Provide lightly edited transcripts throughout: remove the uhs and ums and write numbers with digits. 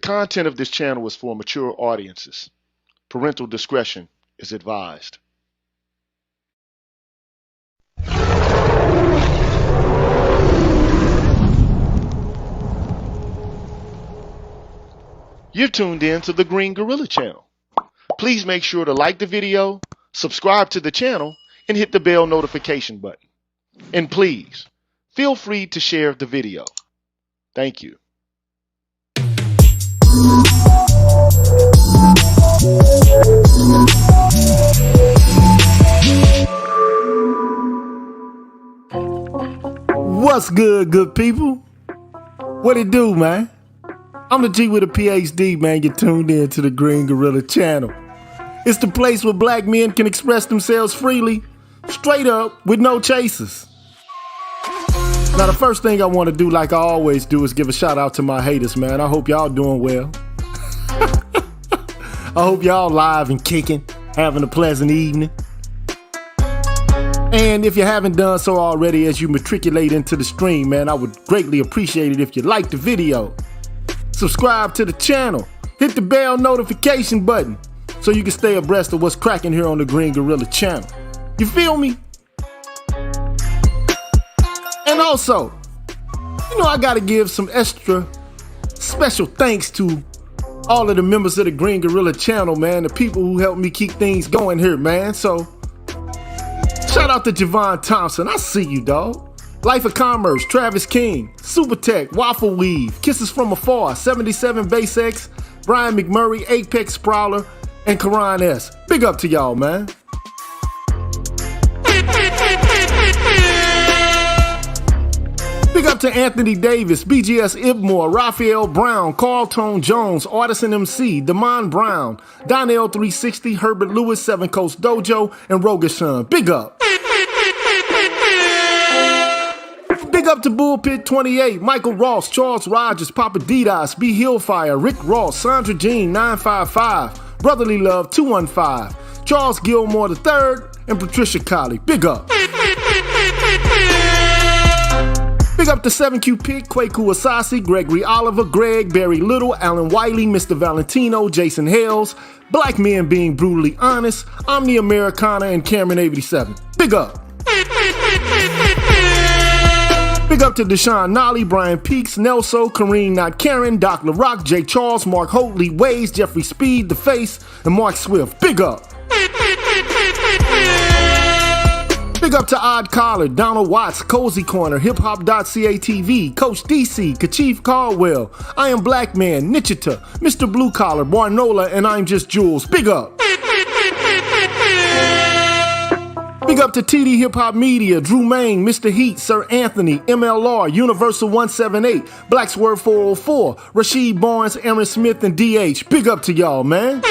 content of this channel is for mature audiences. Parental discretion is advised. You're tuned in to the Green Gorilla channel. Please make sure to like the video, subscribe to the channel, and hit the bell notification button. And please, feel free to share the video. Thank you. What's good people? What it do, man? I'm the G with a PhD, man. You're tuned in to the Green Gorilla channel. It's the place where black men can express themselves freely, straight up, with no chasers. Now, the first thing I want to do, like I always do, is give a shout out to my haters, man. I hope y'all doing well. I hope y'all live and kicking, having a pleasant evening. And if you haven't done so already as you matriculate into the stream, man, I would greatly appreciate it if you liked the video. Subscribe to the channel, hit the bell notification button so you can stay abreast of what's cracking here on the Green Gorilla channel. You feel me? And also, I gotta give some extra special thanks to all of the members of the Green Gorilla channel, man, the people who helped me keep things going here, man. So, shout out to Javon Thompson, I see you, dog. Life of Commerce, Travis King, Super Tech, Waffle Weave, Kisses from Afar, 77 Base X, Brian McMurray, Apex Sprawler, and Karan S. Big up to y'all, man. Big up to Anthony Davis, BGS Ibmore, Raphael Brown, Carl Tone Jones, Artisan MC, Damon Brown, Donnell 360, Herbert Lewis, Seven Coast Dojo, and Rogashan. Big up. Big up to Bullpit 28, Michael Ross, Charles Rogers, Papa Didas, B Hillfire, Rick Ross, Sandra Jean 955, Brotherly Love 215, Charles Gilmore III, and Patricia Colley. Big up. Big up to 7Q Pick, Kwaku Asasi, Gregory Oliver, Greg, Barry Little, Alan Wiley, Mr. Valentino, Jason Hales, Black Men Being Brutally Honest, Omni Americana, and Cameron 87. Big up. Big up to Deshaun Nolly, Brian Peaks, Nelso, Kareem Not Karen, Doc LaRock, Jay Charles, Mark Hotley, Waze, Jeffrey Speed, The Face, and Mark Swift. Big up. Big up to Odd Collar, Donald Watts, Cozy Corner, HipHop.CATV, Coach DC, Kachif Caldwell, I Am Black Man, Nichita, Mr. Blue Collar, Barnola, and I'm Just Jules. Big up. Big up to TD Hip Hop Media, Drew Main, Mr. Heat, Sir Anthony, MLR, Universal 178, Black Swerve 404, Rasheed Barnes, Aaron Smith, and DH. Big up to y'all, man.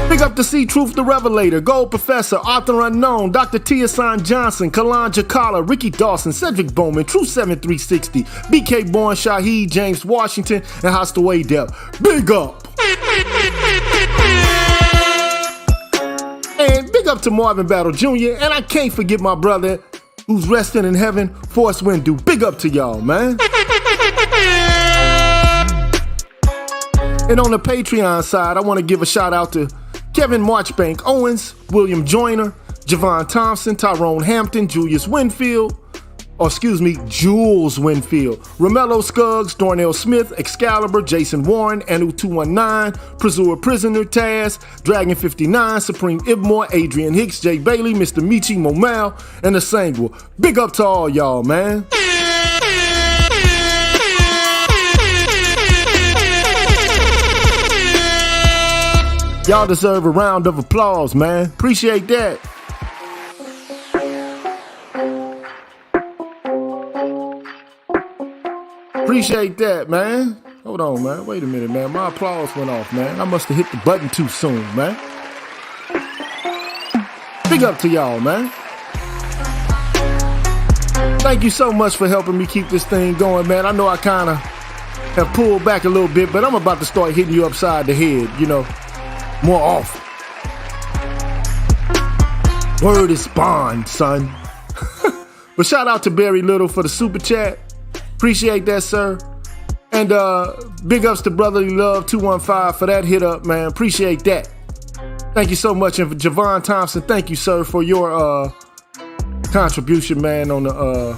Big up to C Truth the Revelator, Gold Professor, Arthur Unknown, Dr. Tiasan Johnson, Kalan Jakala, Ricky Dawson, Cedric Bowman, True 7360, BK Bourne, Shaheed, James Washington, and Hostile Way Depth. Big up. And big up to Marvin Battle Jr., and I can't forget my brother who's resting in heaven, Forrest Windu. Big up to y'all, man. And on the Patreon side, I want to give a shout out to Kevin Marchbank Owens, William Joyner, Javon Thompson, Tyrone Hampton, Jules Winfield, Romello Scuggs, Darnell Smith, Excalibur, Jason Warren, Anu 219, Pursuer Prisoner, Taz, Dragon 59, Supreme Ibmore, Adrian Hicks, Jay Bailey, Mr. Michi Momal, and the Sangwa. Big up to all y'all, man. Y'all deserve a round of applause, man. Appreciate that. Appreciate that, man. Hold on, man. Wait a minute, man. My applause went off, man. I must have hit the button too soon, man. Big up to y'all, man. Thank you so much for helping me keep this thing going, man. I know I kind of have pulled back a little bit, but I'm about to start hitting you upside the head, more often. Word is bond, son. But shout out to Barry Little for the super chat. Appreciate that, sir. And big ups to Brotherly Love 215 for that hit up, man. Appreciate that. Thank you so much. And for Javon Thompson, thank you, sir, for your contribution, man, on the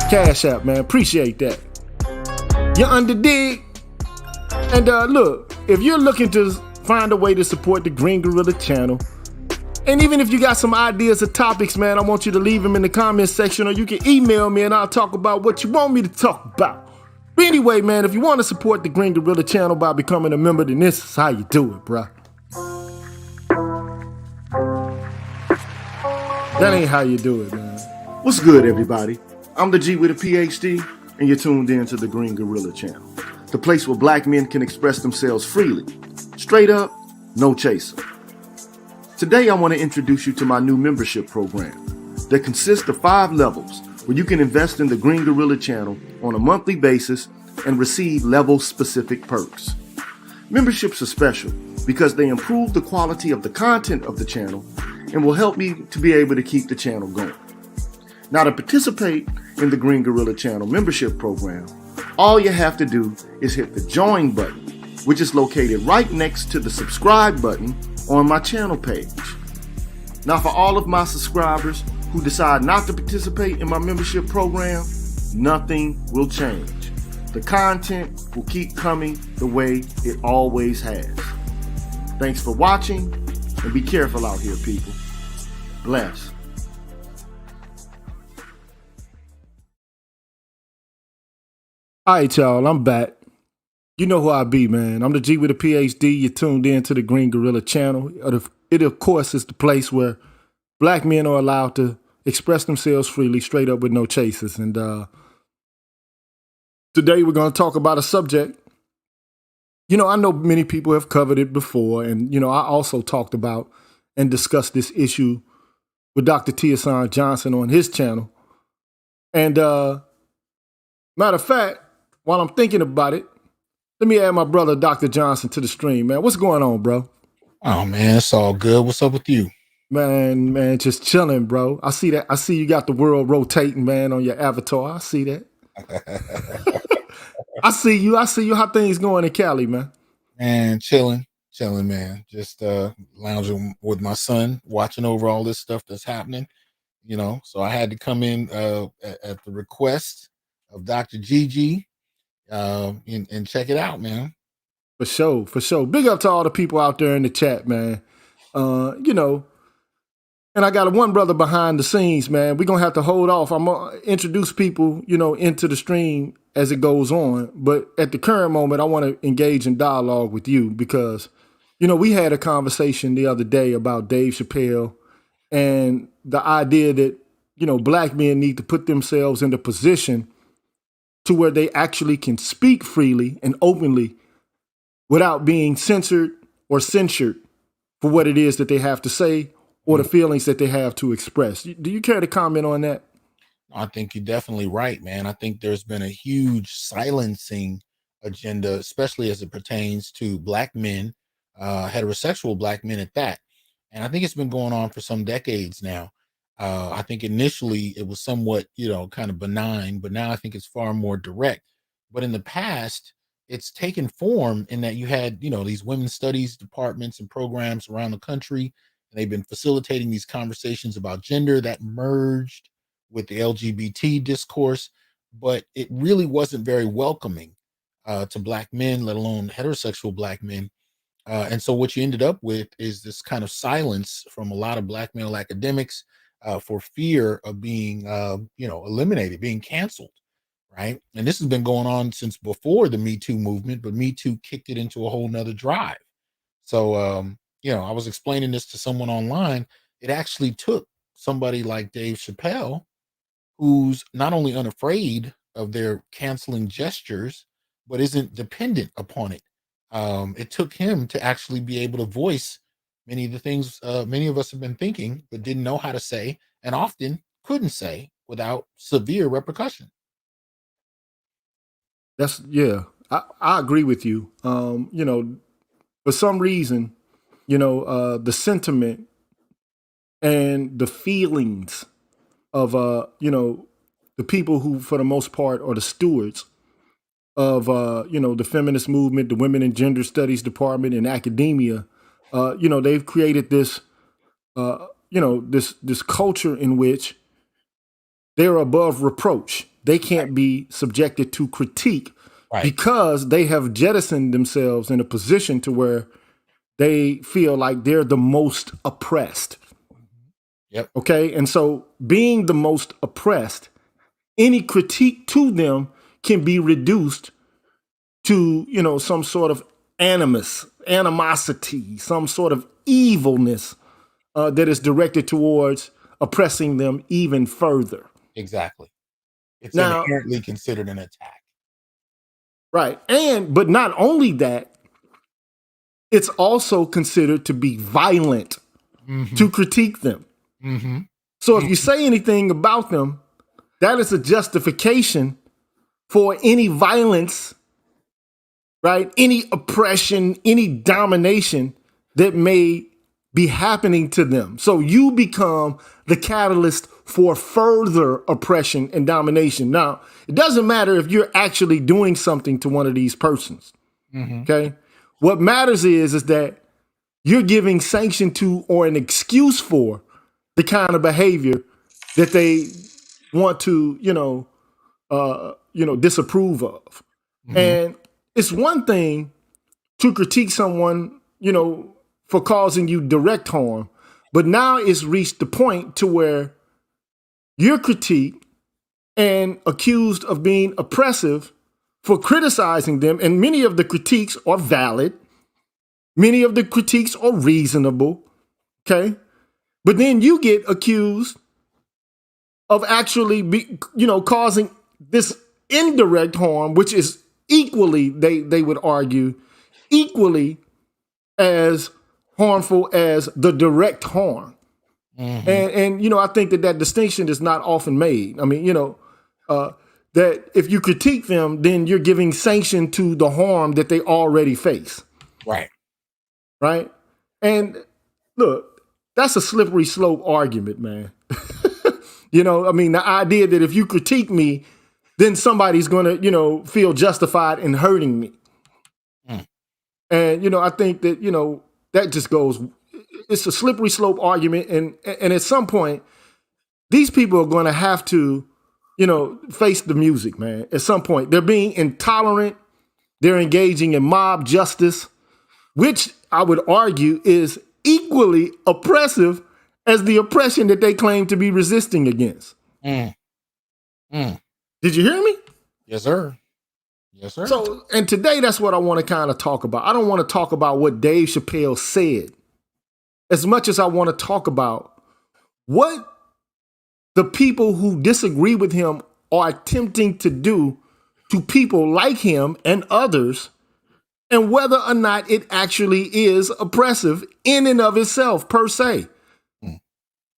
Cash App, man. Appreciate that. You underdig? And look, if you're looking to find a way to support the Green Gorilla channel, and even if you got some ideas or topics, man, I want you to leave them in the comments section, or you can email me and I'll talk about what you want me to talk about. But anyway, man, if you want to support the Green Gorilla channel by becoming a member, then this is how you do it, bruh. That ain't how you do it, man. What's good, everybody? I'm the G with a PhD, and you're tuned in to the Green Gorilla channel, the place where black men can express themselves freely, straight up, no chaser. Today, I want to introduce you to my new membership program that consists of 5 levels where you can invest in the Green Gorilla channel on a monthly basis and receive level-specific perks. Memberships are special because they improve the quality of the content of the channel and will help me to be able to keep the channel going. Now, to participate in the Green Gorilla channel membership program, all you have to do is hit the join button, which is located right next to the subscribe button on my channel page. Now, for all of my subscribers who decide not to participate in my membership program, nothing will change. The content will keep coming the way it always has. Thanks for watching, and be careful out here, people. Bless. All right, y'all, I'm back. You know who I be, man. I'm the G with a PhD. You're tuned in to the Green Gorilla channel. It, of course, is the place where black men are allowed to express themselves freely, straight up with no chasers. And today we're going to talk about a subject. You know, I know many people have covered it before. And, you know, I also talked about and discussed this issue with Dr. Tiasan Johnson on his channel. And matter of fact, while I'm thinking about it, let me add my brother, Dr. Johnson, to the stream, man. What's going on, bro? Oh, man, it's all good. What's up with you? Man, just chilling, bro. I see that. I see you got the world rotating, man, on your avatar. I see that. I see you. How things going in Cali, man? Man, chilling, man. Just lounging with my son, watching over all this stuff that's happening, you know. So I had to come in at the request of Dr. Gigi and check it out, man. For sure. Big up to all the people out there in the chat, man. You know, and I got one brother behind the scenes, man. We're going to have to hold off. I'm going to introduce people, you know, into the stream as it goes on. But at the current moment, I want to engage in dialogue with you because, you know, we had a conversation the other day about Dave Chappelle and the idea that, you know, black men need to put themselves in the position to where they actually can speak freely and openly without being censored or censured for what it is that they have to say or the feelings that they have to express. Do you care to comment on that? I think you're definitely right, man. I think there's been a huge silencing agenda, especially as it pertains to black men, heterosexual black men at that. And I think it's been going on for some decades now. I think initially it was somewhat, you know, kind of benign, but now I think it's far more direct. But in the past, it's taken form in that you had, you know, these women's studies departments and programs around the country, and they've been facilitating these conversations about gender that merged with the LGBT discourse, but it really wasn't very welcoming to black men, let alone heterosexual black men. And so what you ended up with is this kind of silence from a lot of black male academics for fear of being, you know, eliminated, being canceled, right? And this has been going on since before the Me Too movement, but Me Too kicked it into a whole nother drive. So, you know, I was explaining this to someone online. It actually took somebody like Dave Chappelle, who's not only unafraid of their canceling gestures, but isn't dependent upon it. It took him to actually be able to voice many of the things many of us have been thinking, but didn't know how to say, and often couldn't say without severe repercussion. I agree with you. You know, for some reason, you know, the sentiment and the feelings of, you know, the people who, for the most part, are the stewards of the feminist movement, the women and gender studies department in academia, they've created this this culture in which they're above reproach. They can't be subjected to critique Right. because they have jettisoned themselves in a position to where they feel like they're the most oppressed. Yep. Okay. And so being the most oppressed, any critique to them can be reduced to, some sort of animosity, some sort of evilness that is directed towards oppressing them even further. Exactly. It's Now, inherently considered an attack. right. But not only that, it's also considered to be violent to critique them. Mm-hmm. So if you say anything about them, that is a justification for any violence, right? Any oppression, any domination that may be happening to them. So you become the catalyst for further oppression and domination. Now, it doesn't matter if you're actually doing something to one of these persons. Okay? What matters is that you're giving sanction to or an excuse for the kind of behavior that they want to, disapprove of. And it's one thing to critique someone, for causing you direct harm, but now it's reached the point to where you're critiqued and accused of being oppressive for criticizing them. And many of the critiques are valid. Many of the critiques are reasonable. Okay. But then you get accused of actually causing this indirect harm, which is equally, they would argue, equally as harmful as the direct harm. And I think that distinction is not often made. I mean, that if you critique them, then you're giving sanction to the harm that they already face. Right. Right. And look, that's a slippery slope argument, man. The idea that if you critique me, then somebody's going to, feel justified in hurting me. And, I think that, that just goes, it's a slippery slope argument. And at some point, these people are going to have to, face the music, man. At some point, they're being intolerant. They're engaging in mob justice, which I would argue is equally oppressive as the oppression that they claim to be resisting against. Did you hear me? Yes, sir. Yes, sir. So, and today that's what I want to kind of talk about. I don't want to talk about what Dave Chappelle said as much as I want to talk about what the people who disagree with him are attempting to do to people like him and others, and whether or not it actually is oppressive in and of itself per se.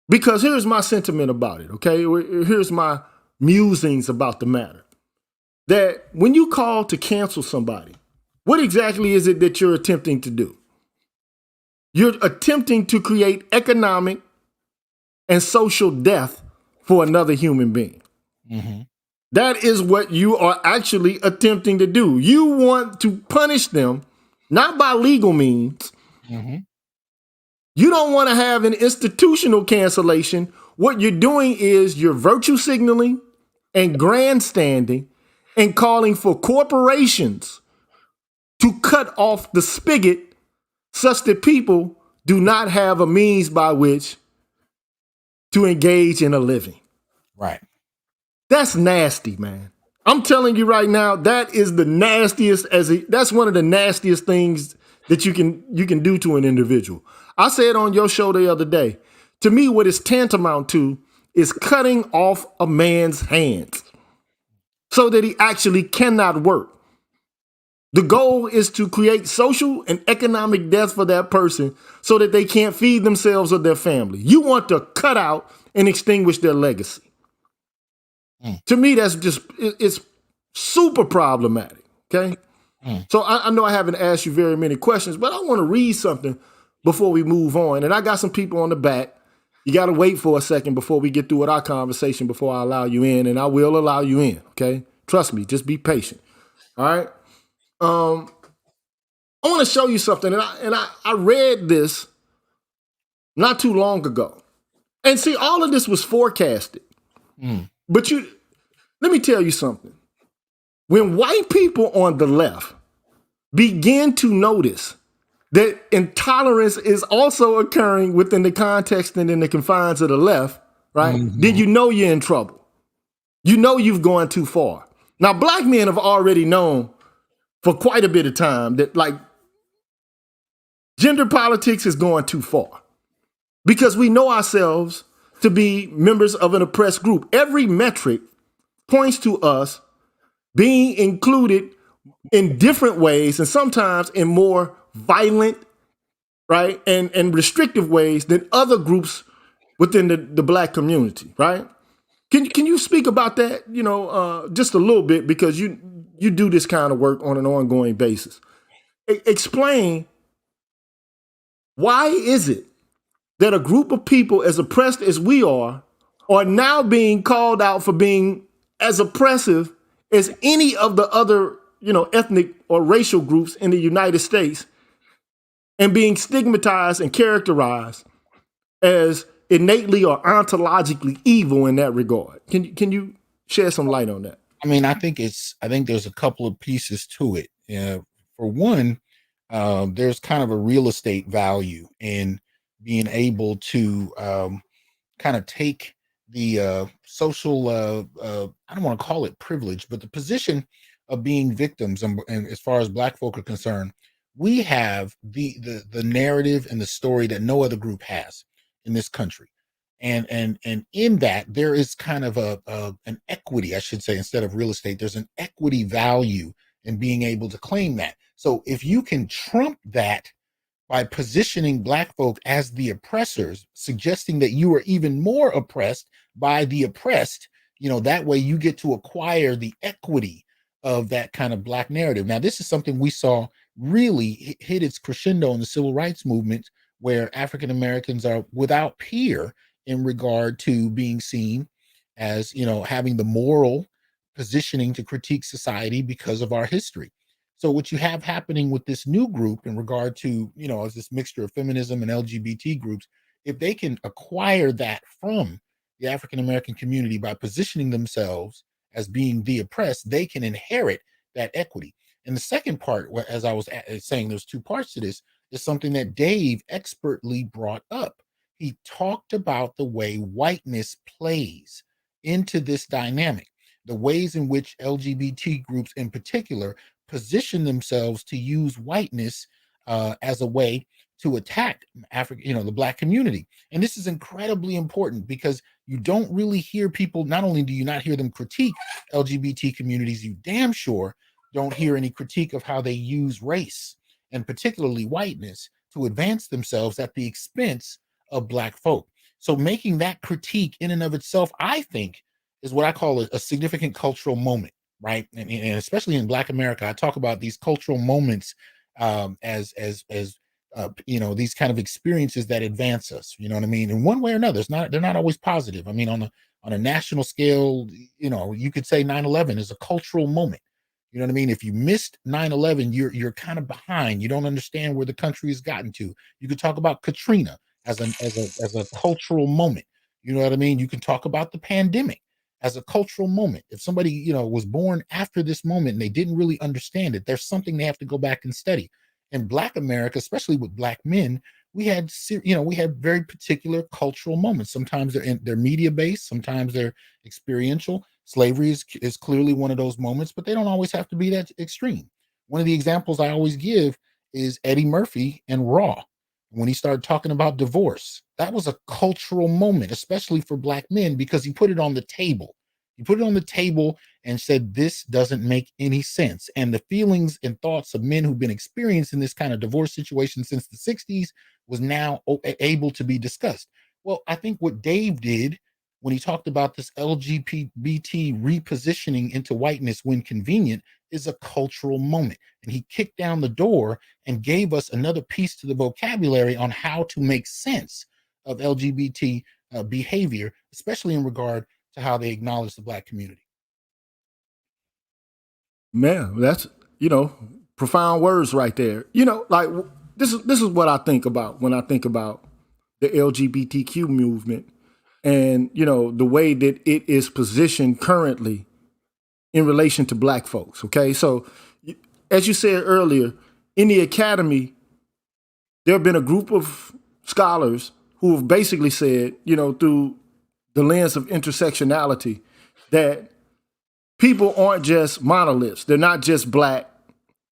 Because here's my sentiment about it, okay? Here's my musings about the matter. That when you call to cancel somebody, what exactly is it that you're attempting to do? You're attempting to create economic and social death for another human being. That is what you are actually attempting to do. You want to punish them, not by legal means. You don't want to have an institutional cancellation. What you're doing is you're virtue signaling and grandstanding and calling for corporations to cut off the spigot such that people do not have a means by which to engage in a living. Right. That's nasty, man. I'm telling you right now, that is the nastiest that's one of the nastiest things that you can do to an individual. I said on your show the other day, to me, what it's tantamount to is cutting off a man's hands so that he actually cannot work. The goal is to create social and economic death for that person so that they can't feed themselves or their family. You want to cut out and extinguish their legacy. To me, that's it's super problematic, okay? So I know I haven't asked you very many questions, but I want to read something before we move on. And I got some people on the back. You got to wait for a second before we get through with our conversation before I allow you in, and I will allow you in, okay? Trust me, just be patient. All right. Um, I want to show you something, and I read this not too long ago. And see, all of this was forecasted. Mm. But let me tell you something. When white people on the left begin to notice that intolerance is also occurring within the context and in the confines of the left, right? Then Mhm. you know you're in trouble. You know you've gone too far. Now, black men have already known for quite a bit of time that like gender politics is going too far because we know ourselves to be members of an oppressed group. Every metric points to us being included in different ways and sometimes in more violent, right, and restrictive ways than other groups within the black community, right? Can you speak about that, just a little bit because you do this kind of work on an ongoing basis. Explain why is it that a group of people as oppressed as we are now being called out for being as oppressive as any of the other, ethnic or racial groups in the United States and being stigmatized and characterized as innately or ontologically evil in that regard. Can you shed some light on that? I mean, I think there's a couple of pieces to it. For one, there's kind of a real estate value in being able to kind of take the social I don't want to call it privilege, but the position of being victims, and as far as black folk are concerned, we have the narrative and the story that no other group has in this country. And in that there is kind of an equity, I should say, instead of real estate, there's an equity value in being able to claim that. So if you can trump that by positioning black folk as the oppressors, suggesting that you are even more oppressed by the oppressed, that way you get to acquire the equity of that kind of black narrative. Now, this is something we saw really hit its crescendo in the civil rights movement, where African Americans are without peer in regard to being seen as, having the moral positioning to critique society because of our history. So what you have happening with this new group in regard to, as this mixture of feminism and LGBT groups, if they can acquire that from the African American community by positioning themselves as being the oppressed, they can inherit that equity. And the second part, as I was saying, there's two parts to this, is something that Dave expertly brought up. He talked about the way whiteness plays into this dynamic, the ways in which LGBT groups in particular position themselves to use whiteness as a way to attack Africa, the black community. And this is incredibly important because you don't really hear people, not only do you not hear them critique LGBT communities, you damn sure don't hear any critique of how they use race and particularly whiteness to advance themselves at the expense of black folk. So making that critique in and of itself, I think, is what I call a significant cultural moment, right? And especially in Black America, I talk about these cultural moments as these kind of experiences that advance us. You know what I mean? In one way or another, they're not always positive. I mean, on a national scale, you could say 9/11 is a cultural moment. You know what I mean? If you missed 9/11, you're kind of behind. You don't understand where the country has gotten to. You could talk about Katrina as a cultural moment. You know what I mean? You can talk about the pandemic as a cultural moment. If somebody, was born after this moment and they didn't really understand it, there's something they have to go back and study. In Black America, especially with Black men, we had very particular cultural moments. Sometimes they're media based, sometimes they're experiential. Slavery is clearly one of those moments, but they don't always have to be that extreme. One of the examples I always give is Eddie Murphy and Raw. When he started talking about divorce, that was a cultural moment, especially for Black men, because he put it on the table. He put it on the table and said, this doesn't make any sense. And the feelings and thoughts of men who've been experiencing this kind of divorce situation since the 60s was now able to be discussed. Well, I think what Dave did when he talked about this LGBT repositioning into whiteness when convenient is a cultural moment. And he kicked down the door and gave us another piece to the vocabulary on how to make sense of LGBT behavior, especially in regard to how they acknowledge the Black community. Man, that's, profound words right there. Like this is what I think about when I think about the LGBTQ movement and, the way that it is positioned currently in relation to black folks. Okay. So as you said earlier, in the academy, there have been a group of scholars who have basically said, through the lens of intersectionality, that people aren't just monoliths. They're not just black.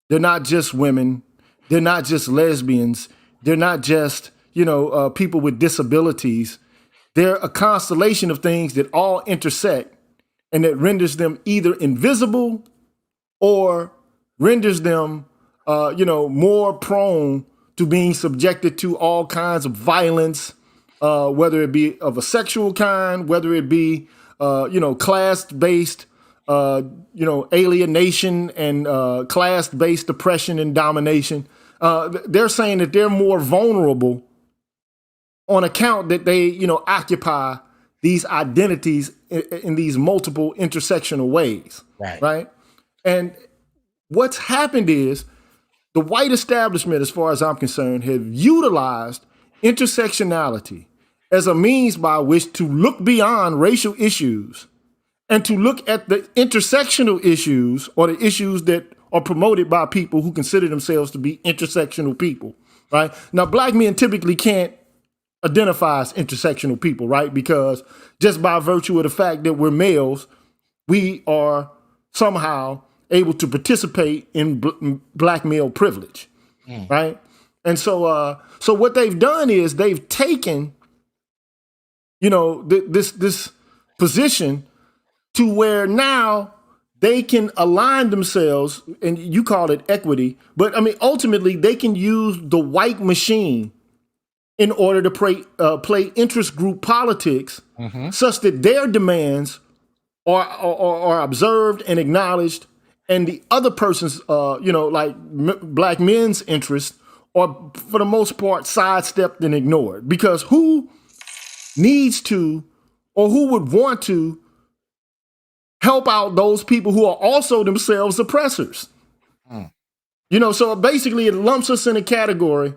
They're not just women. They're not just lesbians. They're not just, people with disabilities. They're a constellation of things that all intersect and that renders them either invisible or renders them, more prone to being subjected to all kinds of violence, whether it be of a sexual kind, whether it be, class-based, alienation and class-based oppression and domination. They're saying that they're more vulnerable on account that they, occupy these identities in these multiple intersectional ways, right? And what's happened is the white establishment, as far as I'm concerned, have utilized intersectionality as a means by which to look beyond racial issues and to look at the intersectional issues or the issues that are promoted by people who consider themselves to be intersectional people, right? Now, black men typically can't identify as intersectional people, right? Because just by virtue of the fact that we're males, we are somehow able to participate in black male privilege, right? And so what they've done is they've taken, this position to where now they can align themselves, and you call it equity, but I mean, ultimately they can use the white machine in order to play interest group politics, such that their demands are observed and acknowledged, and the other person's, black men's interests are, for the most part, sidestepped and ignored. Because who needs to, or who would want to, help out those people who are also themselves oppressors? So basically it lumps us in a category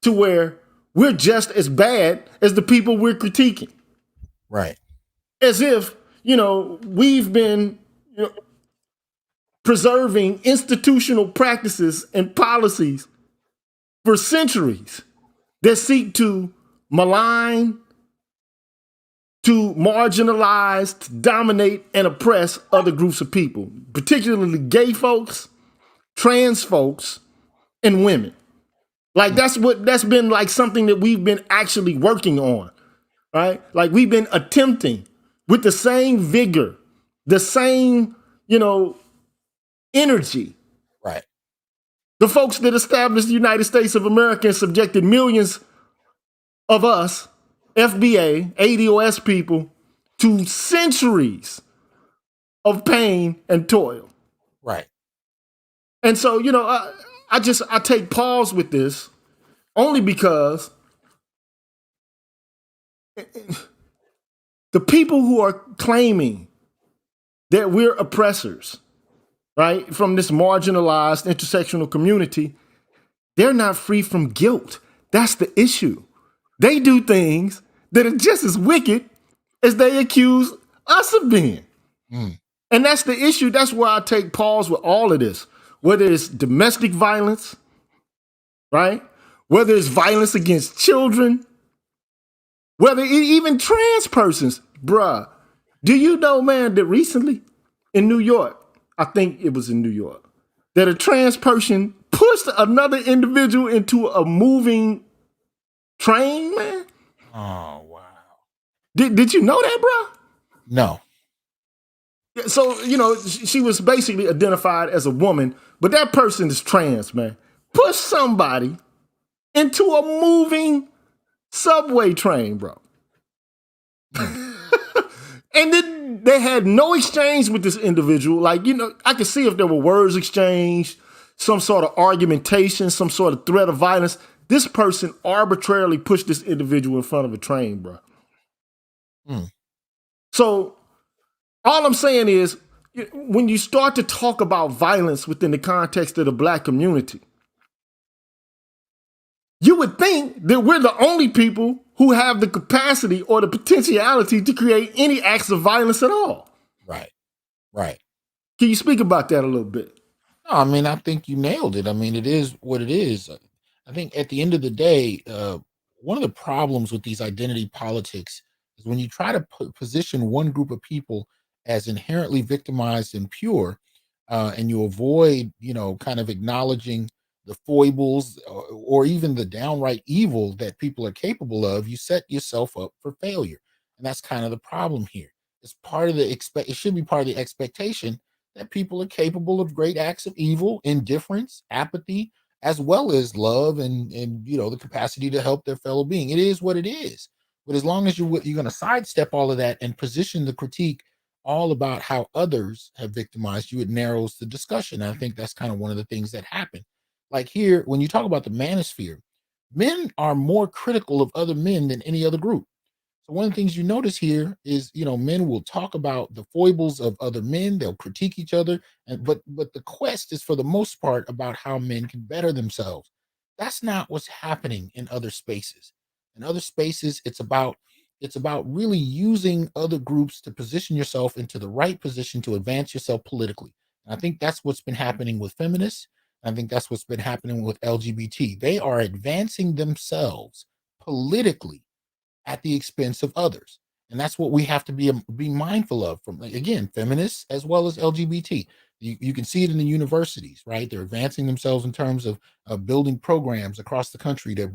to where we're just as bad as the people we're critiquing. Right. As if, we've been, preserving institutional practices and policies for centuries that seek to malign, to marginalize, to dominate, and oppress other groups of people, particularly gay folks, trans folks, and women. Like that's been like something that we've been actually working on, right? Like we've been attempting with the same vigor, the same, energy. Right. The folks that established the United States of America and subjected millions of us, FBA, ADOS people, to centuries of pain and toil. Right. And so, I take pause with this only because the people who are claiming that we're oppressors, right, from this marginalized intersectional community, they're not free from guilt. That's the issue. They do things that are just as wicked as they accuse us of being. And that's the issue. That's why I take pause with all of this, whether it's domestic violence, right? Whether it's violence against children, whether even trans persons. Bruh, do you know, man, that recently in New York, I think it was in New York, that a trans person pushed another individual into a moving train, man? Oh, wow. Did you know that, bro? No. So, she was basically identified as a woman, but that person is trans, man. Push somebody into a moving subway train, bro. And then they had no exchange with this individual. Like, I could see if there were words exchanged, some sort of argumentation, some sort of threat of violence. This person arbitrarily pushed this individual in front of a train, bro. So all I'm saying is when you start to talk about violence within the context of the black community, you would think that we're the only people who have the capacity or the potentiality to create any acts of violence at all. Right. Right. Can you speak about that a little bit? No, I mean, I think you nailed it. I mean, it is what it is. I think at the end of the day, one of the problems with these identity politics is when you try to position one group of people as inherently victimized and pure, and you avoid, kind of acknowledging the foibles or even the downright evil that people are capable of, you set yourself up for failure. And that's kind of the problem here. It's part of the it should be part of the expectation that people are capable of great acts of evil, indifference, apathy, as well as love and the capacity to help their fellow being. It is what it is. But as long as you're going to sidestep all of that and position the critique all about how others have victimized you, it narrows the discussion. And I think that's kind of one of the things that happen. Like here, when you talk about the manosphere, men are more critical of other men than any other group. So one of the things you notice here is, men will talk about the foibles of other men. They'll critique each other, but the quest is for the most part about how men can better themselves. That's not what's happening in other spaces. In other spaces, it's about really using other groups to position yourself into the right position to advance yourself politically. And I think that's what's been happening with feminists. I think that's what's been happening with LGBT. They are advancing themselves politically at the expense of others. And that's what we have to be mindful of from, again, feminists as well as LGBT. You can see it in the universities, right? They're advancing themselves in terms of building programs across the country to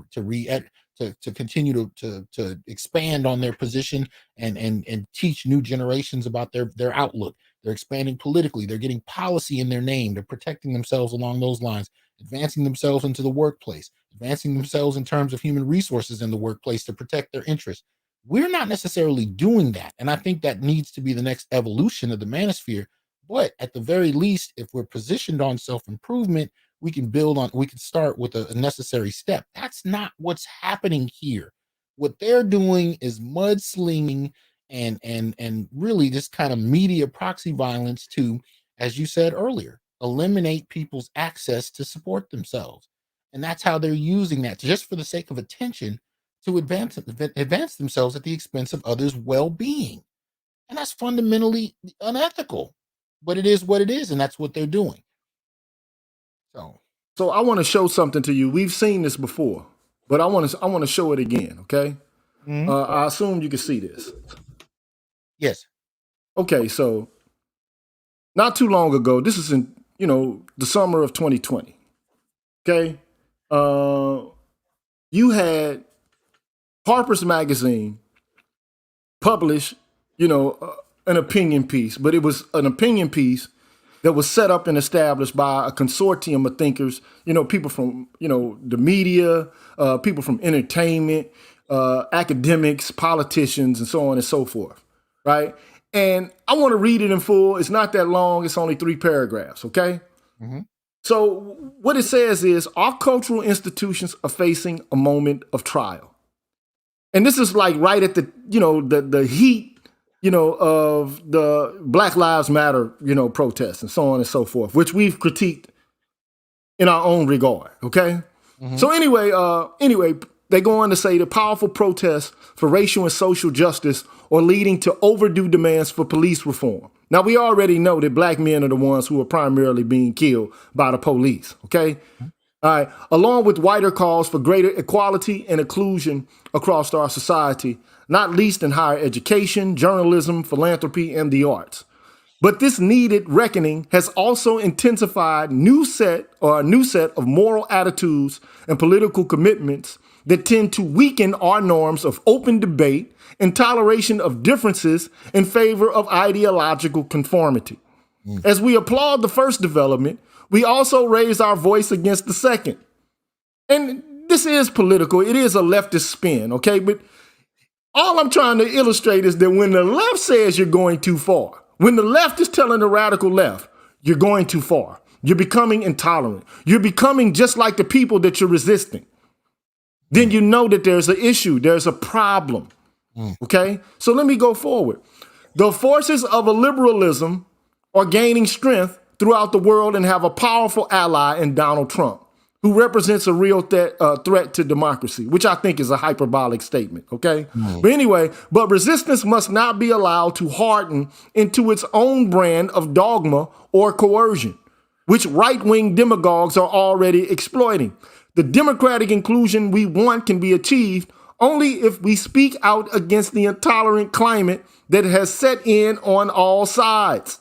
continue to expand on their position and teach new generations about their outlook. They're expanding politically. They're getting policy in their name. They're protecting themselves along those lines, advancing themselves into the workplace, advancing themselves in terms of human resources in the workplace to protect their interests. We're not necessarily doing that. And I think that needs to be the next evolution of the manosphere. But at the very least, if we're positioned on self-improvement, we can start with a necessary step. That's not what's happening here. What they're doing is mudslinging and really this kind of media proxy violence to, as you said earlier, eliminate people's access to support themselves. And that's how they're using that just for the sake of attention to advance themselves at the expense of others' well-being. And that's fundamentally unethical. But it is what it is, and that's what they're doing. So I want to show something to you. We've seen this before, but I want to show it again, okay? Mm-hmm. I assume you can see this. Yes. Okay, so not too long ago, this is in, the summer of 2020, okay? You had Harper's Magazine publish, an opinion piece, but it was an opinion piece that was set up and established by a consortium of thinkers, people from, the media, people from entertainment, academics, politicians, and so on and so forth, right? And I want to read it in full. It's not that long. It's only 3 paragraphs, okay? Mm-hmm. So what it says is, our cultural institutions are facing a moment of trial. And this is like right at the, the heat, of the Black Lives Matter, protests and so on and so forth, which we've critiqued in our own regard, okay? Mm-hmm. So anyway, they go on to say the powerful protests for racial and social justice are leading to overdue demands for police reform. Now, we already know that black men are the ones who are primarily being killed by the police, okay? Mm-hmm. All right, along with wider calls for greater equality and inclusion across our society, not least in higher education, journalism, philanthropy, and the arts. But this needed reckoning has also intensified a new set of moral attitudes and political commitments that tend to weaken our norms of open debate and toleration of differences in favor of ideological conformity. As we applaud the first development, we also raise our voice against the second. And this is political. It is a leftist spin, okay? But all I'm trying to illustrate is that when the left says you're going too far, when the left is telling the radical left, you're going too far, you're becoming intolerant, you're becoming just like the people that you're resisting, then you know that there's an issue, there's a problem, okay? So let me go forward. The forces of a liberalism are gaining strength throughout the world and have a powerful ally in Donald Trump, who represents a real threat to democracy, which I think is a hyperbolic statement, okay? But anyway, but resistance must not be allowed to harden into its own brand of dogma or coercion, which right-wing demagogues are already exploiting. The democratic inclusion we want can be achieved only if we speak out against the intolerant climate that has set in on all sides.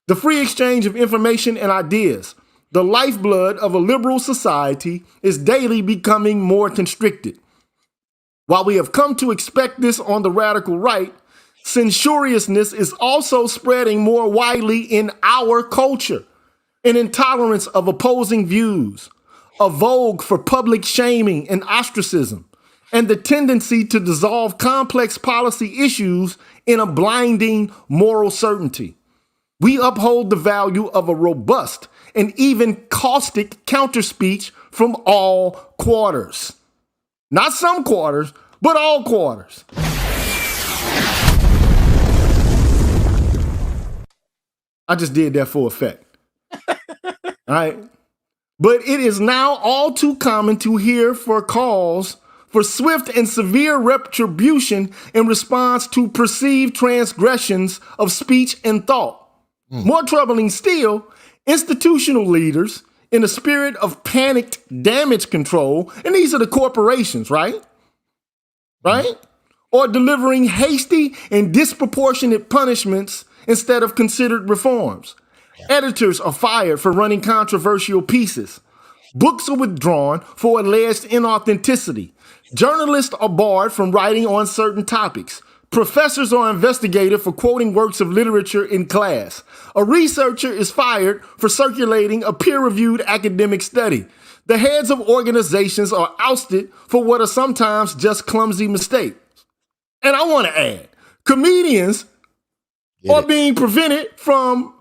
The free exchange of information and ideas, the lifeblood of a liberal society, is daily becoming more constricted. While we have come to expect this on the radical right, censoriousness is also spreading more widely in our culture. An intolerance of opposing views, a vogue for public shaming and ostracism, and the tendency to dissolve complex policy issues in a blinding moral certainty. We uphold the value of a robust and even caustic counterspeech from all quarters. Not some quarters, but all quarters. I just did that for effect. All right. But it is now all too common to hear for calls for swift and severe retribution in response to perceived transgressions of speech and thought. More troubling still, institutional leaders, in a spirit of panicked damage control, and these are the corporations, right? Right? Or delivering hasty and disproportionate punishments instead of considered reforms. Editors are fired for running controversial pieces. Books are withdrawn for alleged inauthenticity. Journalists are barred from writing on certain topics. Professors are investigated for quoting works of literature in class. A researcher is fired for circulating a peer-reviewed academic study. The heads of organizations are ousted for what are sometimes just clumsy mistakes. And I want to add, comedians are being prevented from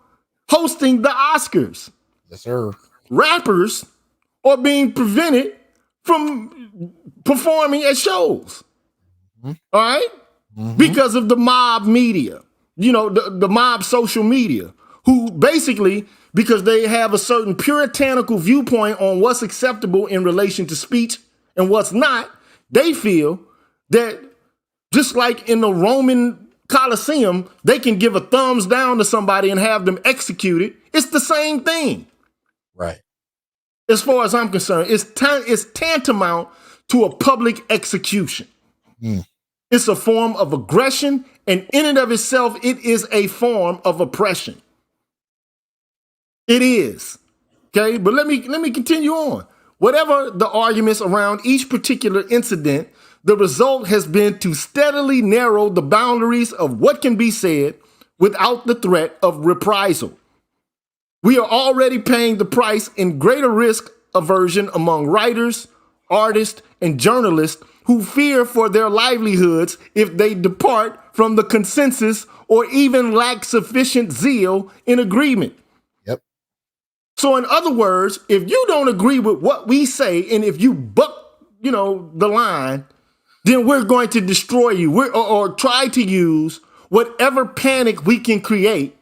hosting the Oscars. Yes, sir. Rappers are being prevented from performing at shows. All right? Because of the mob media, the mob social media, who basically, because they have a certain puritanical viewpoint on what's acceptable in relation to speech and what's not, they feel that just like in the Roman Colosseum, they can give a thumbs down to somebody and have them executed. It's the same thing. Right. As far as I'm concerned, it's tantamount to a public execution. It's a form of aggression, and in and of itself, it is a form of oppression. It is. Okay, but let me continue on. Whatever the arguments around each particular incident, the result has been to steadily narrow the boundaries of what can be said without the threat of reprisal. We are already paying the price in greater risk aversion among writers, artists, and journalists who fear for their livelihoods if they depart from the consensus or even lack sufficient zeal in agreement. Yep. So in other words, if you don't agree with what we say, and if you buck, the line, then we're going to destroy you or try to use whatever panic we can create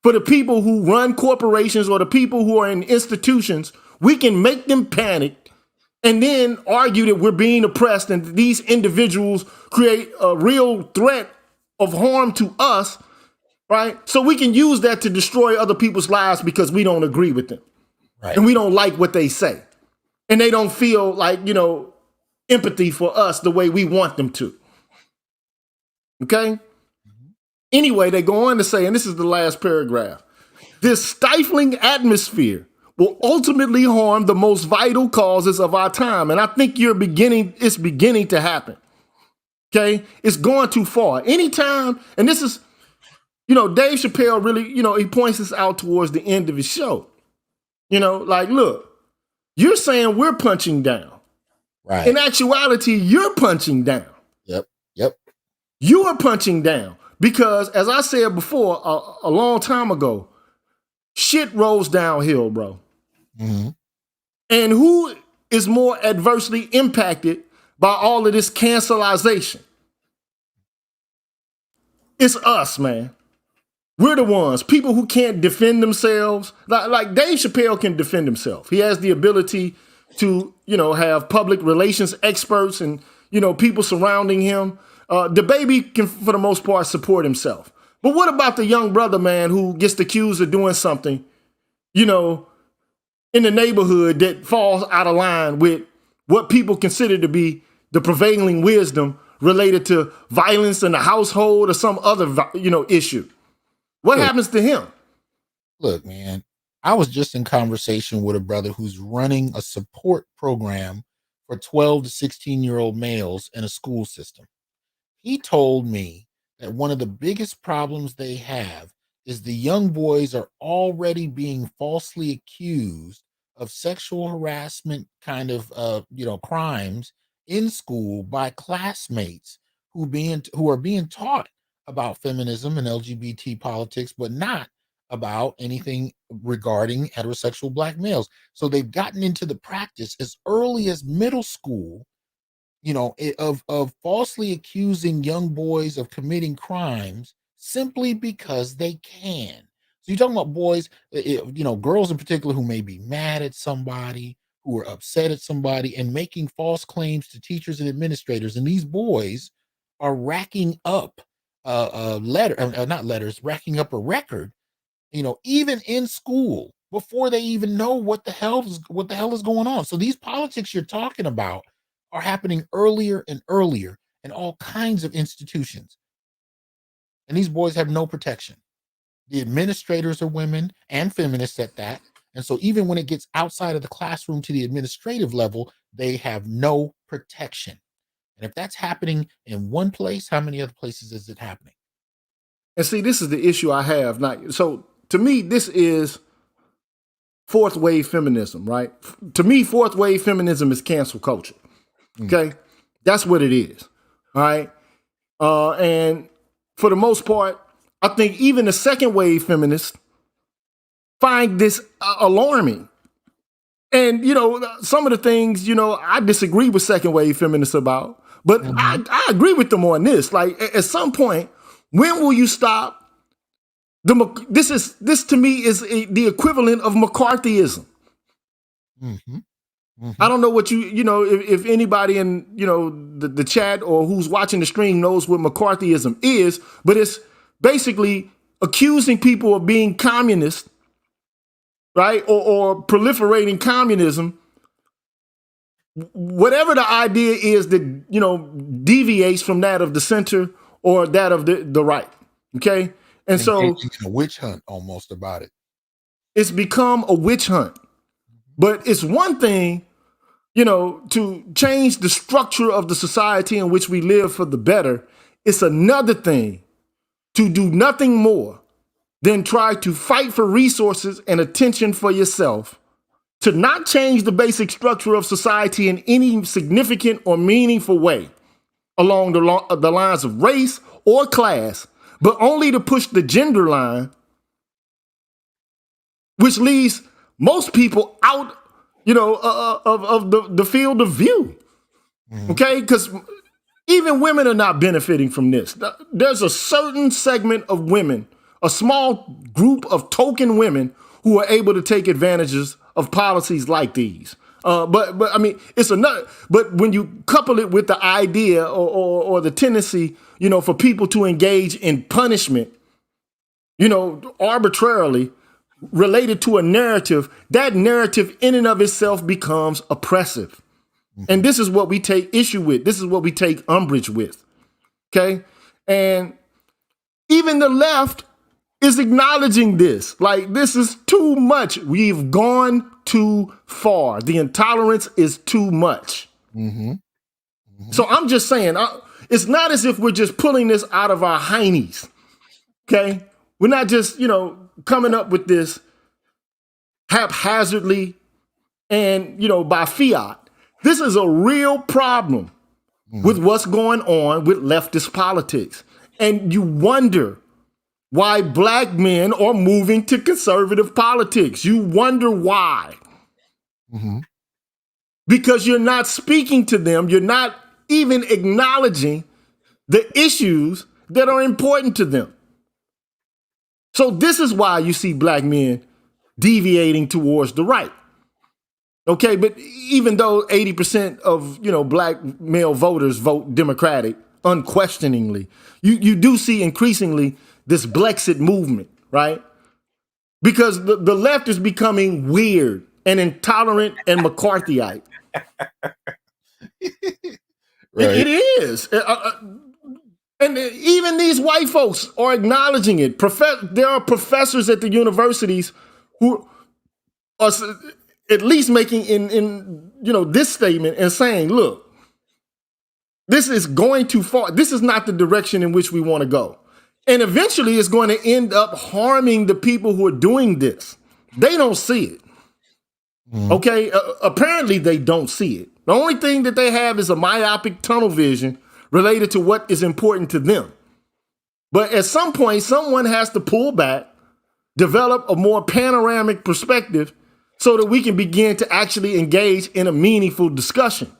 for the people who run corporations or the people who are in institutions. We can make them panic and then argue that we're being oppressed and these individuals create a real threat of harm to us, right? So we can use that to destroy other people's lives because we don't agree with them. Right. And we don't like what they say. And they don't feel like, empathy for us the way we want them to. Okay? Anyway, they go on to say, and this is the last paragraph, this stifling atmosphere will ultimately harm the most vital causes of our time. And I think it's beginning to happen. Okay? It's going too far. Anytime, and this is, Dave Chappelle really, he points this out towards the end of his show. Look, you're saying we're punching down. Right. In actuality, you're punching down. Yep. You are punching down because, as I said before, a long time ago, shit rolls downhill, bro. And who is more adversely impacted by all of this cancelization? It's us, man. We're the ones, people who can't defend themselves. Like Dave Chappelle can defend himself. He has the ability to, have public relations experts and, people surrounding him. The baby can, for the most part, support himself. But what about the young brother, man, who gets accused of doing something, in the neighborhood that falls out of line with what people consider to be the prevailing wisdom related to violence in the household or some other, issue? What happens to him? Look, man, I was just in conversation with a brother who's running a support program for 12 to 16-year-old males in a school system. He told me that one of the biggest problems they have is the young boys are already being falsely accused of sexual harassment kind of crimes in school by classmates who are being taught about feminism and LGBT politics, but not about anything regarding heterosexual black males. So they've gotten into the practice as early as middle school, of falsely accusing young boys of committing crimes simply because they can. So you're talking about boys, girls in particular who may be mad at somebody, who are upset at somebody and making false claims to teachers and administrators. And these boys are racking up racking up a record, even in school before they even know what the hell is going on. So these politics you're talking about are happening earlier and earlier in all kinds of institutions. And these boys have no protection. The administrators are women and feminists at that. And so even when it gets outside of the classroom to the administrative level, they have no protection. And if that's happening in one place, how many other places is it happening? And see, this is the issue I have. So to me, this is fourth wave feminism, right? To me, fourth wave feminism is cancel culture. Okay, that's what it is. All right, and for the most part, I think even the second wave feminists find this alarming. And some of the things I disagree with second wave feminists about, but I agree with them on this. Like at some point, when will you stop? This to me is the equivalent of McCarthyism. Mm-hmm. I don't know what if anybody in the chat or who's watching the stream knows what McCarthyism is, but it's basically accusing people of being communist, right, or proliferating communism, whatever the idea is that deviates from that of the center or that of the right. Okay, and so a witch hunt almost about it. It's become a witch hunt, but it's one thing. To change the structure of the society in which we live for the better. It's another thing to do nothing more than try to fight for resources and attention for yourself, to not change the basic structure of society in any significant or meaningful way along the lines of race or class, but only to push the gender line, which leaves most people out of the field of view. Okay? Because even women are not benefiting from this. There's a certain segment of women, a small group of token women who are able to take advantages of policies like these. But I mean, it's another. But when you couple it with the idea or the tendency, for people to engage in punishment, arbitrarily, related to a narrative, that narrative in and of itself becomes oppressive. And this is what we take issue with. This is what we take umbrage with. Okay? And even the left is acknowledging this. Like, this is too much. We've gone too far. The intolerance is too much. So I'm just saying, it's not as if we're just pulling this out of our heinies. Okay? We're not just, coming up with this haphazardly and, by fiat. This is a real problem with what's going on with leftist politics. And you wonder why black men are moving to conservative politics. You wonder why. Because you're not speaking to them. You're not even acknowledging the issues that are important to them. So this is why you see black men deviating towards the right. Okay, but even though 80% of black male voters vote Democratic unquestioningly, you do see increasingly this Blexit movement, right? Because the left is becoming weird and intolerant and McCarthyite. Right. It is. And even these white folks are acknowledging it. There are professors at the universities who are at least making in this statement and saying, look, this is going too far. This is not the direction in which we want to go. And eventually it's going to end up harming the people who are doing this. They don't see it. Okay? Apparently they don't see it. The only thing that they have is a myopic tunnel vision related to what is important to them. But at some point, someone has to pull back, develop a more panoramic perspective so that we can begin to actually engage in a meaningful discussion.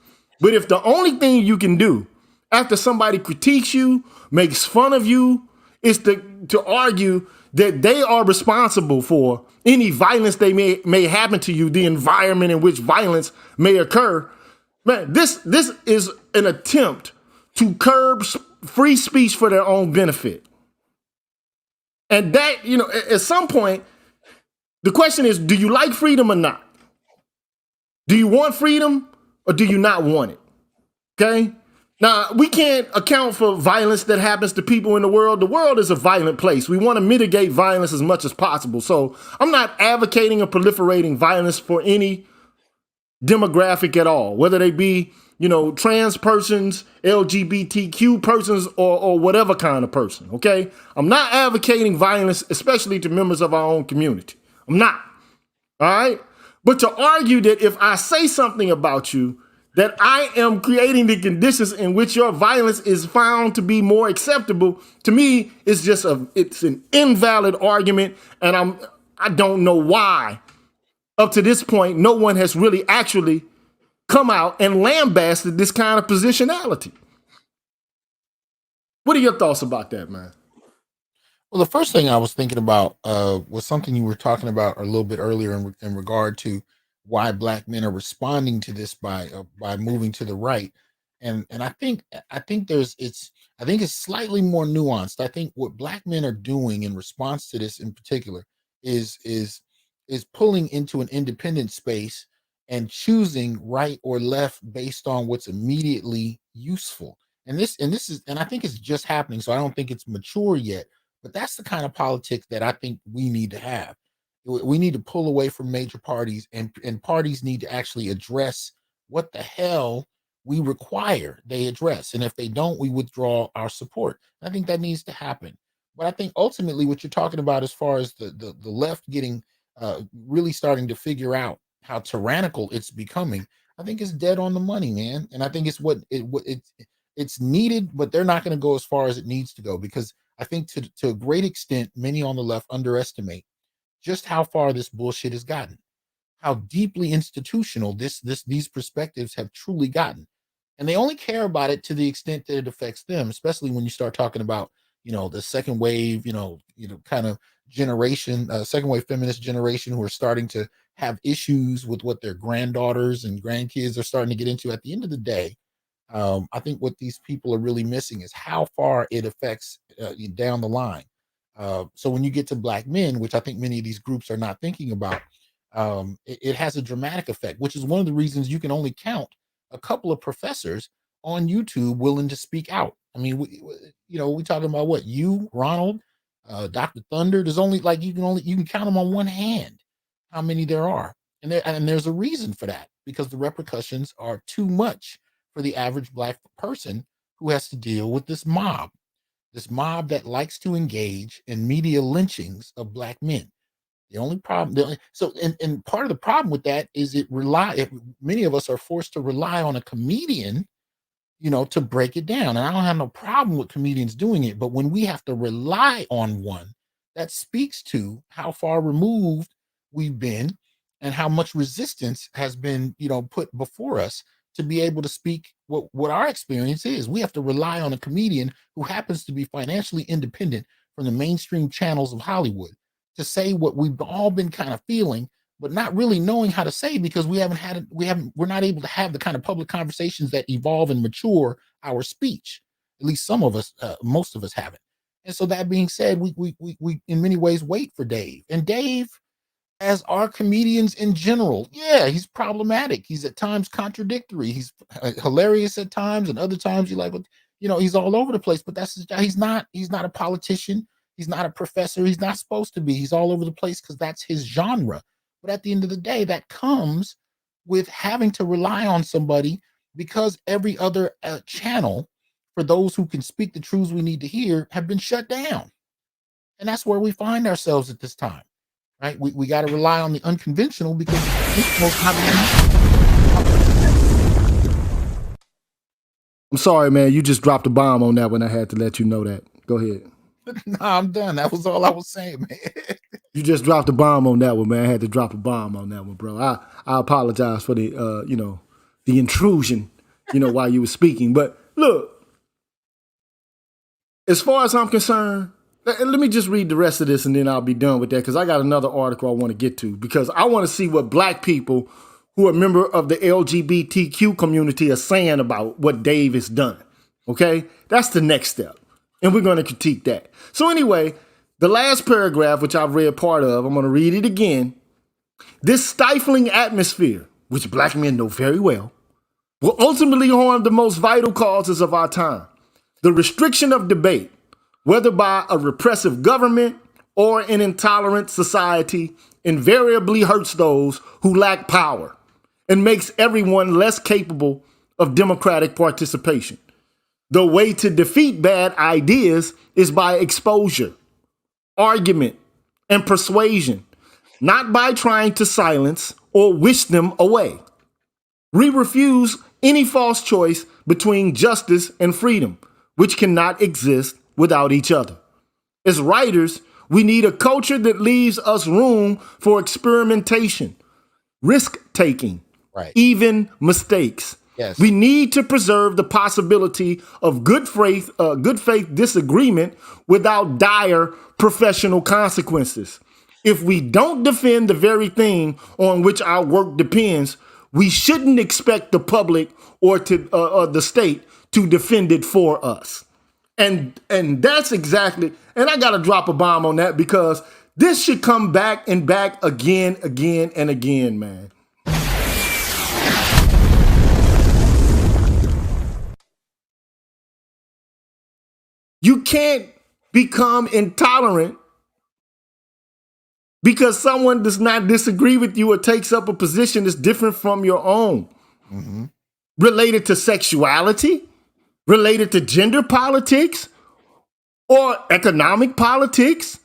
But if the only thing you can do after somebody critiques you, makes fun of you, is to argue that they are responsible for any violence they may happen to you, the environment in which violence may occur, man, this is an attempt to curb free speech for their own benefit. And that, at some point, the question is, do you like freedom or not? Do you want freedom or do you not want it? Okay? Now, we can't account for violence that happens to people in the world. The world is a violent place. We want to mitigate violence as much as possible. So I'm not advocating or proliferating violence for any demographic at all, whether they be, trans persons, LGBTQ persons, or whatever kind of person, okay? I'm not advocating violence, especially to members of our own community. I'm not, all right? But to argue that if I say something about you, that I am creating the conditions in which your violence is found to be more acceptable, to me, it's an invalid argument, and I don't know why. Up to this point, no one has really actually come out and lambasted this kind of positionality. What are your thoughts about that, man? Well, the first thing I was thinking about was something you were talking about a little bit earlier in regard to why black men are responding to this by moving to the right, and I think it's slightly more nuanced. I think what black men are doing in response to this in particular is pulling into an independent space and choosing right or left based on what's immediately useful. And I think it's just happening. So I don't think it's mature yet, but that's the kind of politics that I think we need to have. We need to pull away from major parties, and parties need to actually address what the hell we require they address. And if they don't, we withdraw our support. I think that needs to happen. But I think ultimately what you're talking about as far as the left getting really starting to figure out how tyrannical it's becoming, I think it's dead on the money, man. And I think it's it's needed, but they're not going to go as far as it needs to go, because I think to a great extent, many on the left underestimate just how far this bullshit has gotten, how deeply institutional these perspectives have truly gotten. And they only care about it to the extent that it affects them, especially when you start talking about, the second wave, kind of generation, second wave feminist generation, who are starting to have issues with what their granddaughters and grandkids are starting to get into. At the end of the day, I think what these people are really missing is how far it affects down the line. So when you get to black men, which I think many of these groups are not thinking about, it has a dramatic effect, which is one of the reasons you can only count a couple of professors on YouTube willing to speak out. I mean, we talking about what, you, Ronald, Dr. Thunder. There's only you can count them on one hand how many there are, and there's a reason for that, because the repercussions are too much for the average black person who has to deal with this mob that likes to engage in media lynchings of black men. The only problem, and part of the problem with that is many of us are forced to rely on a comedian, to break it down. And I don't have no problem with comedians doing it, but when we have to rely on one, that speaks to how far removed we've been and how much resistance has been, put before us to be able to speak what our experience is. We have to rely on a comedian who happens to be financially independent, from the mainstream channels of Hollywood to say what we've all been kind of feeling, but not really knowing how to say, because we're not able to have the kind of public conversations that evolve and mature our speech. At least some of us, most of us haven't. And so that being said, we in many ways wait for Dave. And Dave, as are comedians in general, yeah, he's problematic. He's at times contradictory. He's hilarious at times, and other times you're like, he's all over the place. But that's his job. He's not a politician. He's not a professor. He's not supposed to be. He's all over the place because that's his genre. But at the end of the day, that comes with having to rely on somebody, because every other channel for those who can speak the truths we need to hear have been shut down. And that's where we find ourselves at this time, right? We got to rely on the unconventional, because I'm sorry, man. You just dropped a bomb on that one. I had to let you know that. Go ahead. Nah, I'm done. That was all I was saying, man. You just dropped a bomb on that one, man. I had to drop a bomb on that one, bro. I apologize for the the intrusion, while you were speaking. But look, as far as I'm concerned, let me just read the rest of this and then I'll be done with that, because I got another article I want to get to, because I want to see what black people who are member of the LGBTQ community are saying about what Dave has done. Okay? That's the next step. And we're going to critique that. So anyway, the last paragraph, which I've read part of, I'm going to read it again. This stifling atmosphere, which black men know very well, will ultimately harm the most vital causes of our time. The restriction of debate, whether by a repressive government or an intolerant society, invariably hurts those who lack power and makes everyone less capable of democratic participation. The way to defeat bad ideas is by exposure, argument, and persuasion, not by trying to silence or wish them away. We refuse any false choice between justice and freedom, which cannot exist without each other. As writers, we need a culture that leaves us room for experimentation, risk-taking, right, even mistakes. Yes. We need to preserve the possibility of good faith disagreement without dire professional consequences. If we don't defend the very thing on which our work depends, we shouldn't expect the public or the state to defend it for us. And that's exactly, and I got to drop a bomb on that, because this should come back and back again and again, man. You can't become intolerant because someone does not disagree with you or takes up a position that's different from your own. Mm-hmm. Related to sexuality, related to gender politics, or economic politics,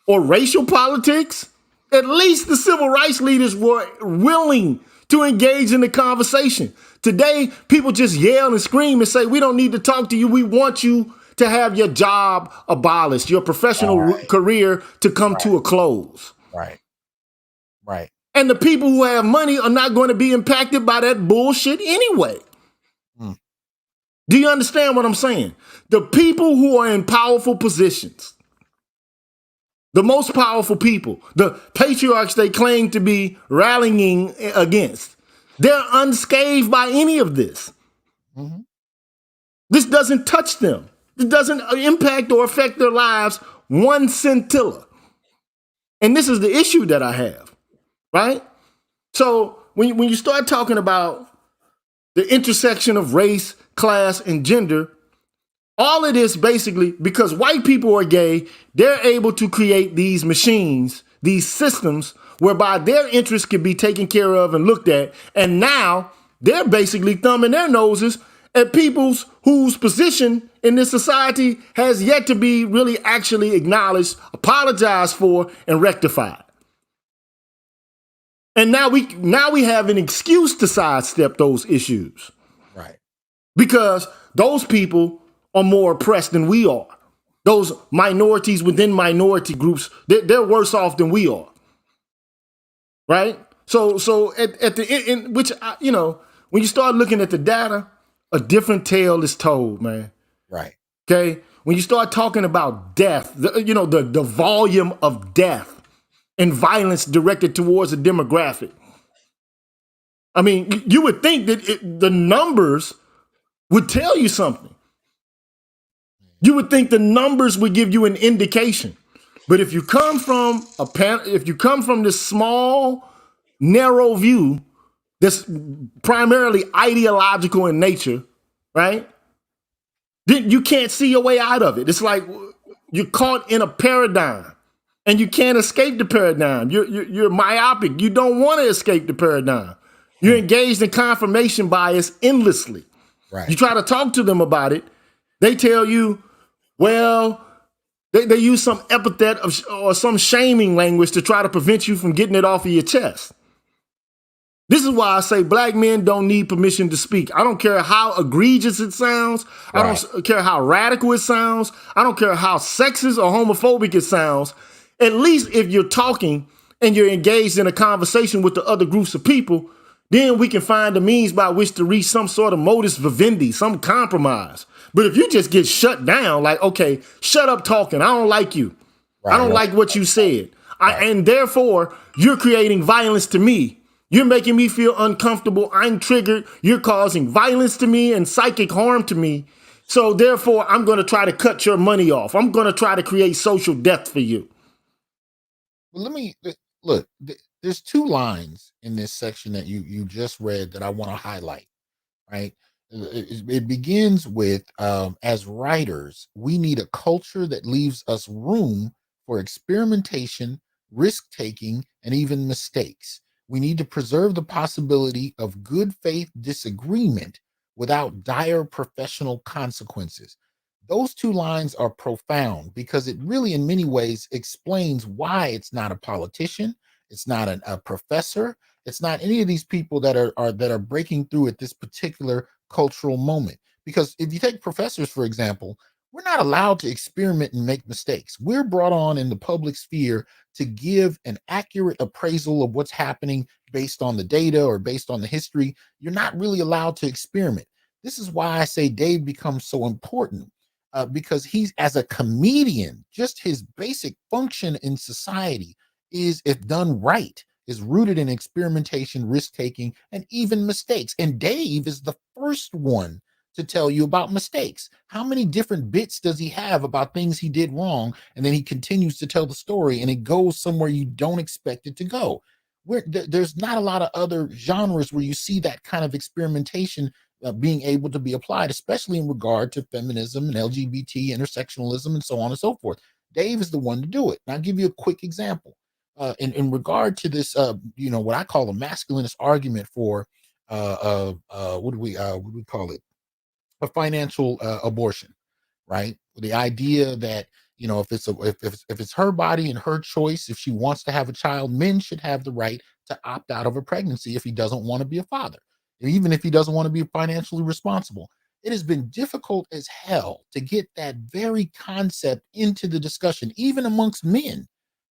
or racial politics. At least the civil rights leaders were willing to engage in the conversation. Today, people just yell and scream and say, we don't need to talk to you. We want you to have your job abolished, your professional career to come to a close. Right. Right. And the people who have money are not going to be impacted by that bullshit anyway. Mm. Do you understand what I'm saying? The people who are in powerful positions, the most powerful people, the patriarchs they claim to be rallying against, they're unscathed by any of this. Mm-hmm. This doesn't touch them. It doesn't impact or affect their lives one scintilla. And this is the issue that I have, right? So when you start talking about the intersection of race, class, and gender, all of this basically, because white people are gay, they're able to create these machines, these systems, whereby their interests can be taken care of and looked at. And now they're basically thumbing their noses at people whose position in this society has yet to be really actually acknowledged, apologized for, and rectified. And now we have an excuse to sidestep those issues. Right. Because those people are more oppressed than we are. Those minorities within minority groups, they're worse off than we are. Right? So at the end, which, when you start looking at the data, a different tale is told, man. Right. Okay? when you start talking about death, the volume of death and violence directed towards a demographic. I mean, you would think that the numbers would tell you something. You would think the numbers would give you an indication. But if you come from this small, narrow view that's primarily ideological in nature, right? Then you can't see your way out of it. It's like you're caught in a paradigm and you can't escape the paradigm. You're myopic. You don't want to escape the paradigm. You're engaged in confirmation bias endlessly. Right. You try to talk to them about it. They tell you, well, they use some epithet or some shaming language to try to prevent you from getting it off of your chest. This is why I say black men don't need permission to speak. I don't care how egregious it sounds. Right. I don't care how radical it sounds. I don't care how sexist or homophobic it sounds. At least if you're talking and you're engaged in a conversation with the other groups of people, then we can find the means by which to reach some sort of modus vivendi, some compromise. But if you just get shut down, like, okay, shut up talking. I don't like you. Right, I don't like what you said. And therefore, you're creating violence to me. You're making me feel uncomfortable. I'm triggered. You're causing violence to me and psychic harm to me. So therefore, I'm going to try to cut your money off. I'm going to try to create social death for you. Well, let me look. There's two lines in this section that you just read that I want to highlight, right? It begins with, as writers, we need a culture that leaves us room for experimentation, risk-taking, and even mistakes. We need to preserve the possibility of good faith disagreement without dire professional consequences. Those two lines are profound because it really, in many ways, explains why it's not a politician. It's not a professor. It's not any of these people that are breaking through at this particular cultural moment. Because if you take professors, for example, we're not allowed to experiment and make mistakes. We're brought on in the public sphere to give an accurate appraisal of what's happening based on the data or based on the history. You're not really allowed to experiment. This is why I say Dave becomes so important, because he's, as a comedian, just his basic function in society is, if done right, is rooted in experimentation, risk-taking, and even mistakes. And Dave is the first one to tell you about mistakes. How many different bits does he have about things he did wrong? And then he continues to tell the story and it goes somewhere you don't expect it to go. There's not a lot of other genres where you see that kind of experimentation being able to be applied, especially in regard to feminism and LGBT, intersectionalism, and so on and so forth. Dave is the one to do it. And I'll give you a quick example. In regard to this, what I call a masculinist argument for, what do we call it? A financial abortion, right? The idea that, if it's her body and her choice, if she wants to have a child, men should have the right to opt out of a pregnancy if he doesn't want to be a father, even if he doesn't want to be financially responsible. It has been difficult as hell to get that very concept into the discussion, even amongst men,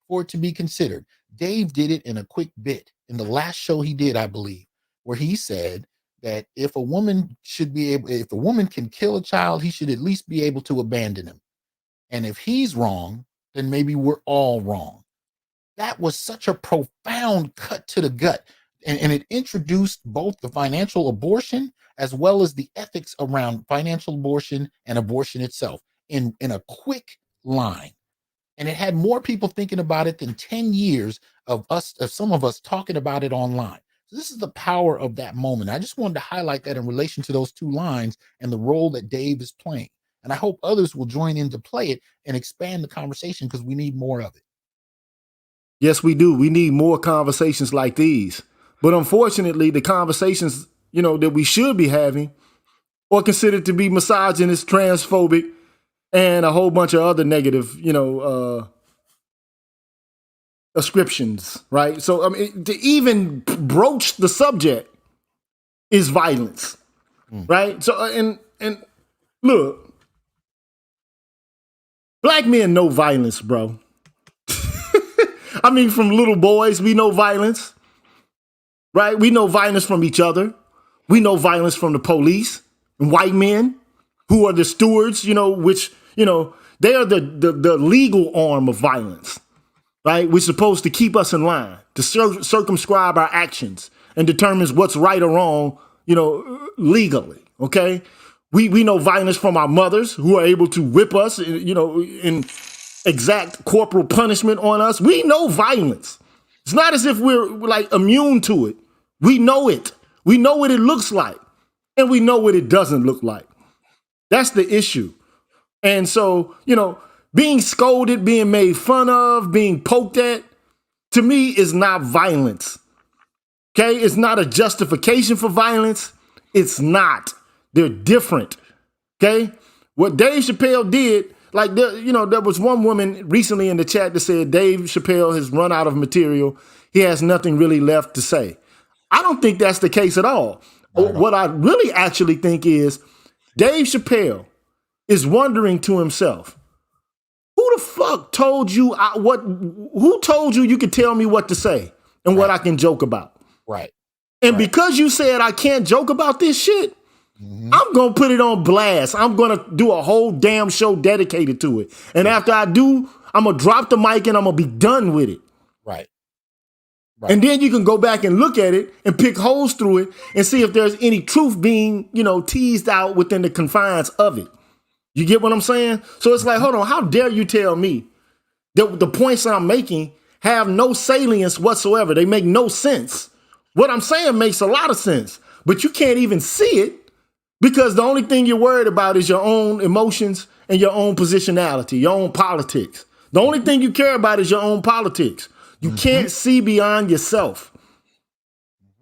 for it to be considered. Dave did it in a quick bit in the last show he did, I believe, where he said that if a woman can kill a child, he should at least be able to abandon him. And if he's wrong, then maybe we're all wrong. That was such a profound cut to the gut. And it introduced both the financial abortion as well as the ethics around financial abortion and abortion itself in a quick line. And it had more people thinking about it than 10 years of some of us talking about it online. So this is the power of that moment. I just wanted to highlight that in relation to those two lines and the role that Dave is playing. And I hope others will join in to play it and expand the conversation, because we need more of it. Yes, we do. We need more conversations like these. But unfortunately, the conversations, that we should be having are considered to be misogynist, transphobic, and a whole bunch of other negative, ascriptions, right? So, I mean, to even broach the subject is violence, right? So, and look, black men know violence, bro. I mean, from little boys, we know violence, right? We know violence from each other. We know violence from the police and white men who are the stewards, which they are the legal arm of violence, right? We're supposed to keep us in line, to circumscribe our actions and determines what's right or wrong, legally, okay? We know violence from our mothers who are able to whip us, and exact corporal punishment on us. We know violence. It's not as if we're like immune to it. We know it. We know what it looks like, and we know what it doesn't look like. That's the issue. And so, being scolded, being made fun of, being poked at, to me is not violence. Okay? It's not a justification for violence. It's not. They're different. Okay? What Dave Chappelle did, like, there was one woman recently in the chat that said Dave Chappelle has run out of material. He has nothing really left to say. I don't think that's the case at all. What I really actually think is Dave Chappelle is wondering to himself, who the fuck told you who told you could tell me what to say and what I can joke about? Right. And because you said I can't joke about this shit, I'm going to put it on blast. I'm going to do a whole damn show dedicated to it. And after I do, I'm going to drop the mic and I'm going to be done with it. Right. And then you can go back and look at it and pick holes through it and see if there's any truth being, teased out within the confines of it. You get what I'm saying? So it's like, hold on, how dare you tell me that the points I'm making have no salience whatsoever? They make no sense. What I'm saying makes a lot of sense, but you can't even see it because the only thing you're worried about is your own emotions and your own positionality, your own politics. The only thing you care about is your own politics. You can't see beyond yourself.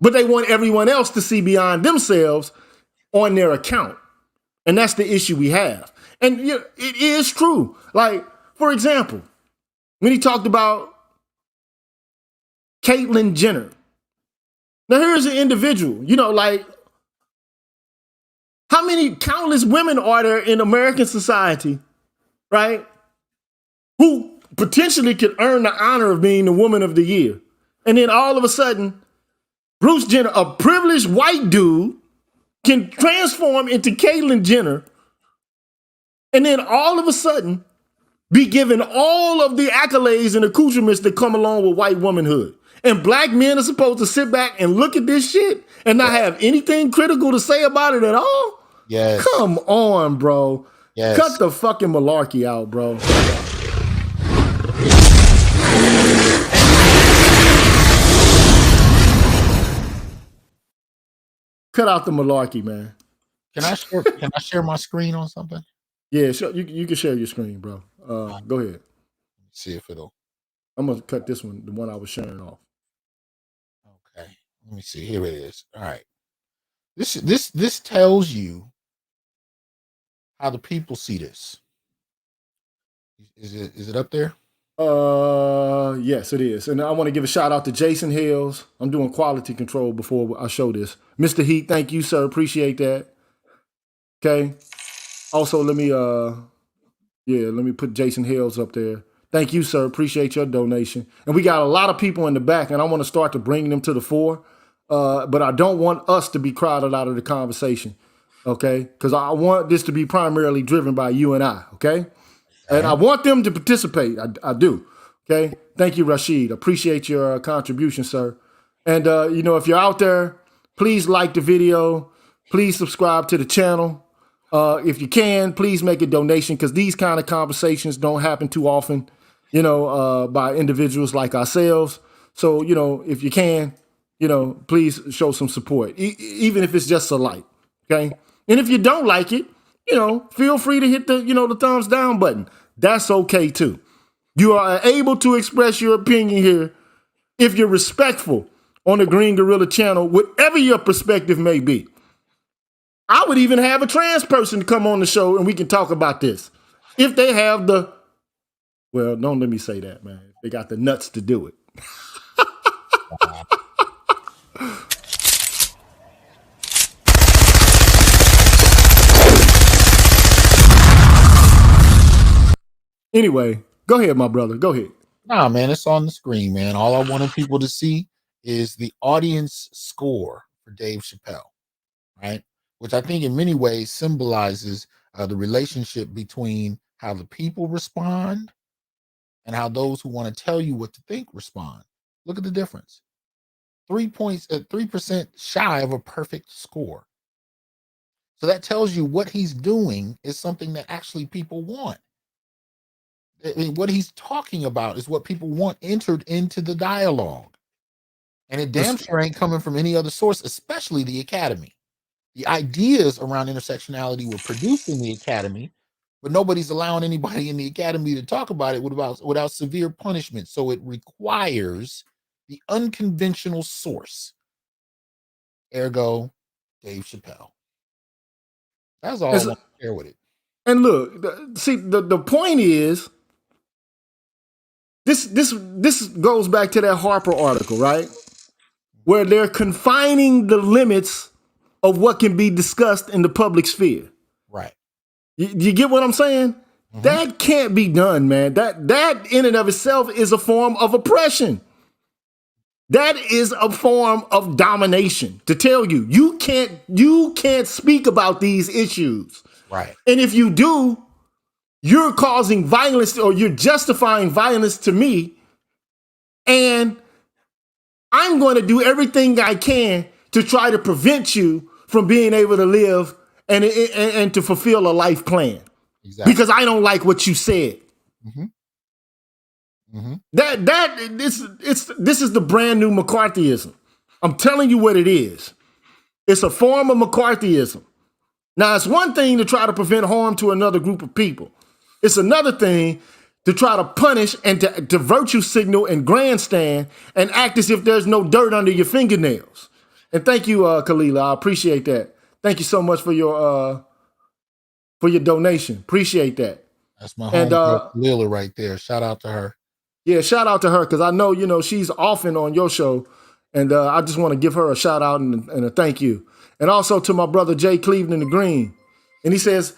But they want everyone else to see beyond themselves on their account. And that's the issue we have. And it is true. Like, for example, when he talked about Caitlyn Jenner. Now, here's an individual, like, how many countless women are there in American society, right, who potentially could earn the honor of being the woman of the year? And then all of a sudden, Bruce Jenner, a privileged white dude, can transform into Caitlyn Jenner and then all of a sudden be given all of the accolades and accoutrements that come along with white womanhood. And black men are supposed to sit back and look at this shit and not have anything critical to say about it at all? Yes. Come on, bro. Yes. Cut the fucking malarkey out, bro. Cut out the malarkey, man. Can I share my screen on something? Yeah, sure. You can share your screen, bro. Go ahead. See if it'll. I'm gonna cut this one, the one I was sharing off. Okay. Let me see. Here it is. All right. This tells you how the people see this. Is it up there? Yes, it is. And I want to give a shout out to Jason Hills. I'm doing quality control before I show this. Mr. Heat, thank you, sir. Appreciate that. Okay. Also, let me put Jason Hills up there. Thank you, sir. Appreciate your donation. And we got a lot of people in the back, and I want to start to bring them to the fore. But I don't want us to be crowded out of the conversation, okay? Because I want this to be primarily driven by you and I, okay? And I want them to participate. I do, okay? Thank you, Rashid. Appreciate your contribution, sir. And, if you're out there, please like the video. Please subscribe to the channel. If you can, please make a donation because these kind of conversations don't happen too often, by individuals like ourselves. So, if you can, please show some support, even if it's just a like, okay? And if you don't like it, feel free to hit the thumbs down button. That's okay too. You are able to express your opinion here if you're respectful on the Green Gorilla channel, whatever your perspective may be. I would even have a trans person to come on the show and we can talk about this. If they have well, don't let me say that, man. They got the nuts to do it. Anyway, go ahead, my brother. Go ahead. Nah, man, it's on the screen, man. All I wanted people to see is the audience score for Dave Chappelle, right? Which I think in many ways symbolizes the relationship between how the people respond, and how those who want to tell you what to think respond. Look at the difference. 3 points at 3% shy of a perfect score. So that tells you what he's doing is something that actually people want. I mean, what he's talking about is what people want entered into the dialogue. And it damn sure ain't coming from any other source, especially the academy. The ideas around intersectionality were produced in the academy, but nobody's allowing anybody in the academy to talk about it without severe punishment. So it requires the unconventional source. Ergo, Dave Chappelle. That's all I want to share with it. And look, the point is, this goes back to that Harper article, right? Where they're confining the limits of what can be discussed in the public sphere. Right. You get what I'm saying? Mm-hmm. That can't be done, man. That in and of itself is a form of oppression. That is a form of domination. To tell you, you can't speak about these issues. Right. And if you do, you're causing violence or you're justifying violence to me. And I'm going to do everything I can to try to prevent you from being able to live and to fulfill a life plan. Exactly. Because I don't like what you said. Mm-hmm. Mm-hmm. This is the brand new McCarthyism. I'm telling you what it is. It's a form of McCarthyism. Now, it's one thing to try to prevent harm to another group of people. It's another thing to try to punish and to virtue signal and grandstand and act as if there's no dirt under your fingernails. And thank you, Kalila. I appreciate that. Thank you so much for your donation. Appreciate that. That's my homegirl Kalila right there. Shout out to her. Yeah, shout out to her because I know, she's often on your show. And I just want to give her a shout out and a thank you. And also to my brother Jay Cleveland the Green. And he says,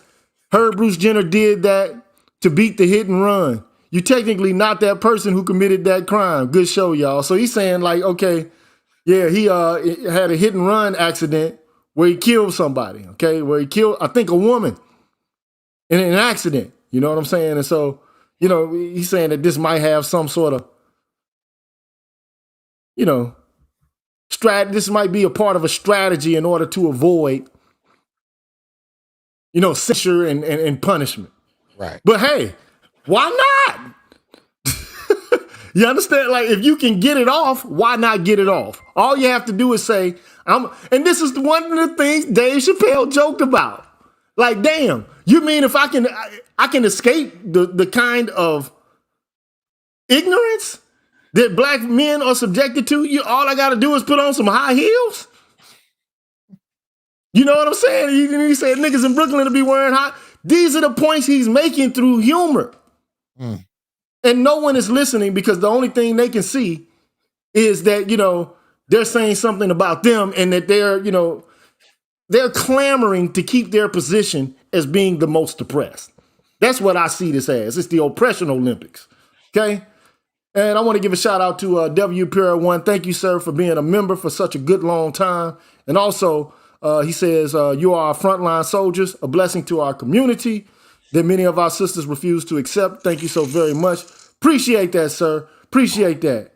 Herb Bruce Jenner did that to beat the hit and run. You're technically not that person who committed that crime. Good show, y'all. So he's saying like, okay, yeah, he had a hit and run accident where he killed somebody, okay? Where he killed, I think, a woman in an accident. You know what I'm saying? And so, he's saying that this might have some sort of, this might be a part of a strategy in order to avoid, censure and punishment. Right. But hey, why not? You understand? Like, if you can get it off, why not get it off? All you have to do is say, and this is one of the things Dave Chappelle joked about. Like, damn, you mean if I can escape the kind of ignorance that black men are subjected to, all I got to do is put on some high heels? You know what I'm saying? He said niggas in Brooklyn to be wearing high. These are the points he's making through humor. Mm. And no one is listening because the only thing they can see is that, they're saying something about them and that they're clamoring to keep their position as being the most oppressed. That's what I see this as. It's the oppression Olympics. Okay? And I want to give a shout out to W Pure One. Thank you, sir, for being a member for such a good long time. And also, he says, you are our frontline soldiers, a blessing to our community that many of our sisters refuse to accept. Thank you so very much. Appreciate that, sir. Appreciate that.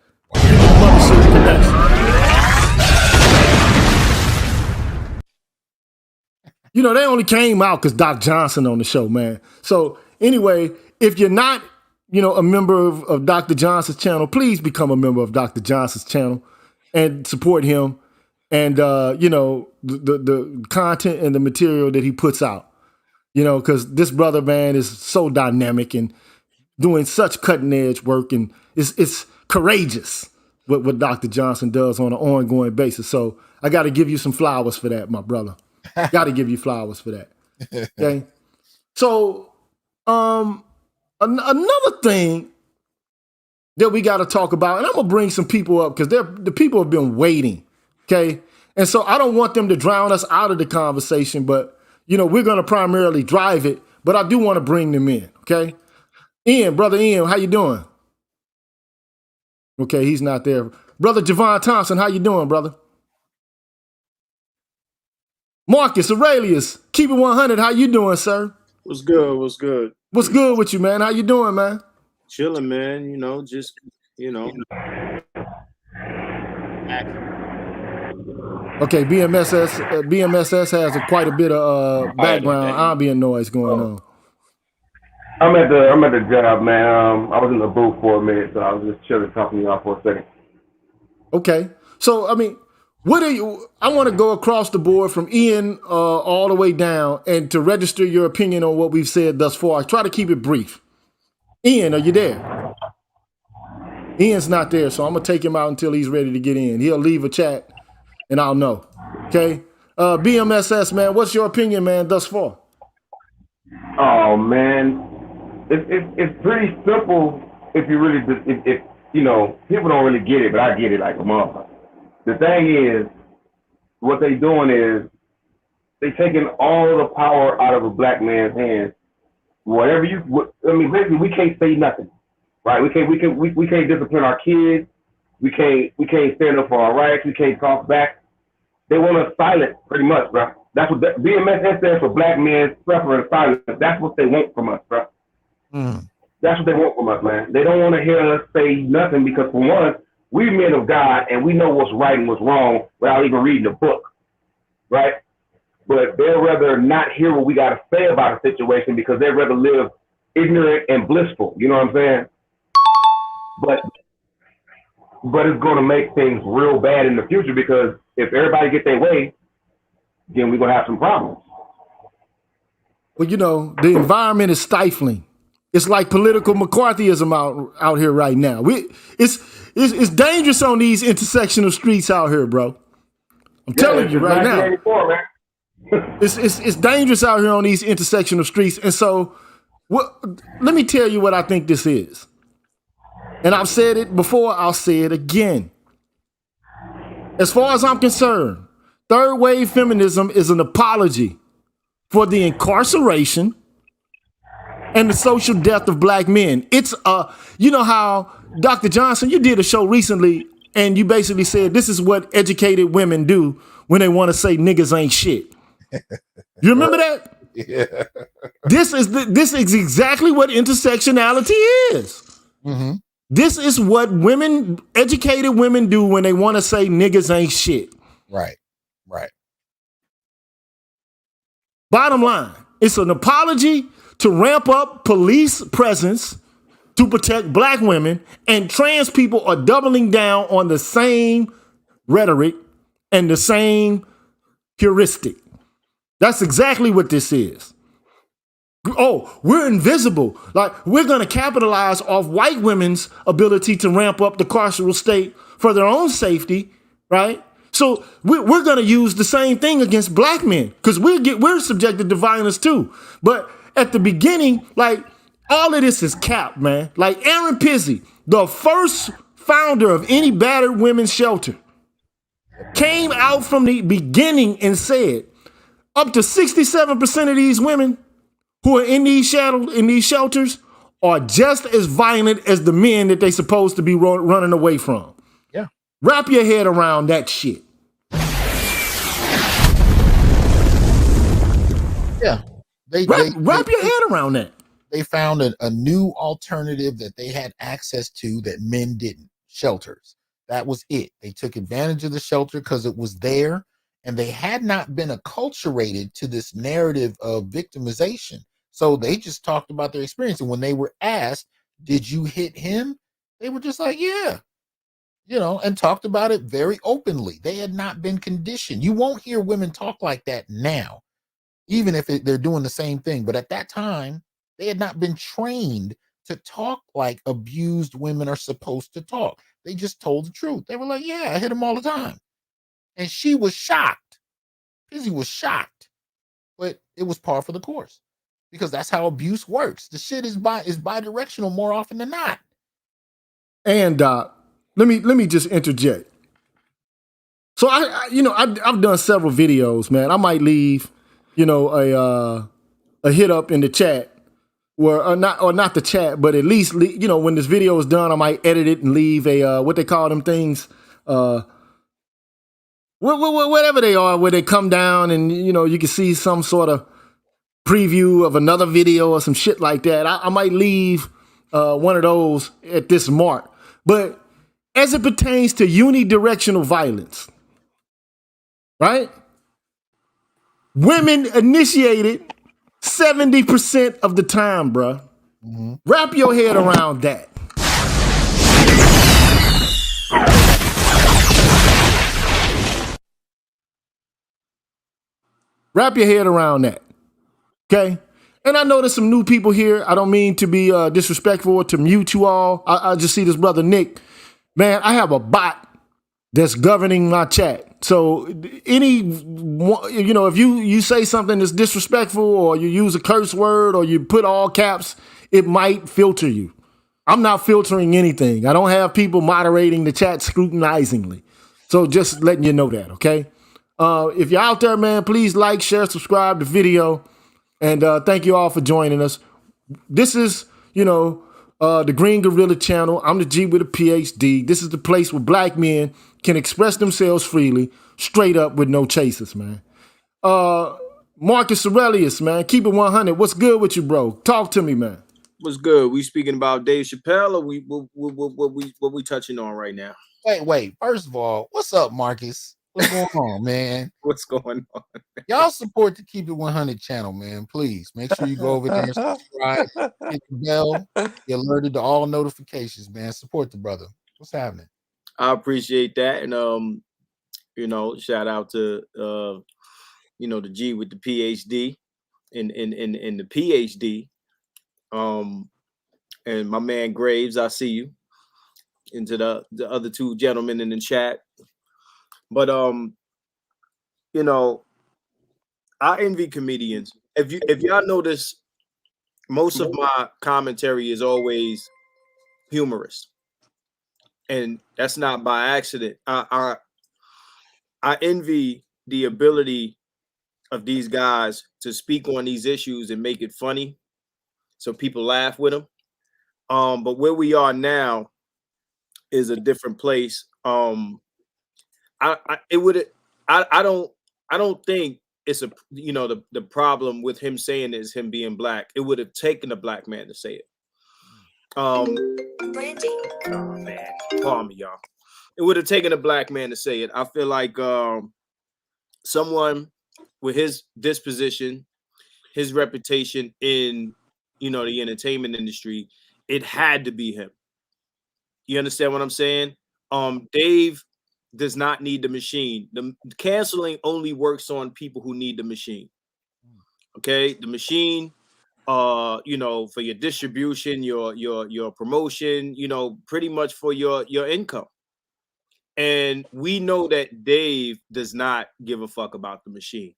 They only came out because Doc Johnson on the show, man. So anyway, if you're not, a member of Dr. Johnson's channel, please become a member of Dr. Johnson's channel and support him and, the content and the material that he puts out. Because this brother, man, is so dynamic and doing such cutting edge work, and it's courageous what Dr. Johnson does on an ongoing basis. So I got to give you some flowers for that, my brother. Got to give you flowers for that. Okay. So another thing that we got to talk about, and I'm gonna bring some people up because the people have been waiting. Okay, and so I don't want them to drown us out of the conversation, but we're gonna primarily drive it. But I do want to bring them in. Okay. Brother Ian, how you doing? Okay, he's not there. Brother Javon Thompson, how you doing, brother? Marcus Aurelius, keep it 100. How you doing, sir? What's good? What's good? What's good with you, man? How you doing, man? Chilling, man. Just Okay, BMSS has quite a bit of background ambient noise going on. I'm at the job, man. I was in the booth for a minute, so I was just chilling, talking to y'all for a second. Okay, so I mean, what are you? I want to go across the board from Ian all the way down, and to register your opinion on what we've said thus far. I try to keep it brief. Ian, are you there? Ian's not there, so I'm gonna take him out until he's ready to get in. He'll leave a chat, and I'll know. Okay, BMSS, man, what's your opinion, man, thus far? Oh man, it's pretty simple if you really if people don't really get it, but I get it like a motherfucker. The thing is, what they doing is they taking all the power out of a black man's hands. Whatever basically we can't say nothing, right? We can't discipline our kids. We can't stand up for our rights. We can't talk back. They want us silent, pretty much, bro. That's what BMS stands for. Black men suffering silence. That's what they want from us, bro. That's what they want from us, man. They don't want to hear us say nothing because, for one, we men of God and we know what's right and what's wrong without even reading the book, right? But they'd rather not hear what we got to say about a situation because they'd rather live ignorant and blissful. You know what I'm saying? But it's going to make things real bad in the future because if everybody gets their way, then we're going to have some problems. Well, the environment is stifling. It's like political McCarthyism out here right now. It's dangerous on these intersectional streets out here, bro. I'm telling you right now. Man. It's dangerous out here on these intersectional streets. And so let me tell you what I think this is. And I've said it before, I'll say it again. As far as I'm concerned, third wave feminism is an apology for the incarceration and the social death of black men. It's how Dr. Johnson, you did a show recently and you basically said this is what educated women do when they want to say niggas ain't shit. You remember that? Yeah. This is exactly what intersectionality is. Mm-hmm. This is what educated women do when they want to say niggas ain't shit. Right. Bottom line, it's an apology to ramp up police presence to protect black women, and trans people are doubling down on the same rhetoric and the same heuristic. That's exactly what this is. Oh, we're invisible. Like, we're going to capitalize off white women's ability to ramp up the carceral state for their own safety, right? So we're going to use the same thing against black men because we're subjected to violence too. But at the beginning, like, all of this is cap, man. Like, Aaron Pizzi, the first founder of any battered women's shelter, came out from the beginning and said up to 67% of these women who are in these shelters are just as violent as the men that they supposed to be running away from. Yeah. Wrap your head around that shit. Yeah. Wrap your head around that. They found a new alternative that they had access to that men didn't. Shelters. That was it. They took advantage of the shelter because it was there, and they had not been acculturated to this narrative of victimization. So they just talked about their experience. And when they were asked, did you hit him? They were just like, yeah, and talked about it very openly. They had not been conditioned. You won't hear women talk like that now, even if they're doing the same thing. But at that time, they had not been trained to talk like abused women are supposed to talk. They just told the truth. They were like, yeah, I hit him all the time. And she was shocked. Pizzi was shocked. But it was par for the course. Because that's how abuse works. The shit is bidirectional more often than not. And let me just interject. So I've done several videos, man. I might leave, a hit up in the chat, or not the chat, but at least when this video is done, I might edit it and leave a what they call them things, whatever they are, where they come down and you can see some sort of preview of another video or some shit like that. I might leave one of those at this mark. But as it pertains to unidirectional violence, right? Women initiated 70% of the time, bruh. Mm-hmm. Wrap your head around that. Wrap your head around that. Okay? And I know there's some new people here. I don't mean to be disrespectful or to mute you all. I just see this brother Nick. Man, I have a bot that's governing my chat. So if you say something that's disrespectful or you use a curse word or you put all caps, it might filter you. I'm not filtering anything. I don't have people moderating the chat scrutinizingly. So just letting you know that, okay? If you're out there, man, please like, share, subscribe the video. And thank you all for joining us. This is, the Green Gorilla channel. I'm the G with a PhD. This is the place where black men can express themselves freely, straight up with no chasers, man. Marcus Aurelius, man, keep it 100. What's good with you, bro? Talk to me, man. What's good? We speaking about Dave Chappelle, or what we touching on right now? Wait. First of all, what's up, Marcus? What's going on, man? What's going on? Y'all support the Keep It 100 channel, man. Please make sure you go over there and subscribe, hit the bell, get alerted to all notifications, man. Support the brother. What's happening? I appreciate that, and shout out to the G with the PhD and the PhD, and my man Graves. I see you, into the other two gentlemen in the chat. But I envy comedians. If y'all notice, most of my commentary is always humorous, and that's not by accident. I envy the ability of these guys to speak on these issues and make it funny, so people laugh with them. But where we are now is a different place. I don't think it's the problem with him saying is him being black. It would have taken a black man to say it. Branding. Oh man, pardon me, y'all. It would have taken a black man to say it. I feel like someone with his disposition, his reputation in the entertainment industry, it had to be him. You understand what I'm saying? Dave does not need the machine. The canceling only works on people who need the machine. Okay, the machine, for your distribution, your promotion, pretty much for your income. And we know that Dave does not give a fuck about the machine.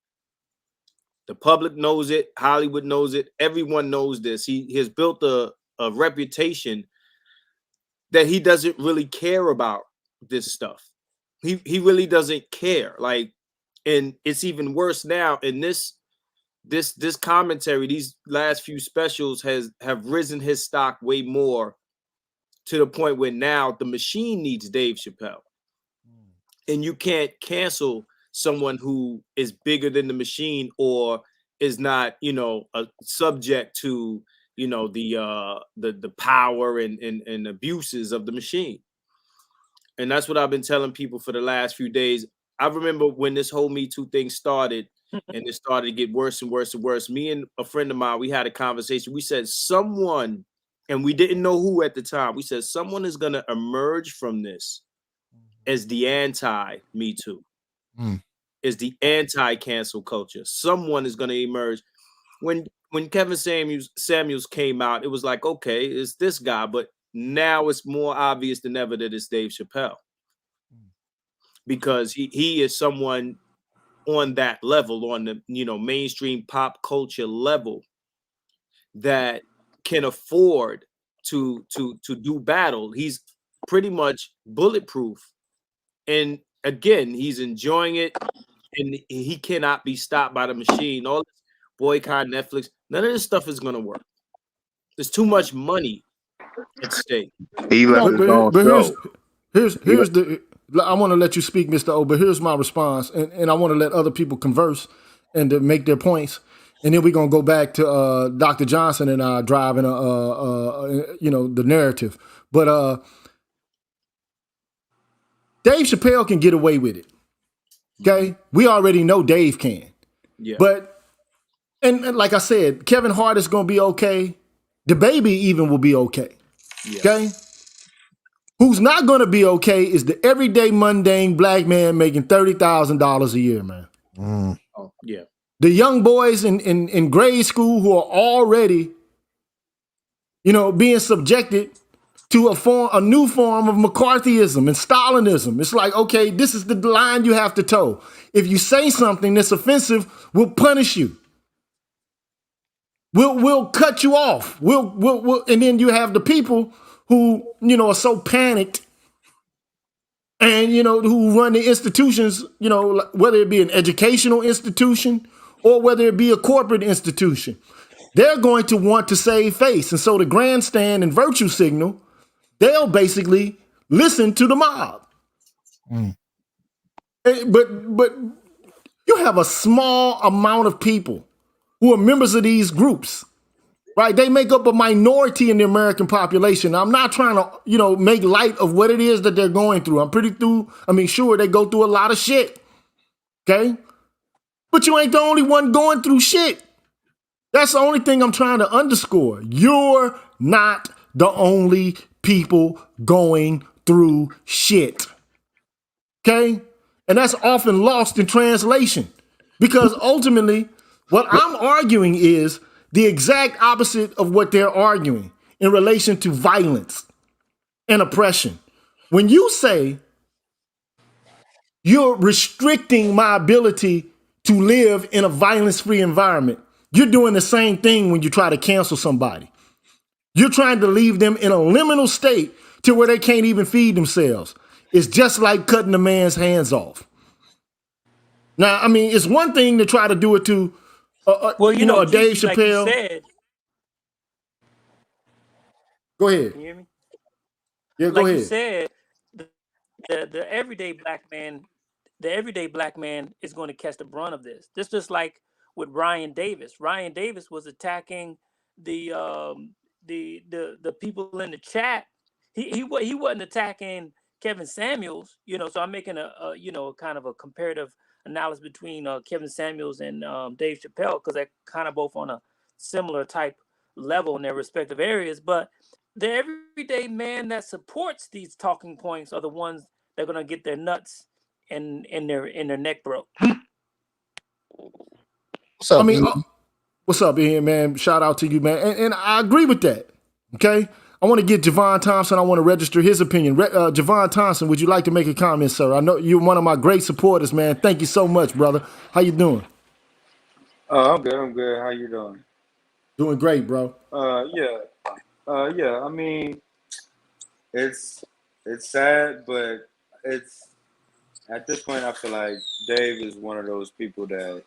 The public knows it. Hollywood knows it. Everyone knows this. He has built a reputation that he doesn't really care about this stuff. He really doesn't care. Like, and it's even worse now in this commentary. These last few specials have risen his stock way more, to the point where now the machine needs Dave Chappelle. And you can't cancel someone who is bigger than the machine or is not, a subject to, the power and abuses of the machine. And that's what I've been telling people for the last few days. I remember when this whole Me Too thing started, and it started to get worse and worse and worse. Me and a friend of mine, we had a conversation. We said someone, and we didn't know who at the time, we said someone is going to emerge from this as the anti-Me Too, is the anti-cancel culture. Someone is going to emerge. When Kevin Samuels came out, it was like, okay, it's this guy, but now it's more obvious than ever that it's Dave Chappelle, because he is someone on that level, on the mainstream pop culture level, that can afford to do battle. He's pretty much bulletproof, and again, he's enjoying it, and he cannot be stopped by the machine. All this boycott Netflix, none of this stuff is going to work. There's too much money at stake. He left his own show. Here's the. I want to let you speak, Mr. O, but here's my response, and I want to let other people converse and to make their points. and then we're gonna go back to Dr. Johnson and I driving the narrative. But Dave Chappelle can get away with it. Okay, we already know Dave can. Yeah. But and like I said, Kevin Hart is gonna be okay. The baby even will be okay. Yeah. Okay. Who's not gonna be okay is the everyday mundane black man making $30,000 a year, man. Oh, yeah. The young boys in grade school who are already, being subjected to a new form of McCarthyism and Stalinism. It's like, okay, this is the line you have to toe. If you say something that's offensive, we'll punish you. We'll cut you off. We'll and then you have the people who, are so panicked and, who run the institutions, whether it be an educational institution or whether it be a corporate institution. They're going to want to save face. And so the grandstand and virtue signal, they'll basically listen to the mob. But you have a small amount of people who are members of these groups, right? They make up a minority in the American population. I'm not trying to, make light of what it is that they're going through. Sure, they go through a lot of shit, okay? But you ain't the only one going through shit. That's the only thing I'm trying to underscore. You're not the only people going through shit, okay? And that's often lost in translation because ultimately what I'm arguing is the exact opposite of what they're arguing in relation to violence and oppression. When you say you're restricting my ability to live in a violence-free environment, you're doing the same thing when you try to cancel somebody. You're trying to leave them in a liminal state to where they can't even feed themselves. It's just like cutting a man's hands off. Now, it's one thing to try to do it to, a Dave Chappelle. Like you said, go ahead. can you hear me? Yeah, go Like ahead. you said, the everyday black man, is going to catch the brunt of this. This just like with Ryan Davis. Ryan Davis was attacking the people in the chat. He wasn't attacking Kevin Samuels, So I'm making a kind of a comparative analysis between Kevin Samuels and Dave Chappelle because they're kind of both on a similar type level in their respective areas. But the everyday man that supports these talking points are the ones that are gonna get their nuts and their neck broke. What's up? What's up, Ian, man? Shout out to you, man. And I agree with that. Okay. I want to get Javon Thompson. I want to register his opinion. Javon Thompson, would you like to make a comment, sir? I know you're one of my great supporters, man. Thank you so much, brother. How you doing? Oh, I'm good. I'm good. How you doing? Doing great, bro. Yeah. Yeah. It's sad, but it's at this point I feel like Dave is one of those people that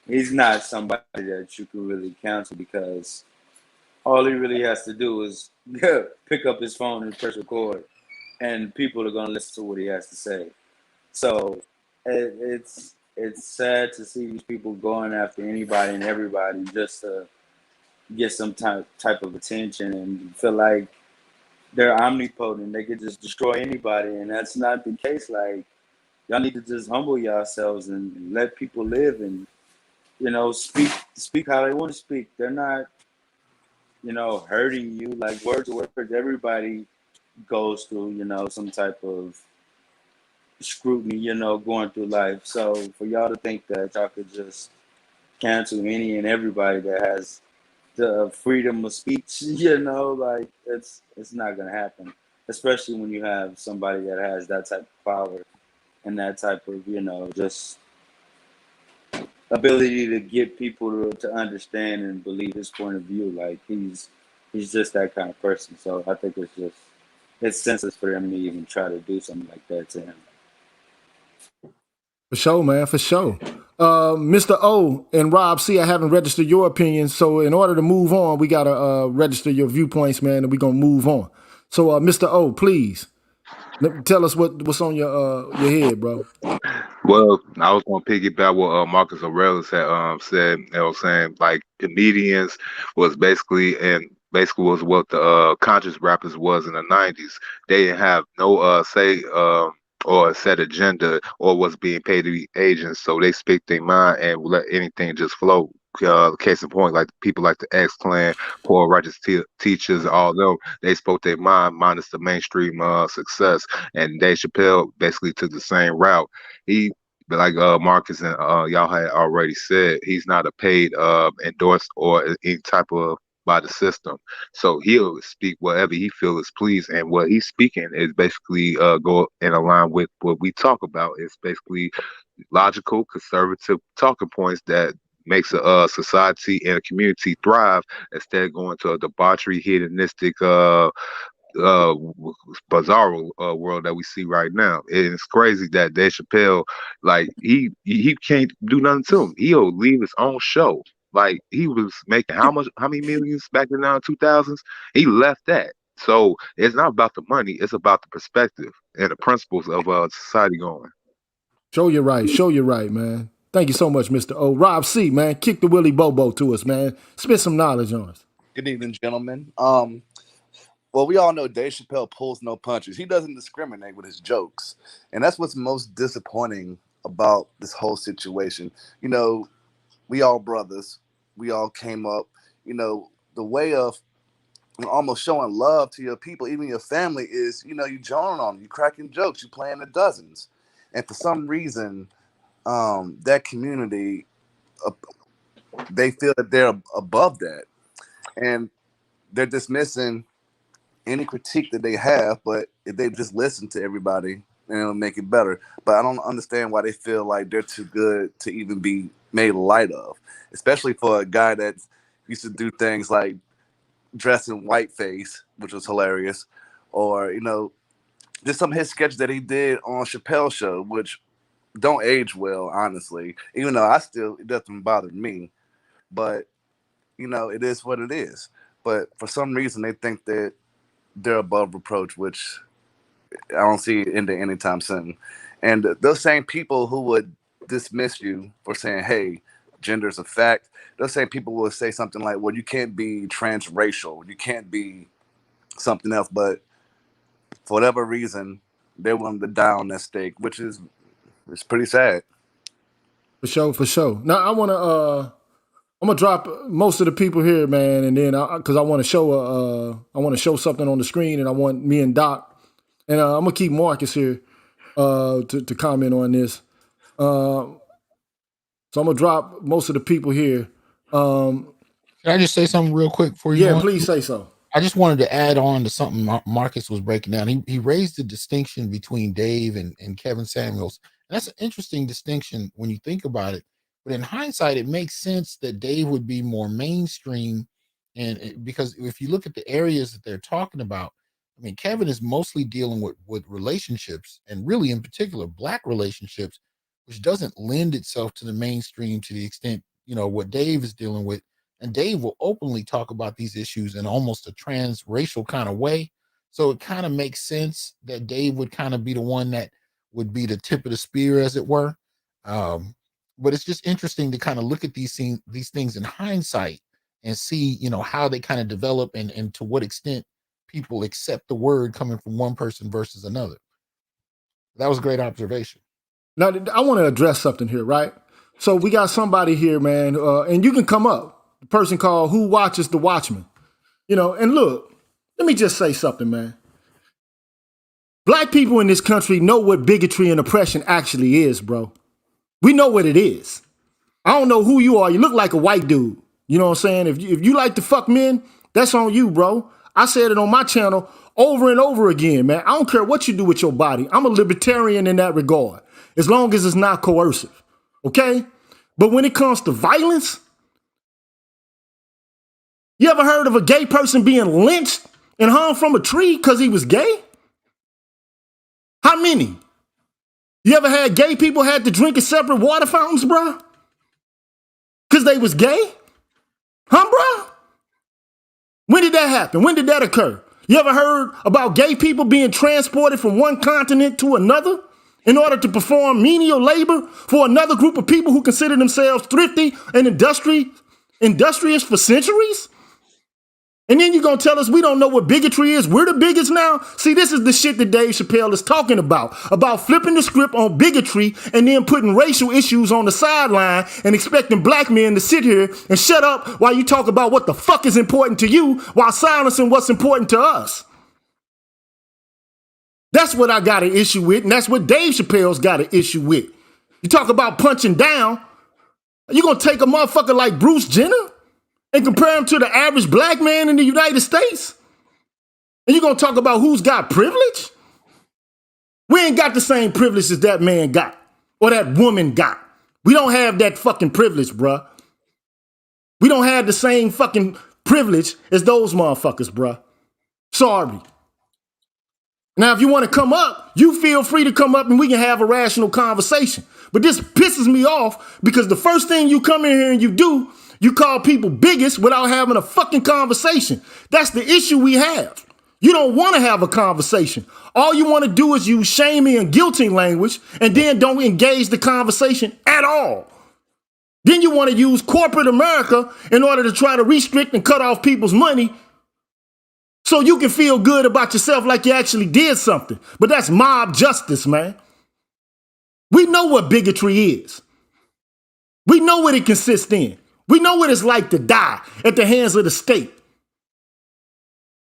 he's not somebody that you can really counsel because all he really has to do is pick up his phone and press record, and people are gonna listen to what he has to say. So it's sad to see these people going after anybody and everybody just to get some type of attention and feel like they're omnipotent. They could just destroy anybody, and that's not the case. Like, y'all need to just humble yourselves and let people live and speak how they want to speak. They're not hurting you. Like, words are words. Everybody goes through some type of scrutiny, going through life. So for y'all to think that y'all could just cancel any and everybody that has the freedom of speech, like it's not gonna happen. Especially when you have somebody that has that type of power and that type of, just ability to get people to understand and believe his point of view. Like he's just that kind of person. So I think it's senseless for them to even try to do something like that to him. For sure, man, for sure. Mr. O and Rob C, I haven't registered your opinion, so in order to move on, we gotta register your viewpoints, man, and we're gonna move on. So, Mr. O, please tell us what's on your head, bro. Well, I was gonna piggyback what Marcus Aurelius had said. Saying like comedians was basically and basically was what the conscious rappers was in the '90s. They didn't have no say or set agenda or was being paid to be agents, so they speak their mind and let anything just flow. Case in point, like people like the X Clan, Poor Righteous Teachers, all them, they spoke their mind minus the mainstream success. And Dave Chappelle basically took the same route. He but like Marcus and y'all had already said, he's not a paid endorsed or any type of by the system. So he'll speak whatever he feels is pleased, and what he's speaking is basically go in align with what we talk about. It's basically logical, conservative talking points that makes a society and a community thrive instead of going to a debauchery, hedonistic uh bizarre world that we see right now. And it's crazy that Dave Chappelle, like he can't do nothing to him. He'll leave his own show. Like he was making how many millions back in the 2000s? He left that. So it's not about the money, it's about the perspective and the principles of society going. Show you right. Show you right, man. Thank you so much, Mr. O. Rob C, man. Kick the Willy Bobo to us, man. Spit some knowledge on us. Good evening, gentlemen. Well, we all know Dave Chappelle pulls no punches. He doesn't discriminate with his jokes. And that's what's most disappointing about this whole situation. You know, we all brothers. We all came up. You know, the way of almost showing love to your people, even your family, is, you know, you joning on them, you cracking jokes, you playing the dozens. And for some reason, that community, uh, they feel that they're above that. And they're dismissing any critique that they have, but if they just listen to everybody, then it'll make it better. But I don't understand why they feel like they're too good to even be made light of, especially for a guy that used to do things like dress in whiteface, which was hilarious, or, you know, just some of his sketches that he did on Chappelle's show, which don't age well, honestly, even though it doesn't bother me, but, you know, it is what it is. But for some reason, they think that they're above reproach, which I don't see it ending anytime soon. And those same people who would dismiss you for saying, hey, gender's a fact, those same people will say something like, well, you can't be transracial, you can't be something else. But for whatever reason, they're willing to die on that stake, which is it's pretty sad. For sure, for sure. Now I'm gonna drop most of the people here, man, and then because I want to show something on the screen, and I want me and Doc, and I'm gonna keep Marcus here to comment on this. So I'm gonna drop most of the people here. Can I just say something real quick for you? Yeah, please say so. I just wanted to add on to something Marcus was breaking down. He raised the distinction between Dave and Kevin Samuels. And that's an interesting distinction when you think about it. But in hindsight, it makes sense that Dave would be more mainstream. Because if you look at the areas that they're talking about, I mean, Kevin is mostly dealing with relationships, and really in particular, Black relationships, which doesn't lend itself to the mainstream to the extent, you know, what Dave is dealing with. And Dave will openly talk about these issues in almost a transracial kind of way. So it kind of makes sense that Dave would kind of be the one that would be the tip of the spear, as it were. But it's just interesting to kind of look at these things in hindsight and see, you know, how they kind of develop and to what extent people accept the word coming from one person versus another. That was a great observation. Now I want to address something here, right? So we got somebody here, man, and you can come up. The person called Who Watches the Watchman. You know, and look, let me just say something, man. Black people in this country know what bigotry and oppression actually is, bro. We know what it is. I don't know who you are. You look like a white dude. You know what I'm saying? If you like to fuck men, that's on you, bro. I said it on my channel over and over again, man. I don't care what you do with your body. I'm a libertarian in that regard, as long as it's not coercive, okay? But when it comes to violence, you ever heard of a gay person being lynched and hung from a tree because he was gay? How many? You ever had gay people had to drink at separate water fountains, bro? Because they was gay? Huh, bro? When did that happen? When did that occur? You ever heard about gay people being transported from one continent to another in order to perform menial labor for another group of people who consider themselves thrifty and industrious for centuries? And then you're going to tell us we don't know what bigotry is? We're the biggest now? See, this is the shit that Dave Chappelle is talking about flipping the script on bigotry and then putting racial issues on the sideline and expecting black men to sit here and shut up while you talk about what the fuck is important to you while silencing what's important to us. That's what I got an issue with, and that's what Dave Chappelle's got an issue with. You talk about punching down, you going to take a motherfucker like Bruce Jenner and compare him to the average black man in the United States? And you're going to talk about who's got privilege? We ain't got the same privilege as that man got or that woman got. We don't have that fucking privilege, bruh. We don't have the same fucking privilege as those motherfuckers, bruh. Sorry. Now, if you want to come up, you feel free to come up and we can have a rational conversation. But this pisses me off because the first thing you come in here and you do, you call people bigots without having a fucking conversation. That's the issue we have. You don't want to have a conversation. All you want to do is use shaming and guilting language and then don't engage the conversation at all. Then you want to use corporate America in order to try to restrict and cut off people's money so you can feel good about yourself like you actually did something. But that's mob justice, man. We know what bigotry is. We know what it consists in. We know what it's like to die at the hands of the state.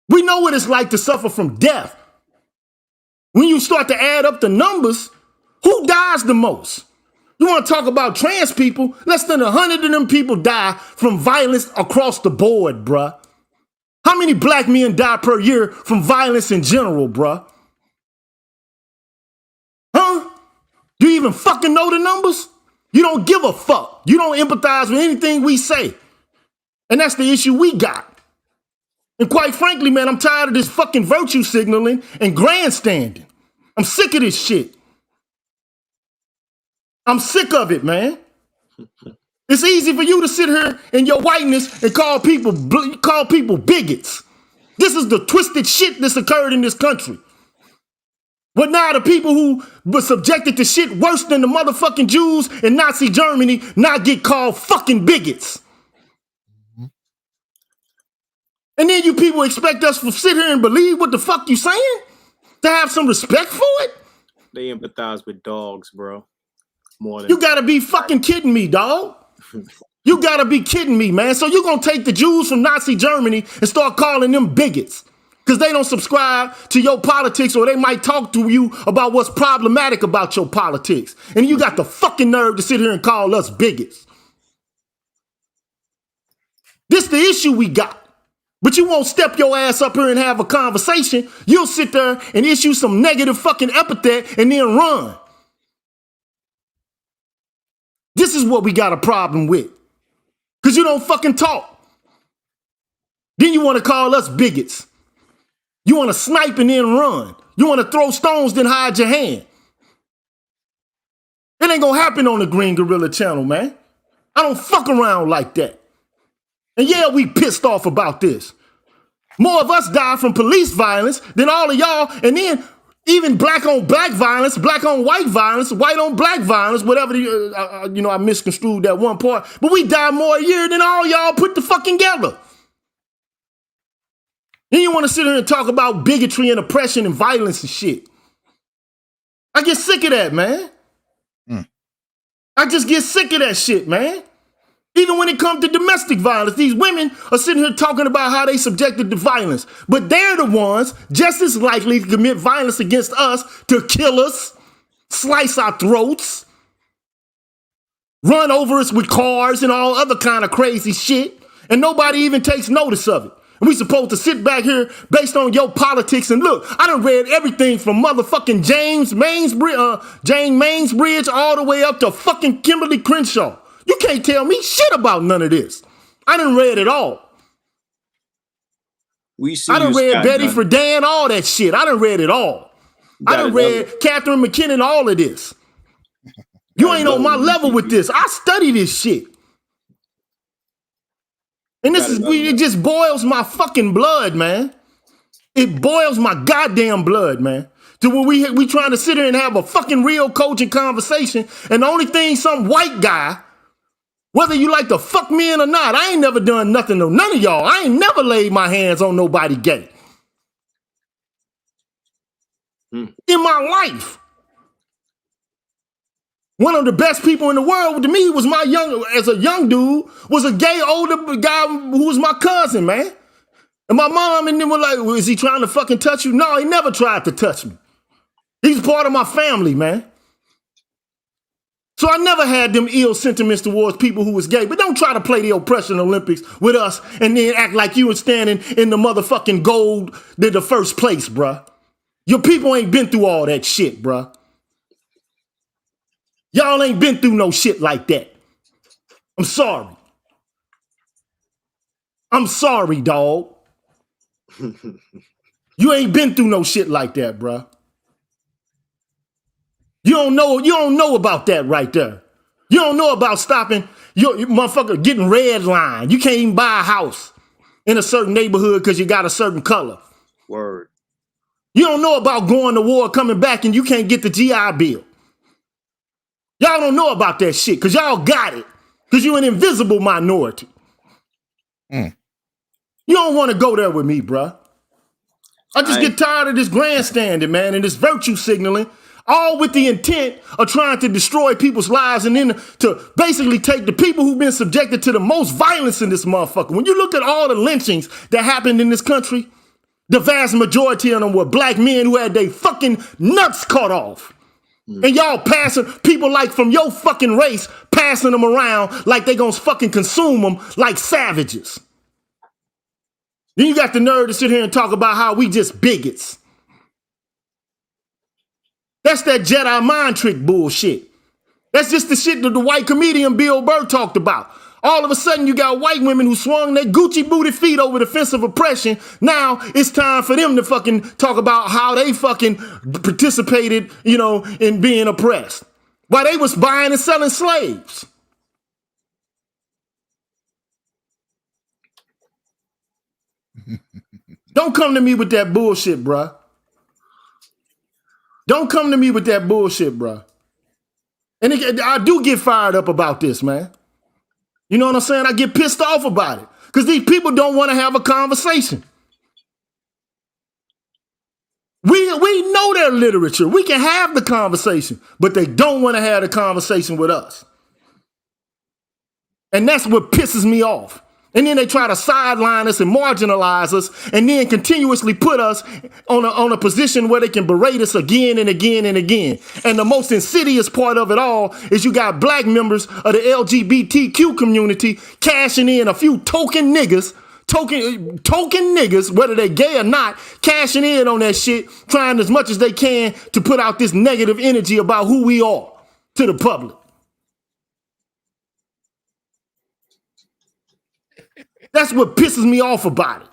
We know what it's like to suffer from death. When you start to add up the numbers, who dies the most? You want to talk about trans people? Less than 100 of them people die from violence across the board, bruh. How many black men die per year from violence in general, bruh? Huh? Do you even fucking know the numbers? You don't give a fuck. You don't empathize with anything we say. And that's the issue we got. And quite frankly, man, I'm tired of this fucking virtue signaling and grandstanding. I'm sick of this shit. I'm sick of it, man. It's easy for you to sit here in your whiteness and call people bigots. This is the twisted shit that's occurred in this country. But now the people who were subjected to shit worse than the motherfucking Jews in Nazi Germany now get called fucking bigots. And then you people expect us to sit here and believe what the fuck you saying? To have some respect for it? They empathize with dogs, bro. More than you gotta be fucking kidding me, dog. You gotta be kidding me, man. So you're gonna take the Jews from Nazi Germany and start calling them bigots because they don't subscribe to your politics, or they might talk to you about what's problematic about your politics. And you got the fucking nerve to sit here and call us bigots. This the issue we got. But you won't step your ass up here and have a conversation. You'll sit there and issue some negative fucking epithet and then run. This is what we got a problem with. Because you don't fucking talk. Then you want to call us bigots. You want to snipe and then run. You want to throw stones, then hide your hand. It ain't going to happen on the Green Gorilla channel, man. I don't fuck around like that. And yeah, we pissed off about this. More of us die from police violence than all of y'all. And then even black on black violence, black on white violence, white on black violence, whatever, I misconstrued that one part. But we die more a year than all y'all put the fucking together. Then you want to sit here and talk about bigotry and oppression and violence and shit. I get sick of that, man. I just get sick of that shit, man. Even when it comes to domestic violence, these women are sitting here talking about how they subjected to violence. But they're the ones just as likely to commit violence against us, to kill us, slice our throats, run over us with cars and all other kind of crazy shit. And nobody even takes notice of it. And we supposed to sit back here based on your politics. And look, I done read everything from motherfucking James Mainsbridge all the way up to fucking Kimberly Crenshaw. You can't tell me shit about none of this. I done read it all. I done read Betty Friedan, all that shit. I done read it all. I done read Catherine McKinnon, all of this. You ain't on my level with this. I study this shit. And it just boils my fucking blood, man. It boils my goddamn blood, man. To where we trying to sit here and have a fucking real coaching conversation, and the only thing some white guy, whether you like to fuck me in or not, I ain't never done nothing to none of y'all. I ain't never laid my hands on nobody gay. In my life. One of the best people in the world to me was as a young dude, was a gay older guy who was my cousin, man. And my mom and them were like, well, is he trying to fucking touch you? No, he never tried to touch me. He's part of my family, man. So I never had them ill sentiments towards people who was gay. But don't try to play the oppression Olympics with us and then act like you were standing in the motherfucking gold in the first place, bruh. Your people ain't been through all that shit, bruh. Y'all ain't been through no shit like that. I'm sorry. I'm sorry, dog. You ain't been through no shit like that, bruh. You don't know about that right there. You don't know about stopping your motherfucker getting red line. You can't even buy a house in a certain neighborhood because you got a certain color. Word. You don't know about going to war, coming back, and you can't get the GI Bill. Y'all don't know about that shit because y'all got it because you're an invisible minority. You don't want to go there with me, bruh. I just get tired of this grandstanding, man, and this virtue signaling, all with the intent of trying to destroy people's lives and then to basically take the people who've been subjected to the most violence in this motherfucker. When you look at all the lynchings that happened in this country, the vast majority of them were black men who had their fucking nuts cut off. And y'all passing people like from your fucking race, passing them around like they gonna fucking consume them like savages. Then you got the nerve to sit here and talk about how we just bigots. That's that Jedi mind trick bullshit. That's just the shit that the white comedian Bill Burr talked about. All of a sudden, you got white women who swung their Gucci booty feet over the fence of oppression. Now it's time for them to fucking talk about how they fucking participated, in being oppressed. While they was buying and selling slaves. Don't come to me with that bullshit, bruh. Don't come to me with that bullshit, bruh. And I do get fired up about this, man. You know what I'm saying? I get pissed off about it because these people don't want to have a conversation. We know their literature. We can have the conversation, but they don't want to have the conversation with us. And that's what pisses me off. And then they try to sideline us and marginalize us and then continuously put us on a position where they can berate us again and again and again. And the most insidious part of it all is you got black members of the LGBTQ community cashing in a few token niggas, whether they gay or not, cashing in on that shit, trying as much as they can to put out this negative energy about who we are to the public. That's what pisses me off about it.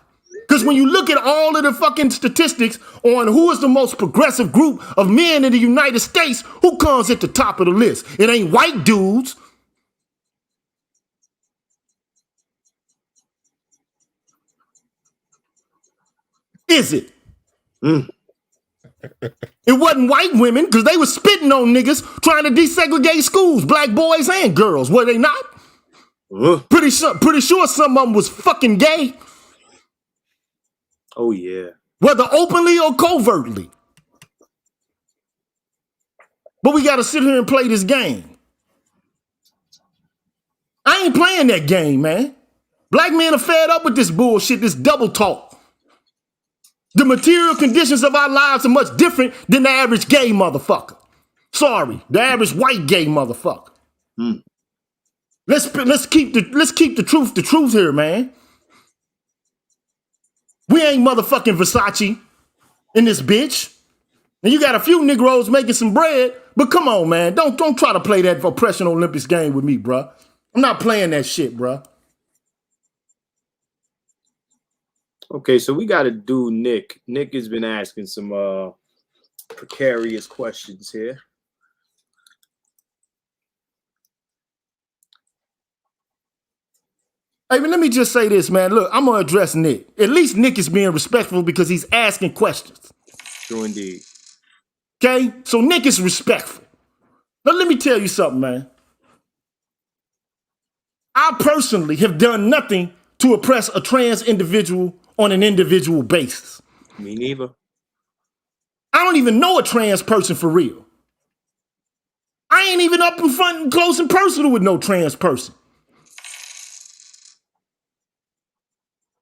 Because when you look at all of the fucking statistics on who is the most progressive group of men in the United States, who comes at the top of the list? It ain't white dudes. Is it? It wasn't white women because they were spitting on niggas trying to desegregate schools, black boys and girls, were they not? Pretty sure some of them was fucking gay. Oh, yeah. Whether openly or covertly. But we got to sit here and play this game. I ain't playing that game, man. Black men are fed up with this bullshit, this double talk. The material conditions of our lives are much different than the average gay motherfucker. Sorry, the average white gay motherfucker. Let's keep the truth here, man. We ain't motherfucking Versace in this bitch. And you got a few Negroes making some bread, but come on, man. Don't try to play that oppression Olympics game with me, bruh. I'm not playing that shit, bruh. Okay, so we got to do Nick. Nick has been asking some precarious questions here. Hey, but let me just say this, man. Look, I'm going to address Nick. At least Nick is being respectful because he's asking questions. True indeed. Okay? So Nick is respectful. Now let me tell you something, man. I personally have done nothing to oppress a trans individual on an individual basis. Me neither. I don't even know a trans person for real. I ain't even up in front and close and personal with no trans person.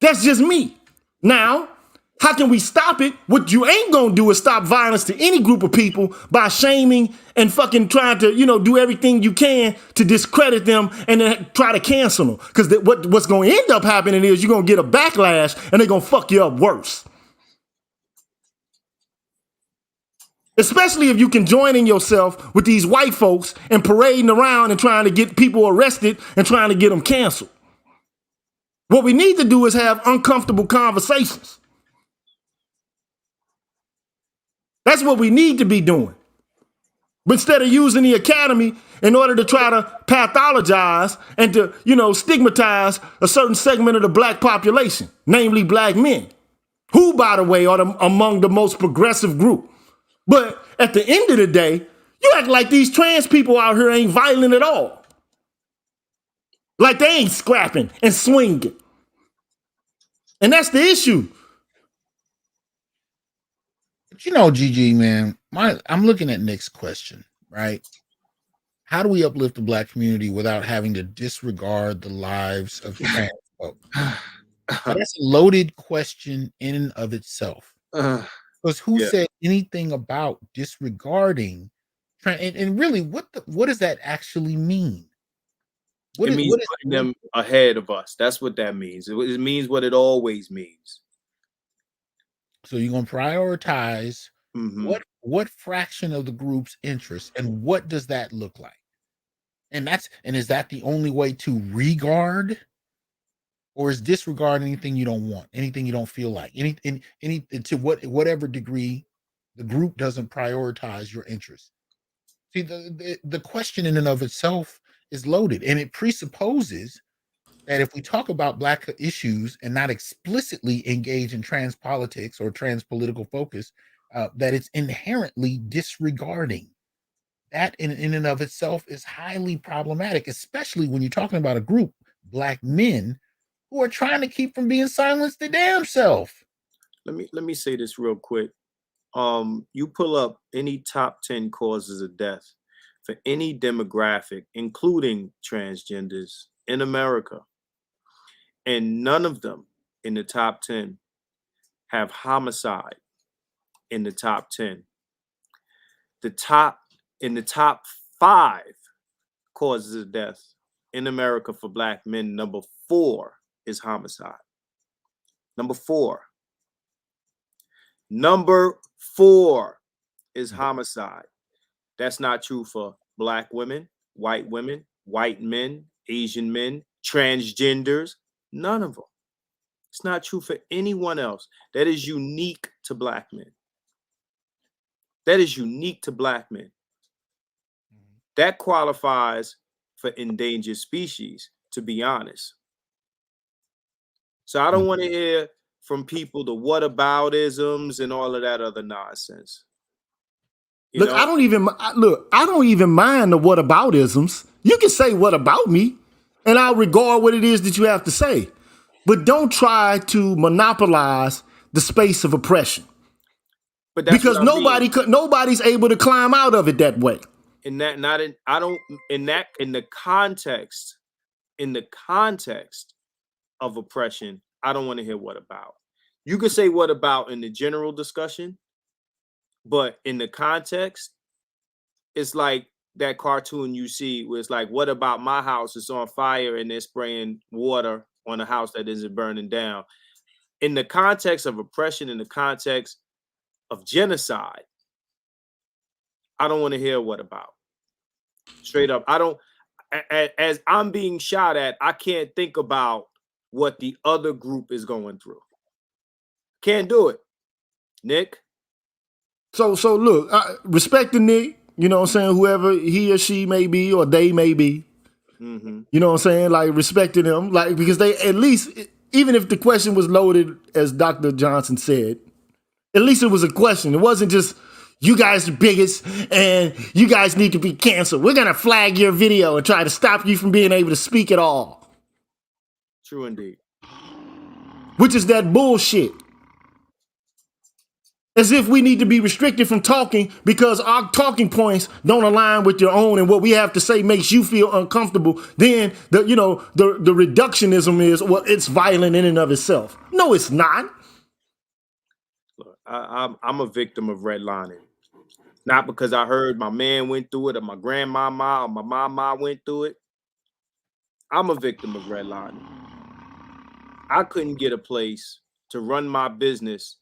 That's just me. Now, how can we stop it? What you ain't gonna do is stop violence to any group of people by shaming and fucking trying to, do everything you can to discredit them and then try to cancel them. Because what's gonna end up happening is you're gonna get a backlash and they're gonna fuck you up worse. Especially if you can join yourself with these white folks and parading around and trying to get people arrested and trying to get them canceled. What we need to do is have uncomfortable conversations. That's what we need to be doing. But instead of using the academy in order to try to pathologize and to, stigmatize a certain segment of the black population, namely black men, who, by the way, are among the most progressive group. But at the end of the day, you act like these trans people out here ain't violent at all. Like they ain't scrapping and swinging. And that's the issue. But GG, man, I'm looking at Nick's question, right? How do we uplift the black community without having to disregard the lives of trans folks? That's a loaded question in and of itself. Because who said anything about disregarding and really what does that actually mean? It means putting them ahead of us. That's what that means. It means what it always means. So you're gonna prioritize what fraction of the group's interest, and what does that look like? And is that the only way to regard? Or is disregard anything you don't want, anything you don't feel like, any to whatever degree the group doesn't prioritize your interests? See, the question in and of itself is loaded, and it presupposes that if we talk about black issues and not explicitly engage in trans politics or trans political focus, that it's inherently disregarding. That in and of itself is highly problematic, especially when you're talking about a group, black men, who are trying to keep from being silenced their damn self. Let me say this real quick. You pull up any top 10 causes of death for any demographic, including transgenders in America, and none of them in the top 10 have homicide in the top 10. In the top 5 causes of death in America for black men, number 4 is homicide. Number 4 is homicide. That's not true for black women, white men, Asian men, transgenders, none of them. It's not true for anyone else. That is unique to black men. That qualifies for endangered species, to be honest. So I don't want to hear from people the whataboutisms and all of that other nonsense. I don't even mind the whataboutisms. You can say what about me, and I'll regard what it is that you have to say. But don't try to monopolize the space of oppression. But that's because nobody's able to climb out of it that way. In the context of oppression, I don't want to hear what about. You can say what about in the general discussion, but in the context, it's like that cartoon you see where it's like, what about my house is on fire and they're spraying water on a house that isn't burning down. In the context of oppression, in the context of genocide, I don't want to hear what about. Straight up, I don't. As I'm being shot at, I can't think about what the other group is going through. Can't do it, Nick. So look, respecting Nick, you know what I'm saying, whoever he or she may be or they may be, you know what I'm saying, like respecting them, like because they at least, even if the question was loaded, as Dr. Johnson said, at least it was a question. It wasn't just, you guys are bigots and you guys need to be canceled. We're going to flag your video and try to stop you from being able to speak at all. True indeed. Which is that bullshit. As if we need to be restricted from talking because our talking points don't align with your own and what we have to say makes you feel uncomfortable. Then the reductionism is, well, it's violent in and of itself. No, it's not. Look, I'm a victim of redlining. Not because I heard my man went through it or my grandmama or my mama went through it. I'm a victim of redlining. I couldn't get a place to run my business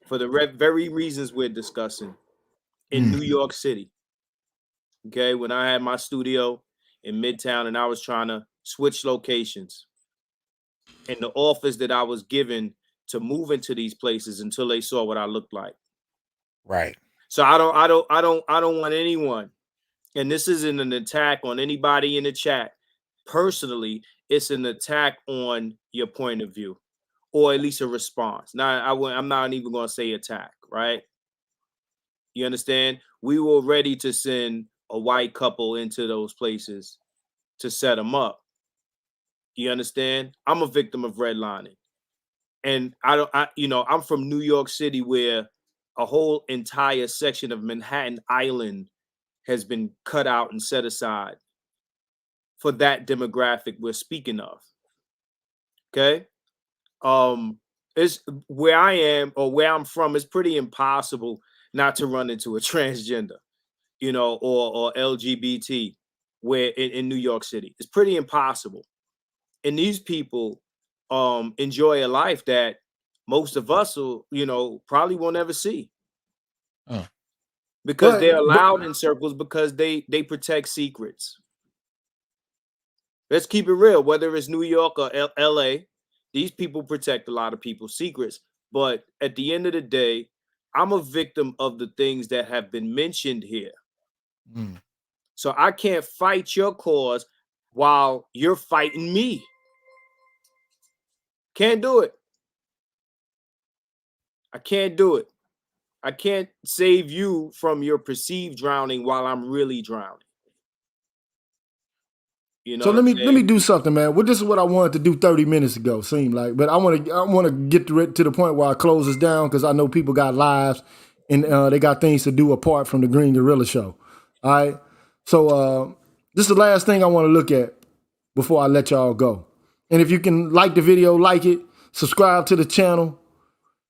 for the very reasons we're discussing in New York City. Okay, when I had my studio in Midtown and I was trying to switch locations, and the office that I was given to move into these places until they saw what I looked like. Right. So I don't want anyone, and this isn't an attack on anybody in the chat. Personally, it's an attack on your point of view, or at least a response. Now, I'm not even going to say attack, right? You understand? We were ready to send a white couple into those places to set them up. You understand? I'm a victim of redlining. And I'm from New York City, where a whole entire section of Manhattan Island has been cut out and set aside for that demographic we're speaking of. Okay? It's where I am or where I'm from, it's pretty impossible not to run into a transgender, or LGBT where in New York City. It's pretty impossible. And these people enjoy a life that most of us will, probably won't ever see. Because they're allowed in circles because they protect secrets. Let's keep it real. Whether it's New York or LA, these people protect a lot of people's secrets. But at the end of the day, I'm a victim of the things that have been mentioned here. So I can't fight your cause while you're fighting me. Can't do it. I can't do it. I can't save you from your perceived drowning while I'm really drowning. So let me do something, man. Well, this is what I wanted to do 30 minutes ago. Seemed like, but I want to get to the point where I close this down because I know people got lives and they got things to do apart from the Green Gorilla Show. All right. So this is the last thing I want to look at before I let y'all go. And if you can like the video, like it, subscribe to the channel,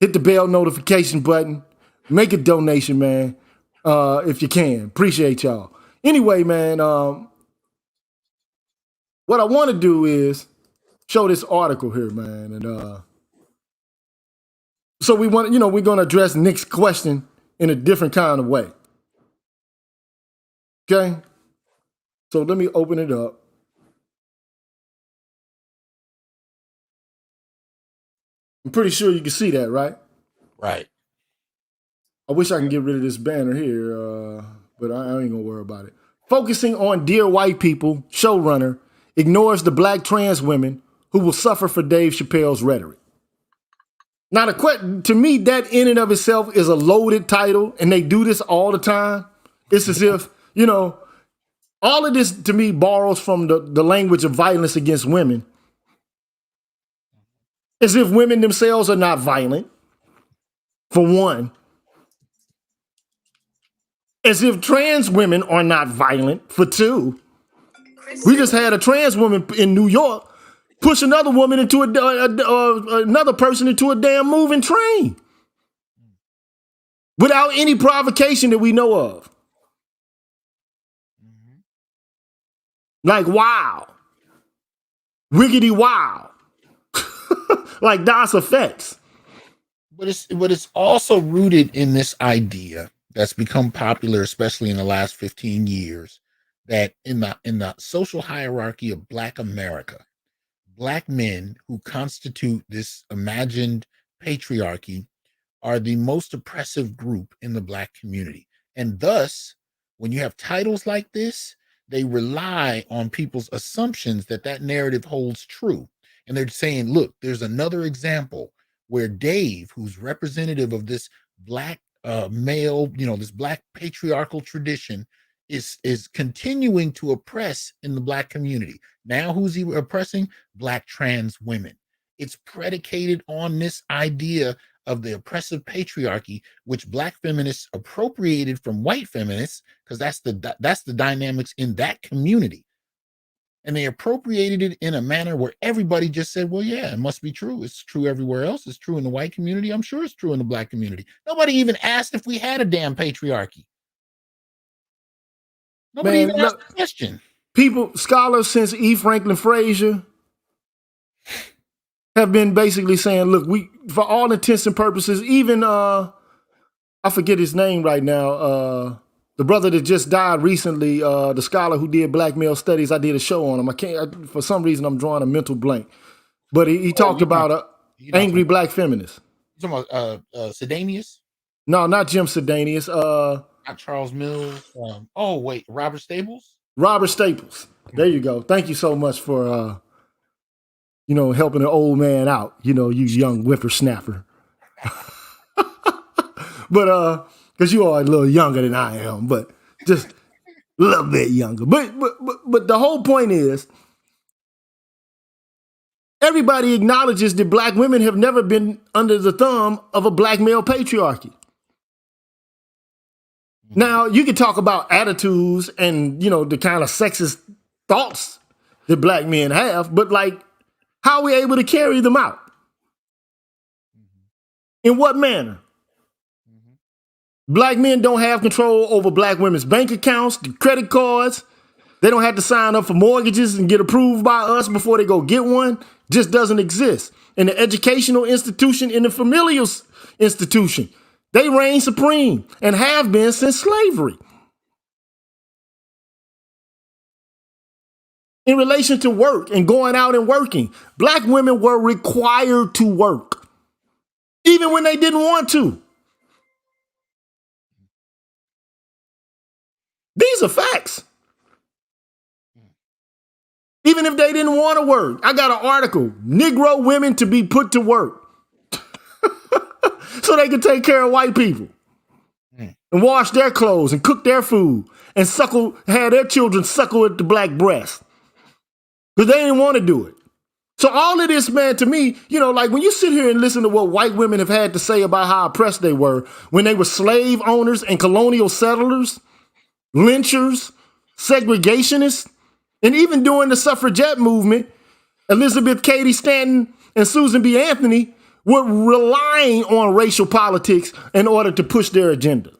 hit the bell notification button, make a donation, man, if you can. Appreciate y'all. Anyway, man. What I want to do is show this article here, man. And so we're going to address Nick's question in a different kind of way. Okay? So let me open it up. I'm pretty sure you can see that, right? Right. I wish I can get rid of this banner here, but I ain't going to worry about it. Focusing on Dear White People, showrunner ignores the black trans women who will suffer for Dave Chappelle's rhetoric. Now, to me, that in and of itself is a loaded title, and they do this all the time. It's as if, all of this to me borrows from the language of violence against women. As if women themselves are not violent, for one. As if trans women are not violent, for two. We just had a trans woman in New York push another woman into another person into a damn moving train without any provocation that we know of. Like, wow. Wiggity wow. Like DOS effects. But it's also rooted in this idea that's become popular, especially in the last 15 years, that in the social hierarchy of Black America, Black men who constitute this imagined patriarchy are the most oppressive group in the Black community. And thus, when you have titles like this, they rely on people's assumptions that narrative holds true. And they're saying, look, there's another example where Dave, who's representative of this Black male, this black patriarchal tradition is continuing to oppress in the black community. Now, who's he oppressing? Black trans women. It's predicated on this idea of the oppressive patriarchy, which black feminists appropriated from white feminists, because that's the dynamics in that community. And they appropriated it in a manner where everybody just said, well, yeah, it must be true. It's true everywhere else. It's true in the white community. I'm sure it's true in the black community. Nobody even asked if we had a damn patriarchy. Nobody even asked the question. Scholars since E. Franklin Frazier have been basically saying, look, we, for all intents and purposes, even, I forget his name right now, the brother that just died recently, the scholar who did black male studies, I did a show on him. For some reason, I'm drawing a mental blank. But he talked about angry black feminists. You talking about Sedanius? No, not Jim Sedanius. Not Charles Mills. Robert Staples? Robert Staples. There you go. Thank you so much for, helping an old man out, you young whippersnapper. But, because you are a little younger than I am, but just a little bit younger. But the whole point is, everybody acknowledges that black women have never been under the thumb of a black male patriarchy. Now, you can talk about attitudes and, the kind of sexist thoughts that black men have, but how are we able to carry them out? In what manner? Black men don't have control over black women's bank accounts, the credit cards. They don't have to sign up for mortgages and get approved by us before they go get one. Just doesn't exist. In the educational institution, in the familial institution, they reign supreme and have been since slavery. In relation to work and going out and working, black women were required to work, even when they didn't want to. These are facts. Even if they didn't want to work. I got an article, Negro women to be put to work so they can take care of white people and wash their clothes and cook their food and have their children suckle at the black breast because they didn't want to do it. So all of this, man, to me, when you sit here and listen to what white women have had to say about how oppressed they were when they were slave owners and colonial settlers, lynchers, segregationists, and even during the suffragette movement, Elizabeth Cady Stanton and Susan B. Anthony were relying on racial politics in order to push their agenda.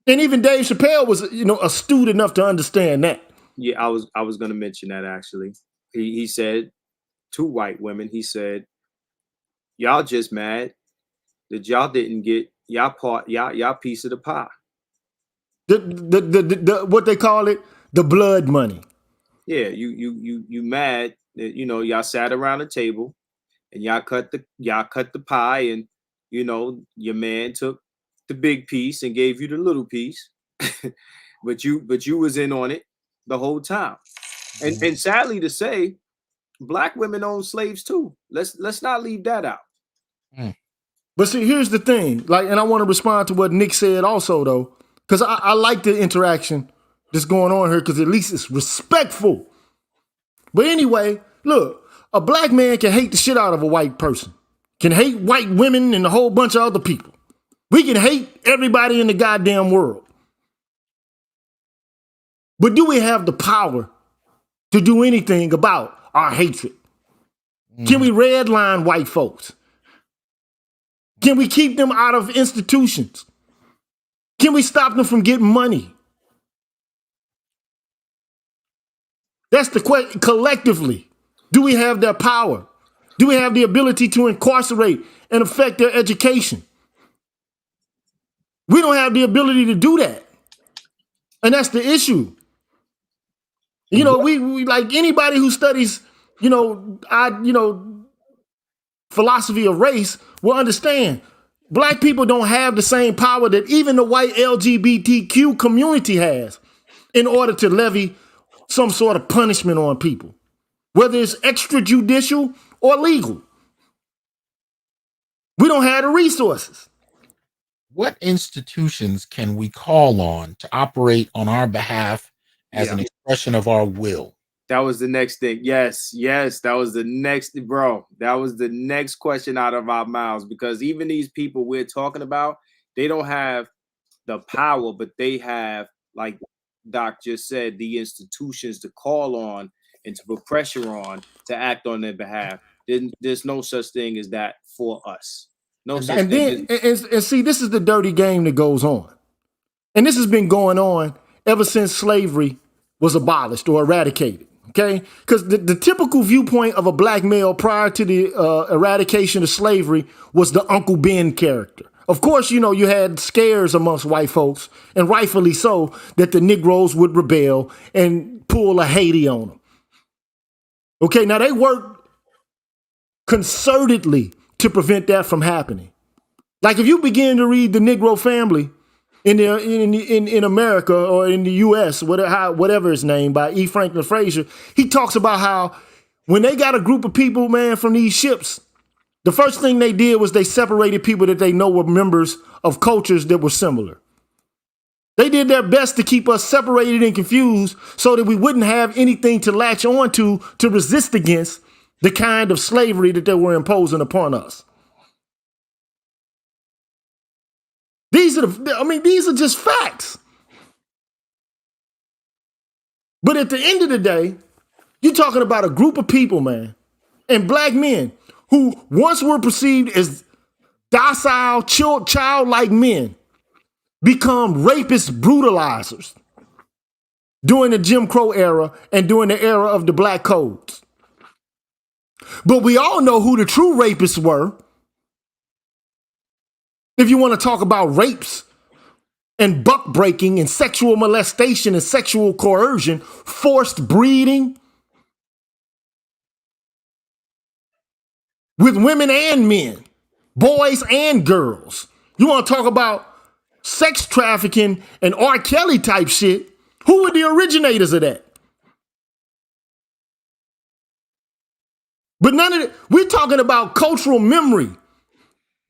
And even Dave Chappelle was, astute enough to understand that. Yeah, I was going to mention that actually. He said to white women, he said, "Y'all just mad that y'all didn't get y'all piece of the pie." The what they call it, the blood money. Yeah, you mad that y'all sat around the table and y'all cut the pie, and your man took the big piece and gave you the little piece, but you was in on it the whole time. And sadly to say, black women own slaves too. Let's not leave that out. But see, here's the thing, and I want to respond to what Nick said also though. Because I like the interaction that's going on here because at least it's respectful. But anyway, look, a black man can hate the shit out of a white person, can hate white women and a whole bunch of other people. We can hate everybody in the goddamn world. But do we have the power to do anything about our hatred? Can we redline white folks? Can we keep them out of institutions? Can we stop them from getting money? That's the question. Collectively, do we have that power? Do we have the ability to incarcerate and affect their education? We don't have the ability to do that. And that's the issue. We like anybody who studies, philosophy of race will understand. Black people don't have the same power that even the white LGBTQ community has in order to levy some sort of punishment on people, whether it's extrajudicial or legal. We don't have the resources. what institutions can we call on to operate on our behalf as an expression of our will? That was the next thing. Yes, that was the next, bro. That was the next question out of our mouths, because even these people we're talking about, they don't have the power, but they have, like Doc just said, the institutions to call on and to put pressure on to act on their behalf. There's no such thing as that for us. No such And thing. then see, this is the dirty game that goes on. And this has been going on ever since slavery was abolished or eradicated. Okay? Because the typical viewpoint of a black male prior to the eradication of slavery was the Uncle Ben character. Of course, you know, you had scares amongst white folks, and rightfully so, that the Negroes would rebel and pull a Haiti on them. Okay, now they worked concertedly to prevent that from happening. Like if you begin to read the Negro Family in America or in the U.S., whatever his name, by E. Franklin Frazier, he talks about how when they got a group of people, man, from these ships, the first thing they did was they separated people that they know were members of cultures that were similar. They did their best to keep us separated and confused so that we wouldn't have anything to latch on to resist against the kind of slavery that they were imposing upon us. These are just facts. But at the end of the day, you're talking about a group of people, man, and black men who once were perceived as docile, childlike men become rapist brutalizers during the Jim Crow era and during the era of the black codes. But we all know who the true rapists were. If you want to talk about rapes and buck breaking and sexual molestation and sexual coercion, forced breeding with women and men, boys and girls. You want to talk about sex trafficking and R. Kelly type shit, who were the originators of that? But none of it, we're talking about cultural memory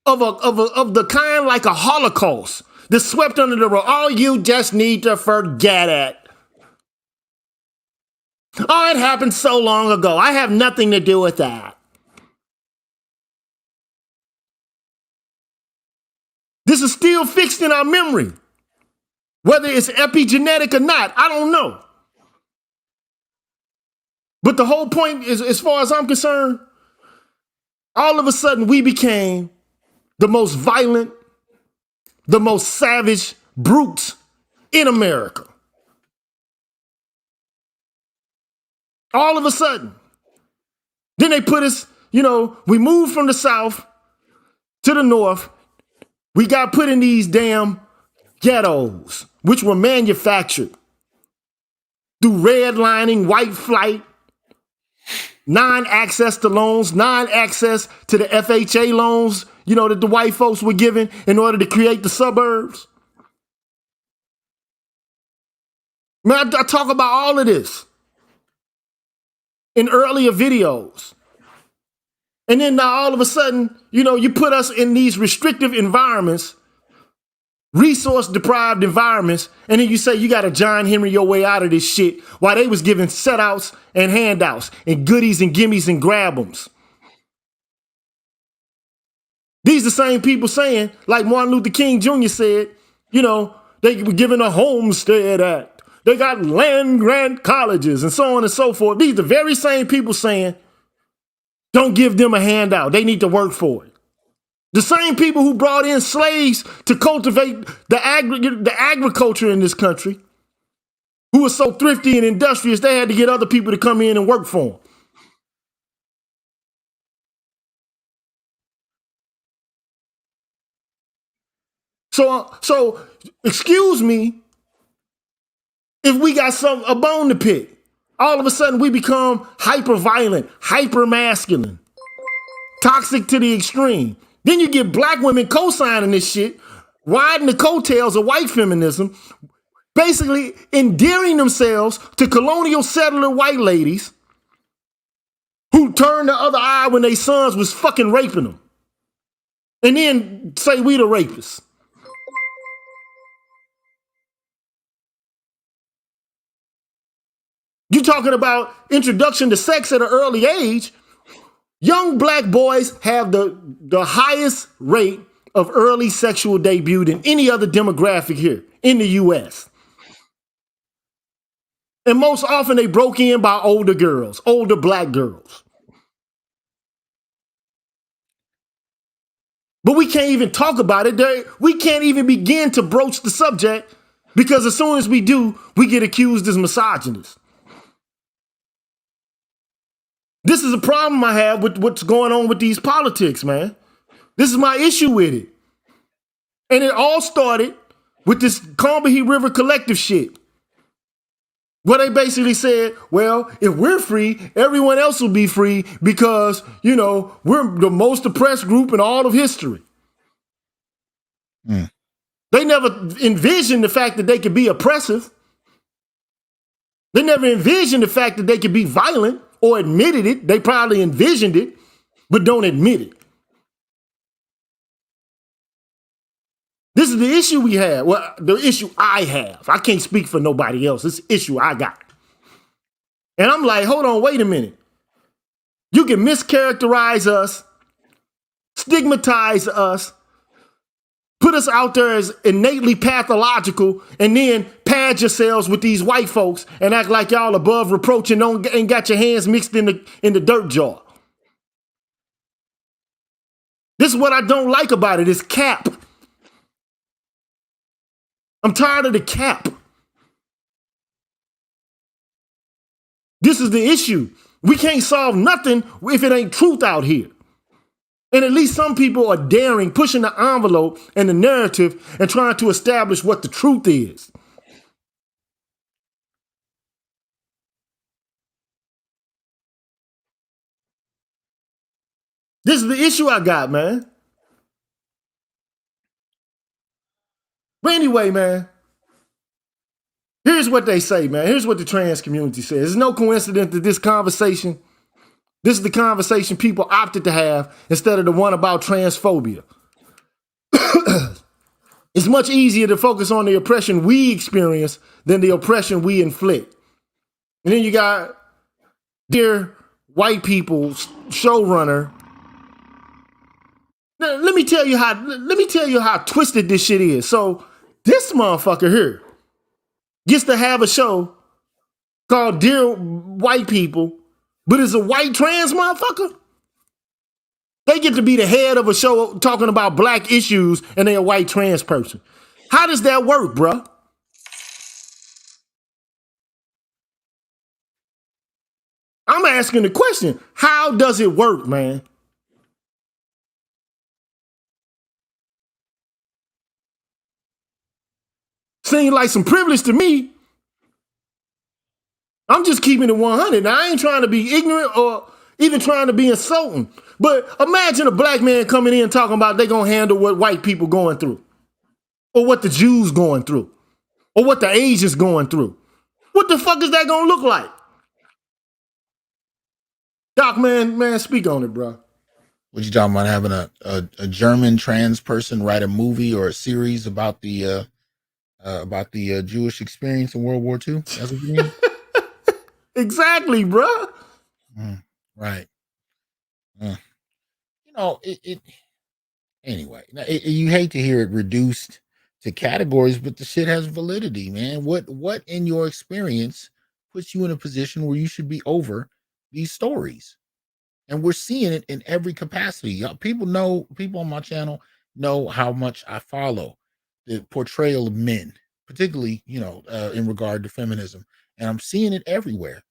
of the kind like a Holocaust that swept under the rug. Oh, you just need to forget it. Oh, it happened so long ago. I have nothing to do with that. This is still fixed in our memory. Whether it's epigenetic or not, I don't know. But the whole point is, as far as I'm concerned, all of a sudden we became the most violent, the most savage brutes in America. All of a sudden. Then they put us, you know, we moved from the South to the North. We got put in these damn ghettos, which were manufactured through redlining, white flight, non-access to loans, non-access to the FHA loans, you know, that the white folks were given in order to create the suburbs. Man, I talk about all of this in earlier videos. And then now all of a sudden, you know, you put us in these restrictive environments, resource-deprived environments, and then you say you got to John Henry your way out of this shit while they was giving setouts and handouts and goodies and gimmies and grab-ems. These the same people saying, like Martin Luther King Jr. said, you know, they were given a Homestead Act. They got land grant colleges and so on and so forth. These the very same people saying, don't give them a handout. They need to work for it. The same people who brought in slaves to cultivate the agriculture in this country, who were so thrifty and industrious, they had to get other people to come in and work for them. So excuse me if we got a bone to pick. All of a sudden we become hyper violent, hyper masculine, toxic to the extreme. Then you get black women co-signing this shit, riding the coattails of white feminism, basically endearing themselves to colonial settler white ladies who turned the other eye when their sons was fucking raping them. And then say we the rapists. You talking about introduction to sex at an early age. Young black boys have the highest rate of early sexual debut than any other demographic here in the US. And most often they broke in by older girls, older black girls. But we can't even talk about it. We can't even begin to broach the subject because as soon as we do, we get accused as misogynists. This is a problem I have with what's going on with these politics, man. This is my issue with it. And it all started with this Combahee River Collective shit. Where they basically said, well, if we're free, everyone else will be free because, you know, we're the most oppressed group in all of history. Mm. They never envisioned the fact that they could be oppressive. They never envisioned the fact that they could be violent or admitted it. They probably envisioned it, but don't admit it. This is the issue we have. Well, the issue I have. I can't speak for nobody else. It's the issue I got. And I'm like, hold on, wait a minute. You can mischaracterize us, stigmatize us, put us out there as innately pathological, and then pad yourselves with these white folks and act like y'all above reproach and ain't got your hands mixed in the dirt jar. This is what I don't like about it. It's cap. I'm tired of the cap. This is the issue. We can't solve nothing if it ain't truth out here. And at least some people are daring, pushing the envelope and the narrative and trying to establish what the truth is. This is the issue I got, man. But anyway, man, here's what they say, man. Here's what the trans community says. It's no coincidence that this is the conversation people opted to have instead of the one about transphobia. It's much easier to focus on the oppression we experience than the oppression we inflict. And then you got dear white people's showrunner. Now, let me tell you how twisted this shit is. So this motherfucker here gets to have a show called Dear White People, but it's a white trans motherfucker. They get to be the head of a show talking about black issues and they're a white trans person. How does that work, bruh? I'm asking the question, how does it work, man? Seems like some privilege to me. I'm just keeping it 100. Now, I ain't trying to be ignorant or even trying to be insulting. But imagine a black man coming in talking about they gonna handle what white people going through. Or what the Jews going through. Or what the Asians going through. What the fuck is that gonna look like? Doc, man, speak on it, bro. What you talking about? Having a German trans person write a movie or a series about the Jewish experience in World War II? That's what you mean? Exactly, bro. Right. You know, anyway, you hate to hear it reduced to categories, but the shit has validity, man. What in your experience puts you in a position where you should be over these stories? And we're seeing it in every capacity. People on my channel know how much I follow the portrayal of men, particularly, in regard to feminism. And I'm seeing it everywhere.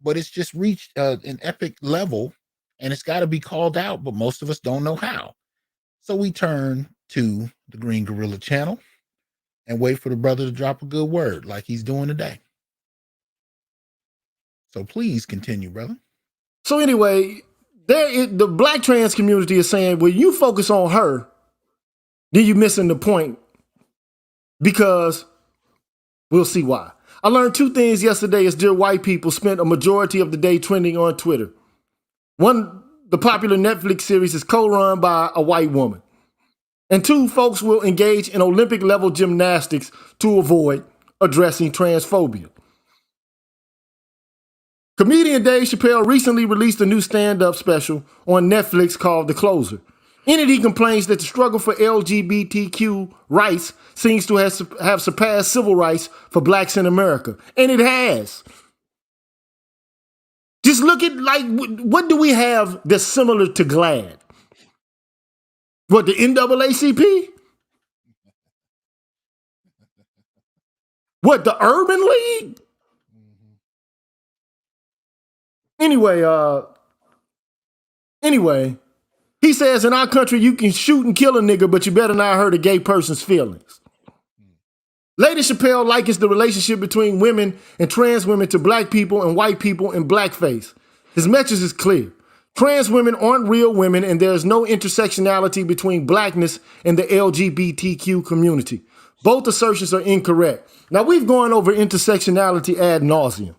But it's just reached an epic level and it's got to be called out, but most of us don't know how. So we turn to the Green Gorilla channel and wait for the brother to drop a good word like he's doing today. So please continue, brother. So anyway, the black trans community is saying, well, you focus on her, then you're missing the point because we'll see why. I learned two things yesterday as Dear White People spent a majority of the day trending on Twitter. One, the popular Netflix series is co-run by a white woman. And two, folks will engage in Olympic level gymnastics to avoid addressing transphobia. Comedian Dave Chappelle recently released a new stand-up special on Netflix called The Closer. In it, he complains that the struggle for LGBTQ rights seems to have surpassed civil rights for blacks in America. And it has. Just look at, like, what do we have that's similar to GLAAD? What, the NAACP? What, the Urban League? Anyway, he says in our country you can shoot and kill a nigga, but you better not hurt a gay person's feelings. Lady Chappelle likens the relationship between women and trans women to black people and white people in blackface. His message is clear. Trans women aren't real women, and there is no intersectionality between blackness and the LGBTQ community. Both assertions are incorrect. Now, we've gone over intersectionality ad nauseum.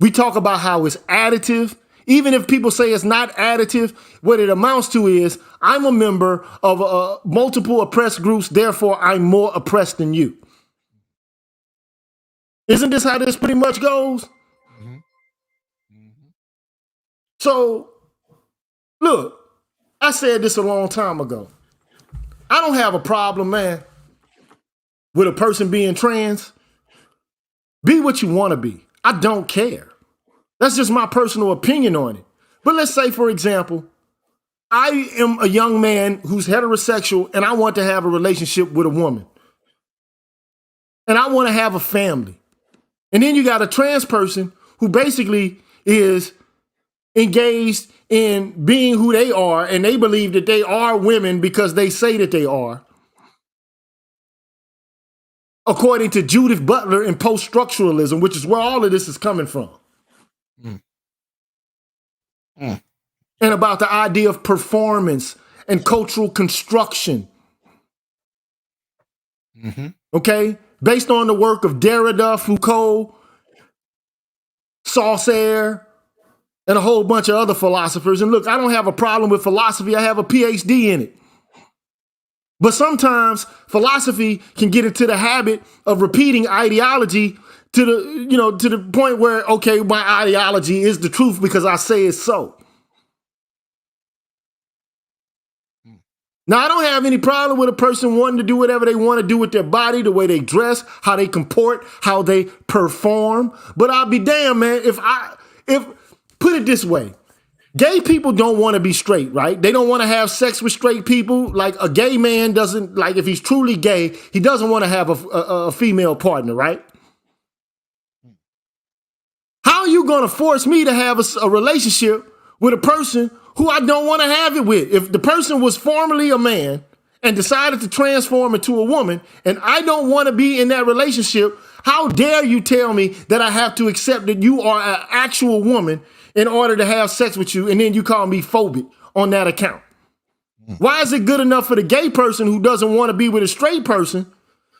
We talk about how it's additive. Even if people say it's not additive, what it amounts to is, I'm a member of multiple oppressed groups, therefore I'm more oppressed than you. Isn't this how this pretty much goes? Mm-hmm. Mm-hmm. So, look, I said this a long time ago. I don't have a problem, man, with a person being trans. Be what you want to be. I don't care. That's just my personal opinion on it. But let's say, for example, I am a young man who's heterosexual and I want to have a relationship with a woman. And I want to have a family. And then you got a trans person who basically is engaged in being who they are, and they believe that they are women because they say that they are. According to Judith Butler and post-structuralism, which is where all of this is coming from. Mm. Mm. And about the idea of performance and cultural construction. Mm-hmm. Okay? Based on the work of Derrida, Foucault, Saussure, and a whole bunch of other philosophers. And look, I don't have a problem with philosophy. I have a PhD in it. But sometimes philosophy can get into the habit of repeating ideology to the point where, okay, my ideology is the truth because I say it's so. Now, I don't have any problem with a person wanting to do whatever they want to do with their body, the way they dress, how they comport, how they perform. But I'll be damned, man, if put it this way. Gay people don't want to be straight, right? They don't want to have sex with straight people. Like a gay man doesn't, like if he's truly gay, he doesn't want to have a female partner, right? How are you going to force me to have a relationship with a person who I don't want to have it with? If the person was formerly a man and decided to transform into a woman and I don't want to be in that relationship, how dare you tell me that I have to accept that you are an actual woman in order to have sex with you, and then you call me phobic on that account? Why is it good enough for the gay person who doesn't want to be with a straight person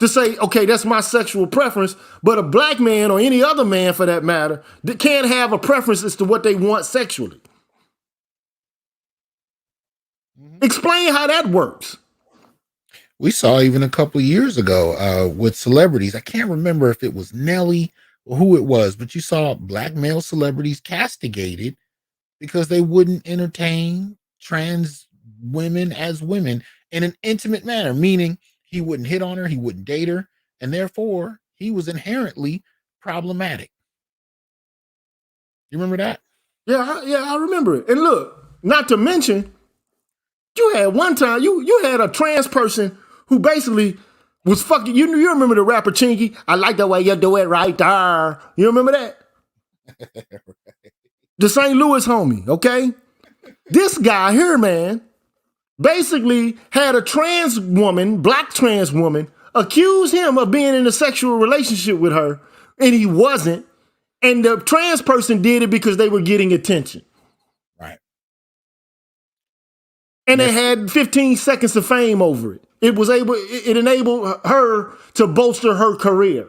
to say, okay, that's my sexual preference, but a black man or any other man for that matter that can't have a preference as to what they want sexually? Explain how that works. We saw even a couple of years ago with celebrities. I can't remember if it was Nelly or who it was, but you saw black male celebrities castigated because they wouldn't entertain trans women as women in an intimate manner, meaning he wouldn't hit on her, he wouldn't date her, and therefore he was inherently problematic. You remember that? Yeah, I remember it. And look, not to mention, you had one time, you had a trans person who basically was fucking, you remember the rapper Chingy? I like the way you do it right there. You remember that? Right. The St. Louis homie, okay? This guy here, man, basically had a trans woman, black trans woman, accuse him of being in a sexual relationship with her, and he wasn't. And the trans person did it because they were getting attention. Right. And they had 15 seconds of fame over it. It enabled her to bolster her career.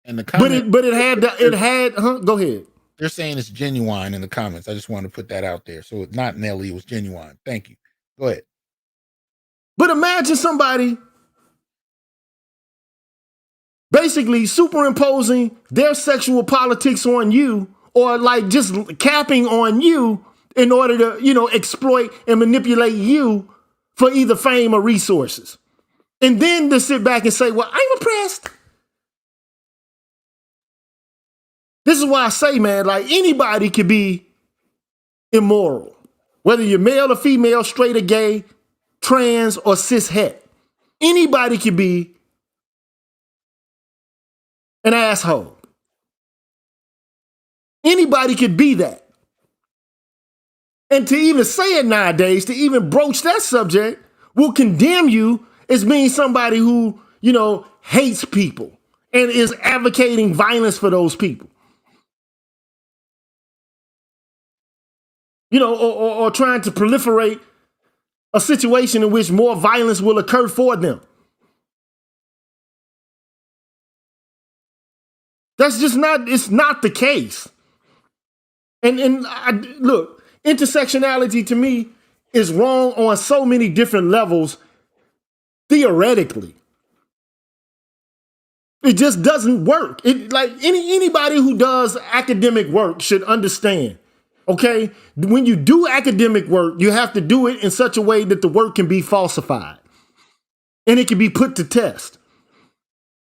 And the comment, but it had go ahead. They're saying it's genuine in the comments. I just want to put that out there. So it's not Nelly, it was genuine. Thank you. Go ahead. But imagine somebody basically superimposing their sexual politics on you, or like just capping on you in order to, exploit and manipulate you for either fame or resources. And then to sit back and say, well, I'm oppressed. This is why I say, man, like anybody could be immoral. Whether you're male or female, straight or gay, trans or cis het. Anybody could be an asshole. Anybody could be that. And to even say it nowadays, to even broach that subject, will condemn you as being somebody who, hates people and is advocating violence for those people. Or trying to proliferate a situation in which more violence will occur for them. That's just it's not the case. And look, intersectionality to me is wrong on so many different levels, theoretically. It just doesn't work. It like anybody who does academic work should understand. Okay, when you do academic work, you have to do it in such a way that the work can be falsified and it can be put to test.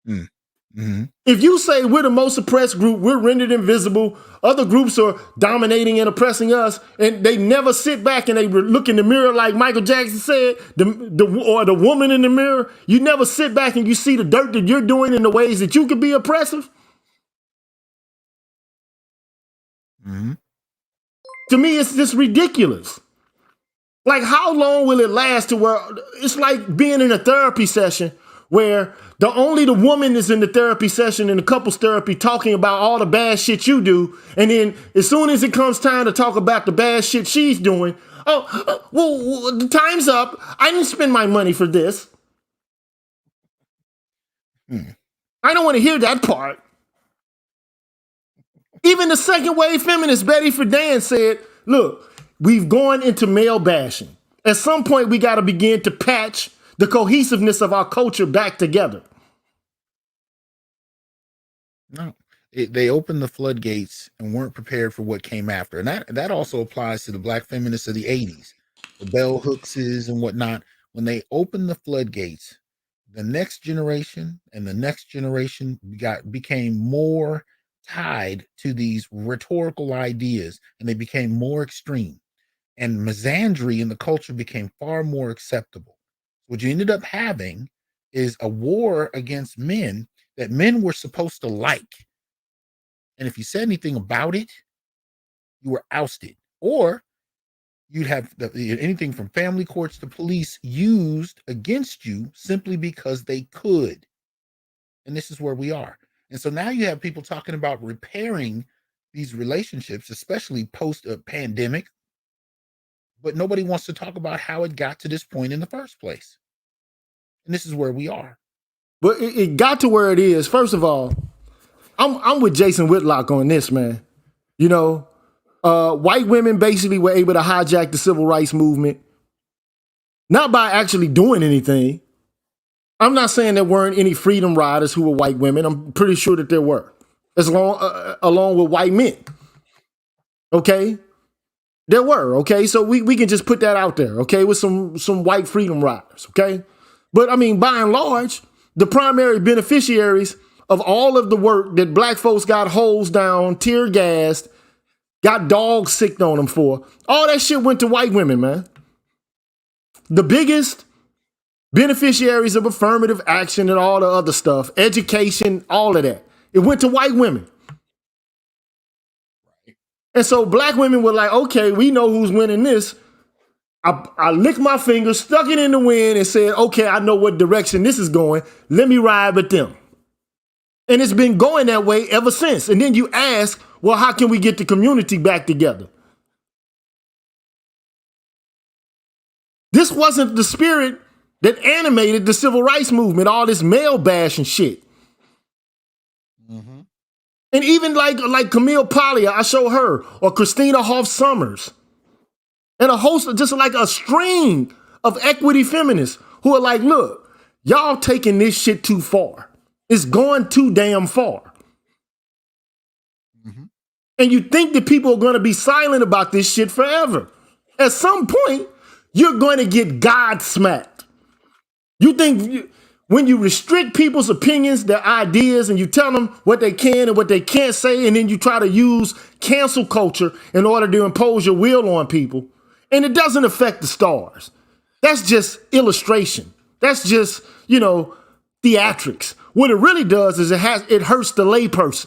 Mm-hmm. If you say we're the most oppressed group, we're rendered invisible, other groups are dominating and oppressing us, and they never sit back and they look in the mirror like Michael Jackson said, or the woman in the mirror, you never sit back and you see the dirt that you're doing in the ways that you could be oppressive. Mm-hmm. To me, it's just ridiculous. Like, how long will it last to where it's like being in a therapy session where the woman is in the therapy session and the couples therapy talking about all the bad shit you do. And then as soon as it comes time to talk about the bad shit she's doing, well, the time's up. I didn't spend my money for this. I don't want to hear that part. Even the second wave feminist Betty Friedan said, look, we've gone into male bashing. At some point, we got to begin to patch the cohesiveness of our culture back together. No, they opened the floodgates and weren't prepared for what came after. And that also applies to the black feminists of the 80s, the bell hookses and whatnot. When they opened the floodgates, the next generation and the next generation became more tied to these rhetorical ideas, and they became more extreme, and misandry in the culture became far more acceptable. What you ended up having is a war against men that men were supposed to like, and if you said anything about it, you were ousted, or you'd have anything from family courts to police used against you simply because they could. And this is where we are. And so now you have people talking about repairing these relationships, especially post-pandemic, but nobody wants to talk about how it got to this point in the first place. And this is where we are. But it got to where it is. First of all, I'm with Jason Whitlock on this, man. White women basically were able to hijack the civil rights movement, not by actually doing anything. I'm not saying there weren't any freedom riders who were white women. I'm pretty sure that there were, along with white men. Okay, there were. Okay, so we can just put that out there. Okay, with some white freedom riders. Okay, but I mean, by and large, the primary beneficiaries of all of the work that black folks got hosed down, tear gassed, got dogs sicked on them for, all that shit went to white women, man. The biggest beneficiaries of affirmative action and all the other stuff, education, all of that, it went to white women. And so black women were like, okay, we know who's winning this. I licked my finger, stuck it in the wind, and said, okay, I know what direction this is going. Let me ride with them. And it's been going that way ever since. And then you ask, well, how can we get the community back together? This wasn't the spirit that animated the civil rights movement, all this male bashing shit. Mm-hmm. And even like Camille Paglia, I show her, or Christina Hoff Sommers, and a host of just like a string of equity feminists who are like, look, y'all taking this shit too far. It's going too damn far. And you think that people are going to be silent about this shit forever. At some point, you're going to get God smacked. You think when you restrict people's opinions, their ideas, and you tell them what they can and what they can't say, and then you try to use cancel culture in order to impose your will on people, and it doesn't affect the stars. That's just illustration. That's just, theatrics. What it really does is it hurts the layperson.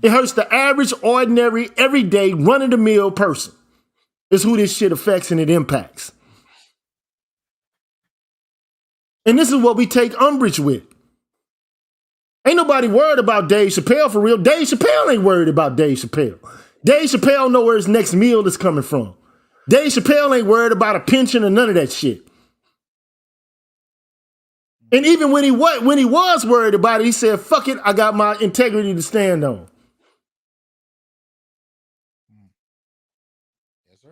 It hurts the average, ordinary, everyday, run-of-the-mill person. Is who this shit affects and it impacts. And this is what we take umbrage with. Ain't nobody worried about Dave Chappelle for real. Dave Chappelle ain't worried about Dave Chappelle. Dave Chappelle know where his next meal is coming from. Dave Chappelle ain't worried about a pension or none of that shit. And even when he was worried about it, he said, fuck it, I got my integrity to stand on.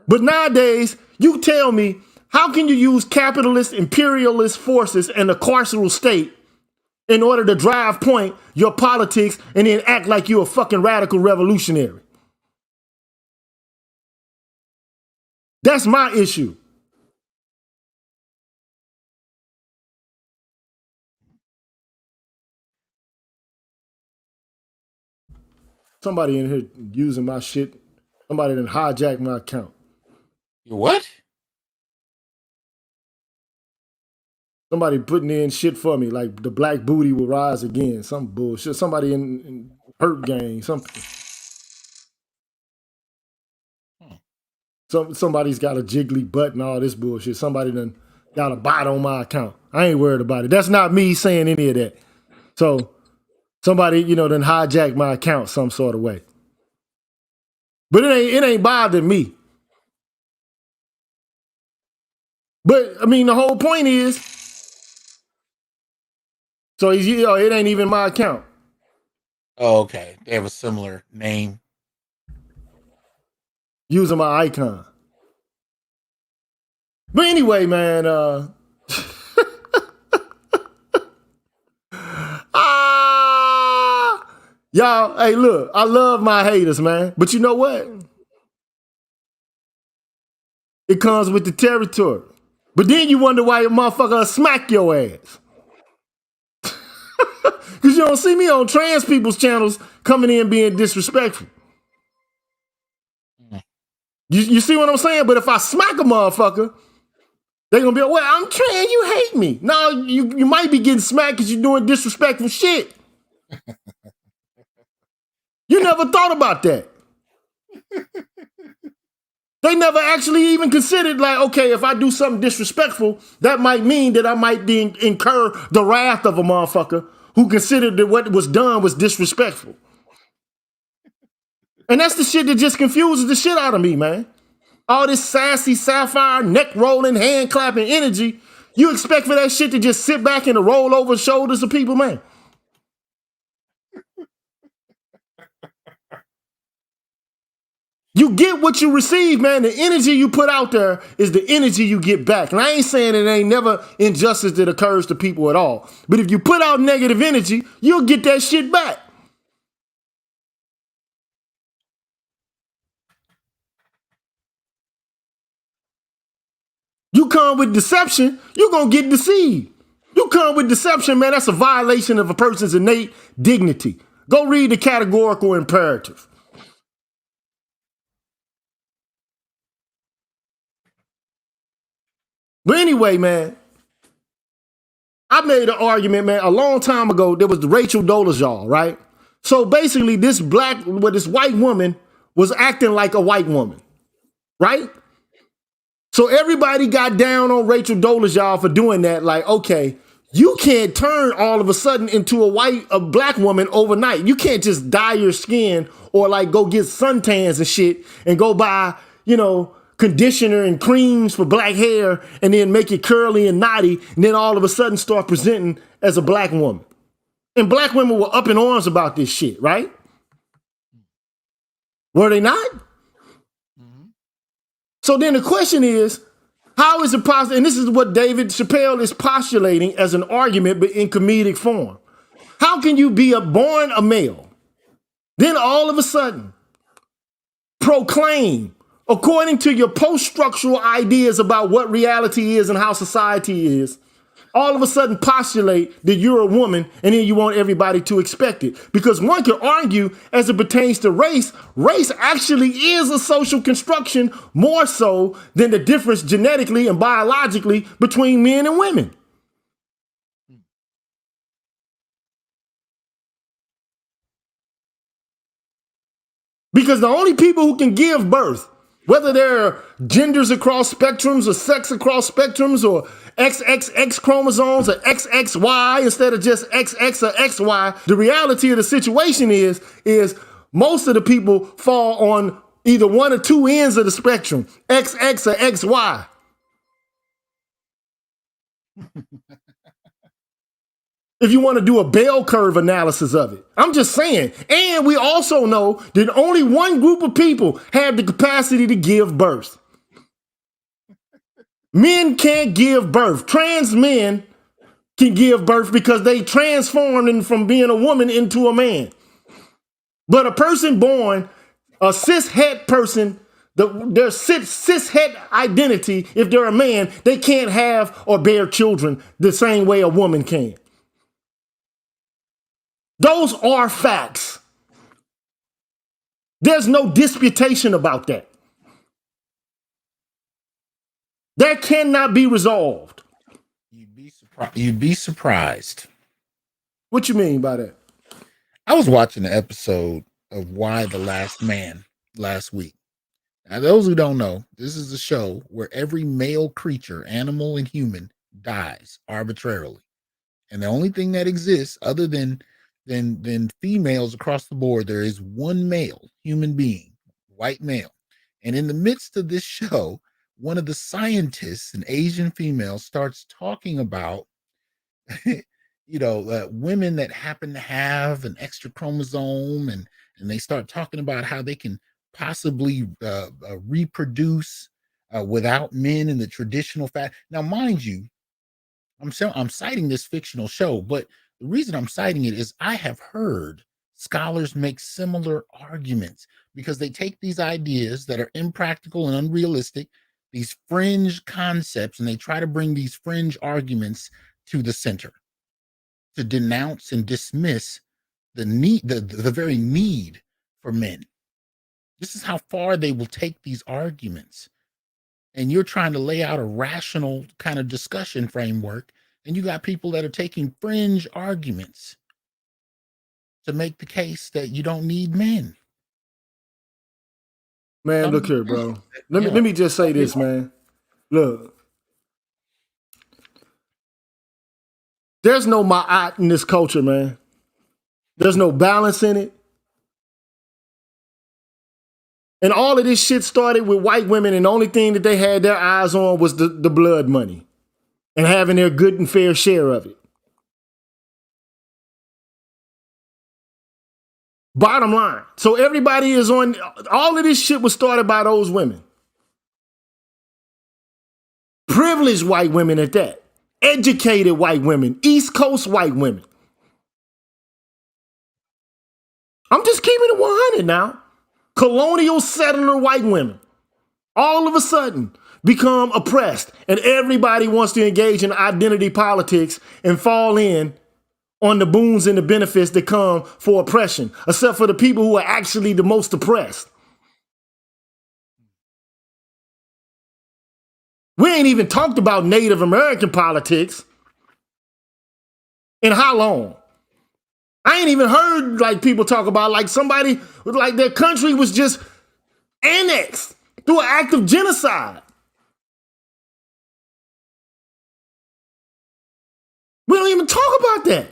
But nowadays, you tell me, how can you use capitalist, imperialist forces and the carceral state in order to drive point your politics and then act like you're a fucking radical revolutionary? That's my issue. Somebody in here using my shit. Somebody done hijacked my account. You what? Somebody putting in shit for me, like the black booty will rise again. Some bullshit. Somebody in Hurt Gang. Somebody's got a jiggly butt and all this bullshit. Somebody done got a bot on my account. I ain't worried about it. That's not me saying any of that. So somebody, done hijacked my account some sort of way. But it ain't bothering me. But I mean, the whole point is, so it ain't even my account. Oh, okay. They have a similar name. Using my icon. But anyway, man, y'all, hey, look, I love my haters, man. But you know what? It comes with the territory. But then you wonder why a motherfucker smack your ass. Because you don't see me on trans people's channels coming in being disrespectful. You see what I'm saying? But if I smack a motherfucker, they're going to be like, well, I'm trans, you hate me. No, you might be getting smacked because you're doing disrespectful shit. You never thought about that. They never actually even considered, like, okay, if I do something disrespectful, that might mean that I might incur the wrath of a motherfucker who considered that what was done was disrespectful. And that's the shit that just confuses the shit out of me, man. All this sassy, sapphire, neck rolling, hand clapping energy, you expect for that shit to just sit back and to roll over the shoulders of people, man? You get what you receive, man. The energy you put out there is the energy you get back. And I ain't saying it ain't never injustice that occurs to people at all. But if you put out negative energy, you'll get that shit back. You come with deception, you're going to get deceived. You come with deception, man, that's a violation of a person's innate dignity. Go read the categorical imperative. But anyway, man, I made an argument, man, a long time ago. There was the Rachel Dolezal, right? So basically, this white woman was acting like a white woman, right? So everybody got down on Rachel Dolezal for doing that. Like, okay, you can't turn all of a sudden into a black woman overnight. You can't just dye your skin or like go get suntans and shit and go buy, conditioner and creams for black hair and then make it curly and knotty and then all of a sudden start presenting as a black woman. And black women were up in arms about this shit, right? Were they not? So then the question is, how is it possible? And this is what David Chappelle is postulating as an argument, but in comedic form. How can you be born a male, then all of a sudden proclaim, according to your post-structural ideas about what reality is and how society is, all of a sudden postulate that you're a woman and then you want everybody to expect it? Because one could argue, as it pertains to race, race actually is a social construction more so than the difference genetically and biologically between men and women. Because the only people who can give birth, whether they're genders across spectrums or sex across spectrums or XXX chromosomes or XXY instead of just XX or XY, the reality of the situation is most of the people fall on either one or two ends of the spectrum, XX or XY. If you want to do a bell curve analysis of it. I'm just saying. And we also know that only one group of people have the capacity to give birth. Men can't give birth. Trans men can give birth because they transformed from being a woman into a man. But a person born, a cis-het person, their cis-het identity, if they're a man, they can't have or bear children the same way a woman can. Those are facts. There's no disputation about that. That cannot be resolved. You'd be surprised. What you mean by that? I was watching an episode of Why the Last Man last week. Now, those who don't know, this is a show where every male creature, animal and human, dies arbitrarily. And the only thing that exists other than females across the board, there is one male human being, white male. And in the midst of this show, one of the scientists, an Asian female, starts talking about, women that happen to have an extra chromosome, and they start talking about how they can possibly reproduce without men in the traditional fashion. Now, mind you, I'm citing this fictional show, but the reason I'm citing it is I have heard scholars make similar arguments because they take these ideas that are impractical and unrealistic, these fringe concepts, and they try to bring these fringe arguments to the center to denounce and dismiss the need, the very need for men. This is how far they will take these arguments. And you're trying to lay out a rational kind of discussion framework, and you got people that are taking fringe arguments to make the case that you don't need men. Man, look here, bro. Let me just say this, man. Look. There's no ma'at in this culture, man. There's no balance in it. And all of this shit started with white women, and the only thing that they had their eyes on was the blood money and having their good and fair share of it. Bottom line. So everybody is on, all of this shit was started by those women. Privileged white women at that. Educated white women. East Coast white women. I'm just keeping it 100 now. Colonial settler white women. All of a sudden become oppressed, and everybody wants to engage in identity politics and fall in on the boons and the benefits that come for oppression, except for the people who are actually the most oppressed. We ain't even talked about Native American politics in how long? I ain't even heard like people talk about like somebody, like their country was just annexed through an act of genocide. We don't even talk about that.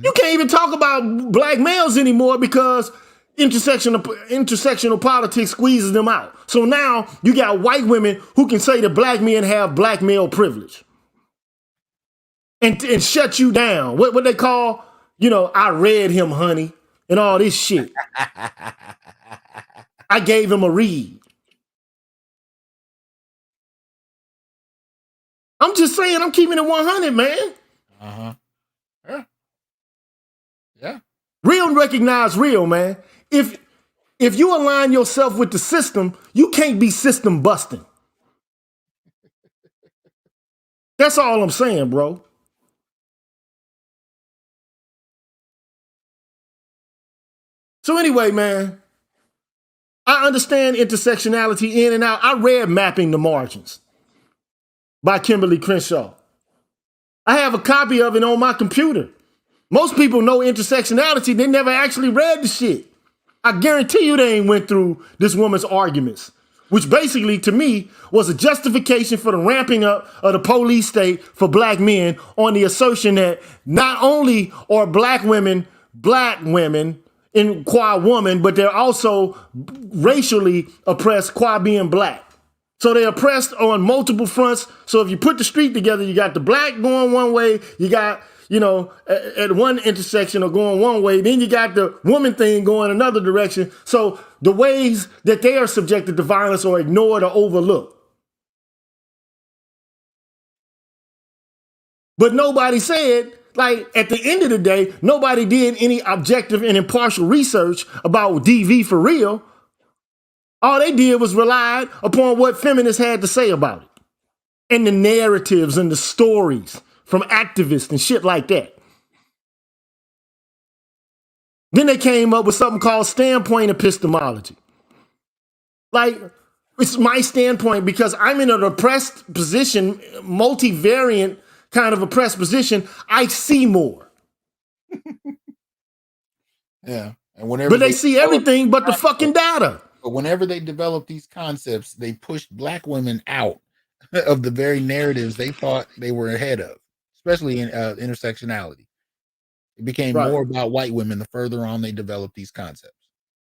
You can't even talk about black males anymore because intersectional politics squeezes them out. So now you got white women who can say that black men have black male privilege and shut you down. What they call, I read him, honey, and all this shit. I gave him a read. I'm just saying, I'm keeping it 100, man. Uh-huh. Yeah. Yeah. Real recognize real, man. If you align yourself with the system, you can't be system busting. That's all I'm saying, bro. So anyway, man, I understand intersectionality in and out. I read Mapping the Margins by Kimberly Crenshaw. I have a copy of it on my computer. Most people know intersectionality, they never actually read the shit. I guarantee you they ain't went through this woman's arguments, which basically, to me, was a justification for the ramping up of the police state for black men on the assertion that not only are black women in qua woman, but they're also racially oppressed qua being black. So they're oppressed on multiple fronts. So if you put the street together, you got the black going one way, you got, at one intersection or going one way, then you got the woman thing going another direction. So the ways that they are subjected to violence are ignored or overlooked. But nobody said, like, at the end of the day, nobody did any objective and impartial research about DV for real. All they did was relied upon what feminists had to say about it. And the narratives and the stories from activists and shit like that. Then they came up with something called standpoint epistemology. Like, it's my standpoint because I'm in an oppressed position, multivariant kind of oppressed position. I see more. Yeah. And whenever but they see everything but the fucking data. But whenever they develop these concepts, they push black women out of the very narratives they thought they were ahead of, especially in intersectionality. It became more about white women the further on they developed these concepts.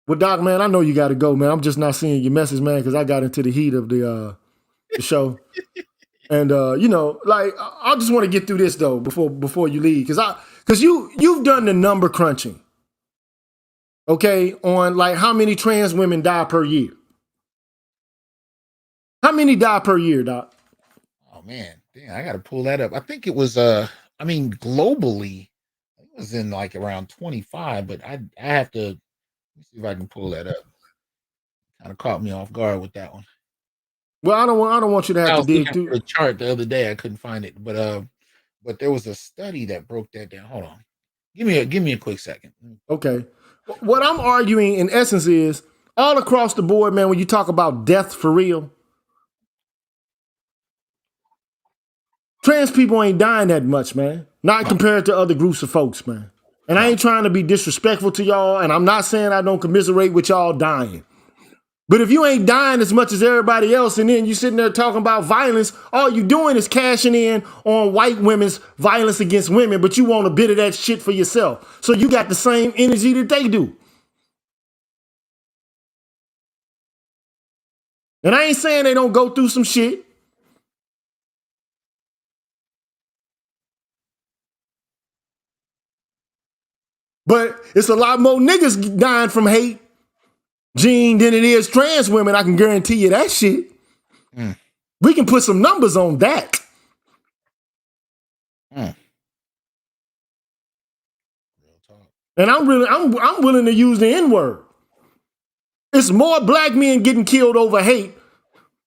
Well, Doc, man, I know you got to go, man. I'm just not seeing your message, man, because I got into the heat of the show. And like, I just want to get through this though before you leave, because you've done the number crunching. Okay, on like how many trans women die per year? How many die per year, Doc? Oh man, damn, I got to pull that up. I think it was globally, it was in like around 25, but I have to see if I can pull that up. Kind of caught me off guard with that one. Well, I don't want you to have to dig through a chart the other day. I couldn't find it, but there was a study that broke that down. Hold on, give me a quick second. Okay. What I'm arguing in essence is all across the board, man, when you talk about death for real, trans people ain't dying that much, man. Not compared to other groups of folks, man. And I ain't trying to be disrespectful to y'all, and I'm not saying I don't commiserate with y'all dying. But if you ain't dying as much as everybody else, and then you sitting there talking about violence, all you doing is cashing in on white women's violence against women, but you want a bit of that shit for yourself. So you got the same energy that they do. And I ain't saying they don't go through some shit. But it's a lot more niggas dying from hate, Gene, than it is trans women. I can guarantee you that shit. We can put some numbers on that. And I'm willing to use the N-word. It's more black men getting killed over hate,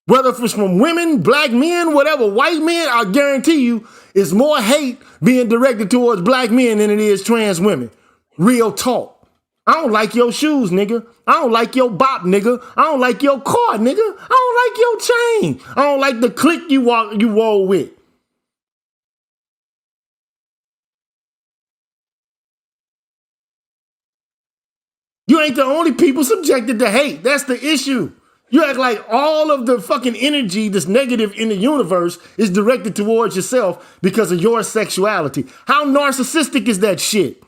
whether it's from women, black men, whatever, white men. I guarantee you, it's more hate being directed towards black men than it is trans women. Real talk. I don't like your shoes, nigga. I don't like your bop, nigga. I don't like your car, nigga. I don't like your chain. I don't like the clique you roll with. You ain't the only people subjected to hate. That's the issue. You act like all of the fucking energy that's negative in the universe is directed towards yourself because of your sexuality. How narcissistic is that shit?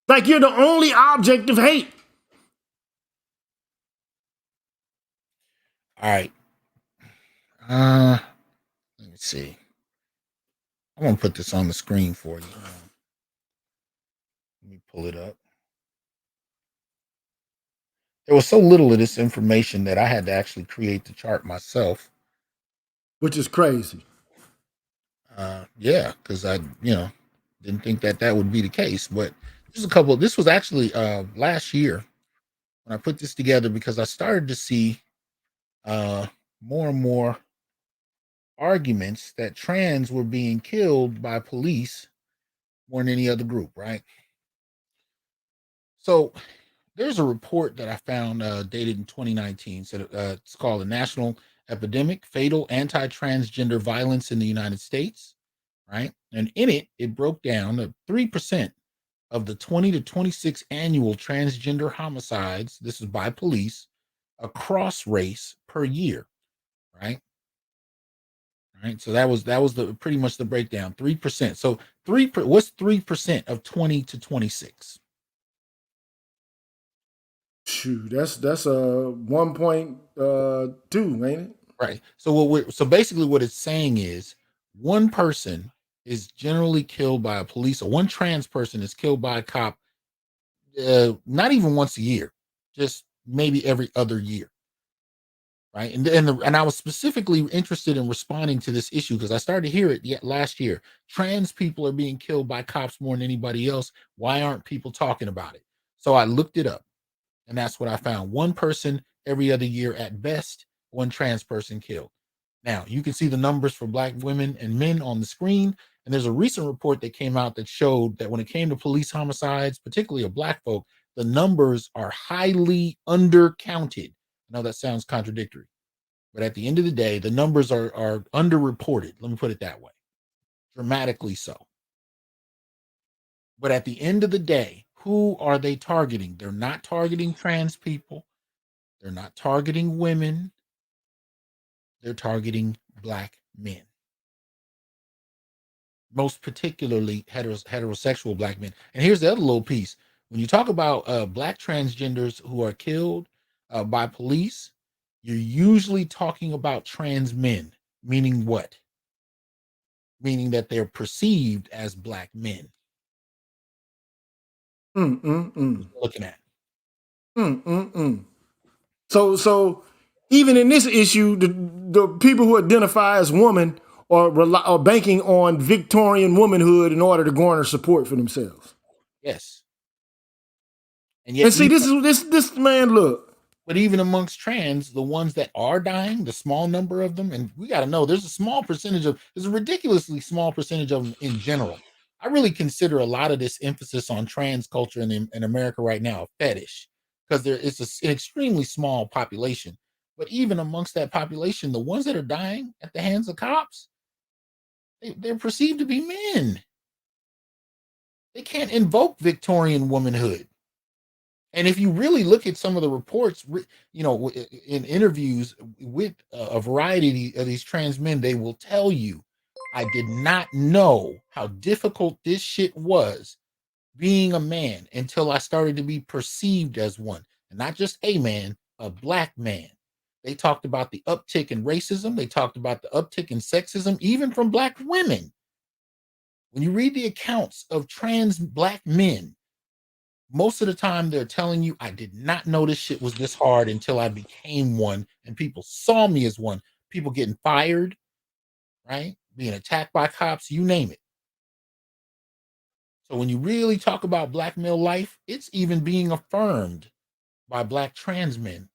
Like you're the only object of hate. All right. Let me see. I'm gonna put this on the screen for you. Let me pull it up. there was so little of this information that I had to actually create the chart myself. Which is crazy. Yeah, because I, didn't think that that would be the case. But there's a couple. This was actually last year when I put this together because I started to see more and more arguments that trans were being killed by police more than any other group, right? So there's a report that I found dated in 2019. So it's called the National Epidemic: Fatal Anti-Transgender Violence in the United States, right? And in it, it broke down that 3% of the 20 to 26 annual transgender homicides, this is by police, across race per year, right? Right. So that was the pretty much the breakdown. 3%. So what's 3% of 20 to 26? Shoot, that's 1.2, ain't it? Right. So basically what it's saying is one person is generally killed by a police, or one trans person is killed by a cop, not even once a year, just maybe every other year. Right. And I was specifically interested in responding to this issue because I started to hear it yet last year. Trans people are being killed by cops more than anybody else. Why aren't people talking about it? So I looked it up, and that's what I found. One person every other year at best, one trans person killed. Now you can see the numbers for Black women and men on the screen. And there's a recent report that came out that showed that when it came to police homicides, particularly of Black folk, the numbers are highly undercounted. I know that sounds contradictory, but at the end of the day, the numbers are underreported. Let me put it that way, dramatically so. But at the end of the day, who are they targeting? They're not targeting trans people. They're not targeting women. They're targeting Black men. Most particularly heterosexual Black men. And here's the other little piece. When you talk about Black transgenders who are killed by police, you're usually talking about trans men, meaning what? Meaning that they're perceived as Black men. Looking at. So even in this issue, the people who identify as women are banking on Victorian womanhood in order to garner support for themselves. Yes. And see, this man, look. But even amongst trans, the ones that are dying, the small number of them, and we got to know there's a ridiculously small percentage of them in general. I really consider a lot of this emphasis on trans culture in America right now a fetish, because it's an extremely small population. But even amongst that population, the ones that are dying at the hands of cops, they're perceived to be men. They can't invoke Victorian womanhood. And if you really look at some of the reports, in interviews with a variety of these trans men, they will tell you, I did not know how difficult this shit was being a man until I started to be perceived as one. And not just a man, a Black man. They talked about the uptick in racism. They talked about the uptick in sexism, even from Black women. When you read the accounts of trans Black men, most of the time they're telling you, I did not know this shit was this hard until I became one and people saw me as one. People getting fired, right? Being attacked by cops, you name it. So when you really talk about Black male life, it's even being affirmed by Black trans men.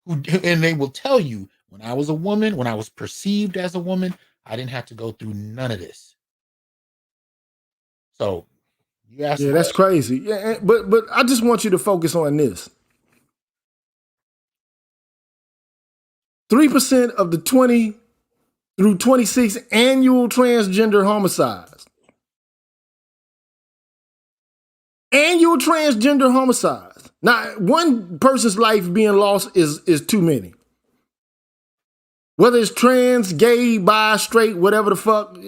And they will tell you, when I was a woman, when I was perceived as a woman, I didn't have to go through none of this. So yeah, that's crazy. Yeah, but I just want you to focus on this. 3% of the 20 through 26 annual transgender homicides. Annual transgender homicides. Now, one person's life being lost is too many. Whether it's trans, gay, bi, straight, whatever the fuck,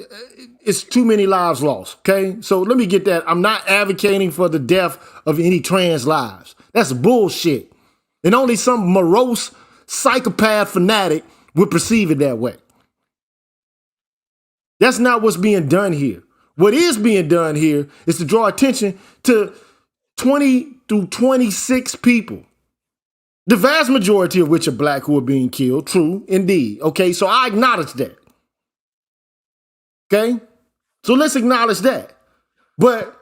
it's too many lives lost, okay? So let me get that. I'm not advocating for the death of any trans lives. That's bullshit. And only some morose psychopath fanatic would perceive it that way. That's not what's being done here. What is being done here is to draw attention to 20 through 26 people. The vast majority of which are black who are being killed. True, indeed. Okay, so I acknowledge that. Okay, so let's acknowledge that. But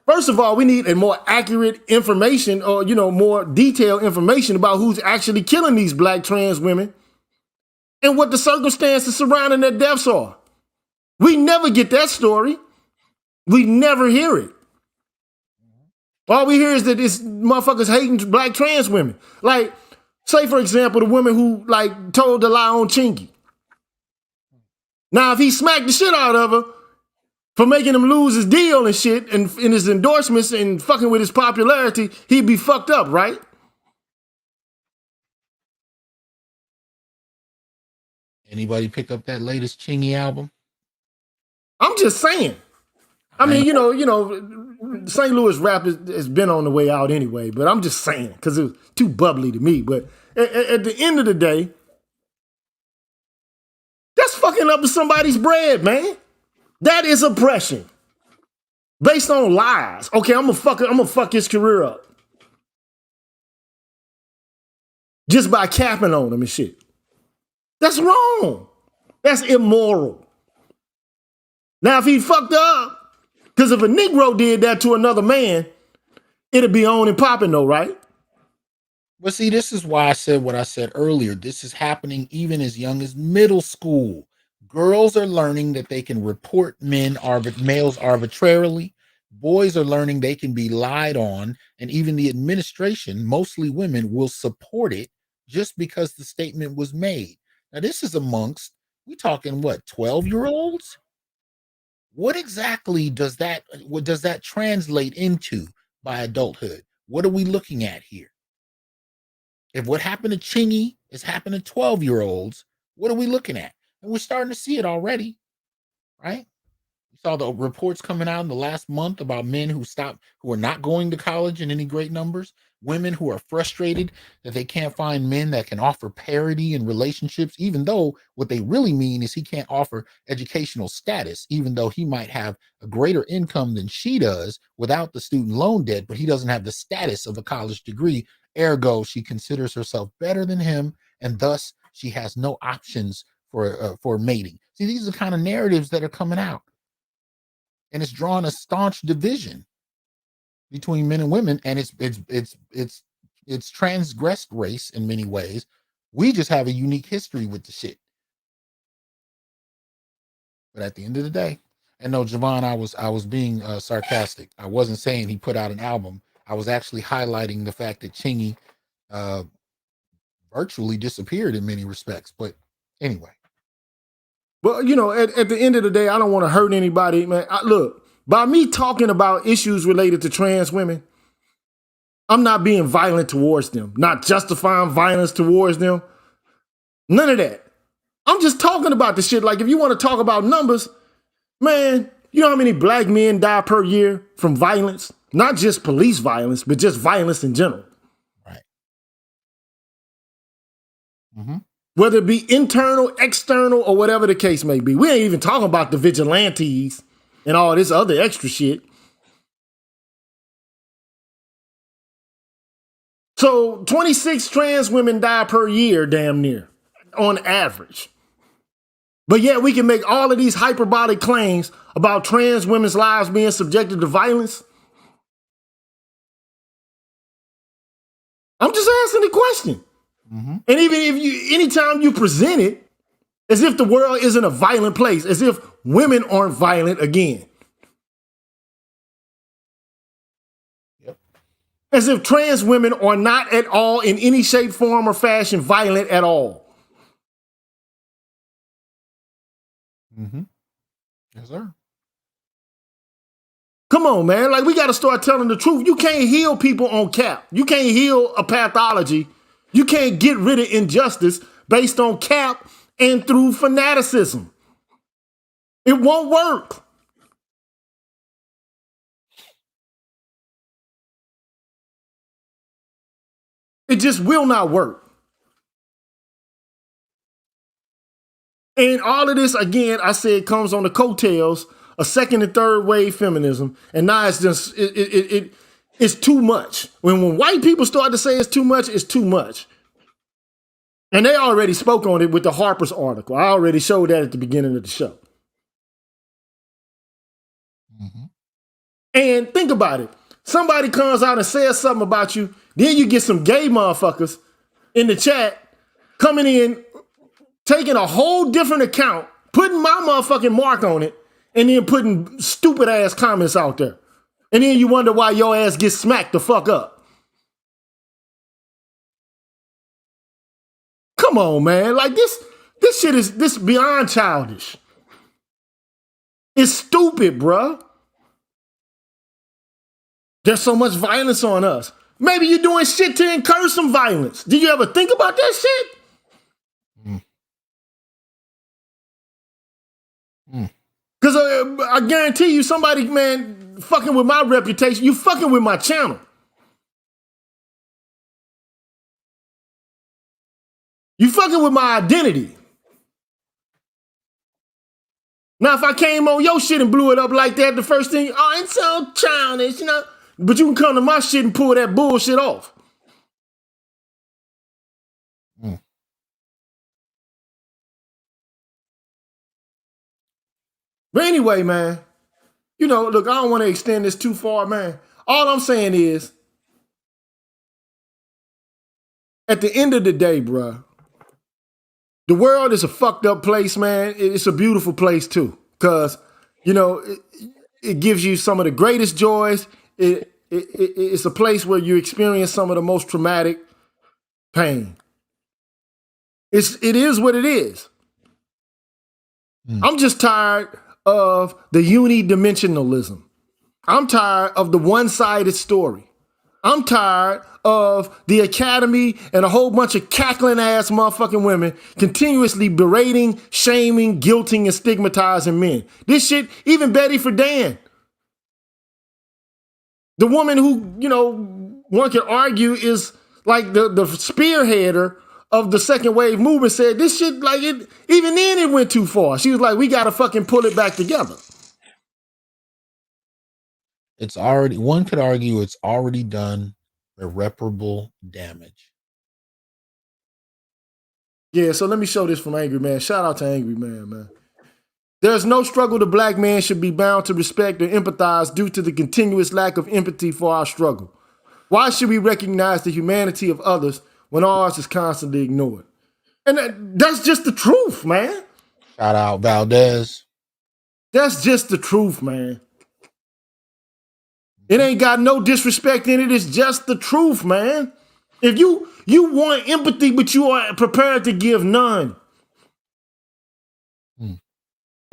first of all, we need a more accurate information, or more detailed information about who's actually killing these black trans women and what the circumstances surrounding their deaths are. We never get that story. We never hear it. All we hear is that this motherfuckers hating black trans women. Like, say for example, the woman who told the lie on Chingy. Now, if he smacked the shit out of her for making him lose his deal and shit and in his endorsements and fucking with his popularity, he'd be fucked up, right? Anybody pick up that latest Chingy album? I'm just saying. I mean, St. Louis rap has been on the way out anyway, but I'm just saying, because it was too bubbly to me. But at the end of the day, that's fucking up with somebody's bread, man. That is oppression. Based on lies. Okay, I'm gonna fuck his career up. Just by capping on him and shit. That's wrong. That's immoral. Now, if he fucked up, because if a Negro did that to another man, it'd be on and popping though, right? But see, this is why I said what I said earlier. This is happening even as young as middle school. Girls are learning that they can report males arbitrarily. Boys are learning they can be lied on. And even the administration, mostly women, will support it just because the statement was made. Now, this is amongst, we talking what, 12-year-olds? What exactly does that translate into by adulthood? What are we looking at here? If what happened to Chingy is happening to 12-year-olds, what are we looking at? And we're starting to see it already, right? We saw the reports coming out in the last month about men who are not going to college in any great numbers, women who are frustrated that they can't find men that can offer parity in relationships, even though what they really mean is he can't offer educational status, even though he might have a greater income than she does without the student loan debt, but he doesn't have the status of a college degree. Ergo, she considers herself better than him, and thus she has no options for mating. See, these are the kind of narratives that are coming out, and it's drawing a staunch division between men and women, and it's transgressed race in many ways. We just have a unique history with the shit. But at the end of the day, and no, Javon, I was being sarcastic. I wasn't saying he put out an album. I was actually highlighting the fact that Chingy virtually disappeared in many respects. But anyway. Well, at the end of the day, I don't want to hurt anybody, man. Look, by me talking about issues related to trans women, I'm not being violent towards them, not justifying violence towards them. None of that. I'm just talking about the shit. Like, if you want to talk about numbers, man, you know how many black men die per year from violence? Not just police violence, but just violence in general. Right. Mm-hmm. Whether it be internal, external, or whatever the case may be. We ain't even talking about the vigilantes and all this other extra shit. So 26 trans women die per year, damn near, on average. But yet we can make all of these hyperbolic claims about trans women's lives being subjected to violence. I'm just asking the question. Mm-hmm. And even anytime you present it as if the world isn't a violent place, as if women aren't violent again. Yep. As if trans women are not at all in any shape, form, or fashion violent at all. Mm-hmm. Yes, sir. Come on, man. Like, we got to start telling the truth. You can't heal people on cap. You can't heal a pathology. You can't get rid of injustice based on cap and through fanaticism. It won't work. It just will not work. And all of this, again, I said, comes on the coattails of second and third wave feminism. And now it's just, it's too much. When white people start to say it's too much, it's too much. And they already spoke on it with the Harper's article. I already showed that at the beginning of the show. Mm-hmm. And think about it. Somebody comes out and says something about you, then you get some gay motherfuckers in the chat coming in, taking a whole different account, putting my motherfucking mark on it, and then putting stupid ass comments out there. And then you wonder why your ass gets smacked the fuck up. Come on, man. Like this shit is beyond childish. It's stupid, bruh. There's so much violence on us. Maybe you're doing shit to encourage some violence. Did you ever think about that shit? Because I guarantee you somebody, man, fucking with my reputation, you fucking with my channel. You fucking with my identity. Now, if I came on your shit and blew it up like that, the first thing, oh, it's so childish, you know. But you can come to my shit and pull that bullshit off. But anyway, man, you know, look, I don't want to extend this too far, man. All I'm saying is, at the end of the day, bruh, the world is a fucked up place, man. It's a beautiful place, too. Because, you know, it gives you some of the greatest joys. It's a place where you experience some of the most traumatic pain. It is what it is. I'm just tired of the unidimensionalism. I'm tired of the one-sided story. I'm tired of the academy and a whole bunch of cackling ass motherfucking women continuously berating, shaming, guilting, and stigmatizing men. This shit, even Betty Friedan, the woman who, you know, one could argue is like the spearheader of the second wave movement, said this shit, like, it, even then it went too far. She was like, we gotta fucking pull it back together. It's already, one could argue it's already done irreparable damage. Yeah, so let me show this from Angry Man. Shout out to Angry Man, man. There's no struggle the black man should be bound to respect or empathize due to the continuous lack of empathy for our struggle. Why should we recognize the humanity of others when ours is constantly ignored? And that's just the truth, man. Shout out Valdez. That's just the truth, man. It ain't got no disrespect in it. It's just the truth, man. If you want empathy, but you are prepared to give none.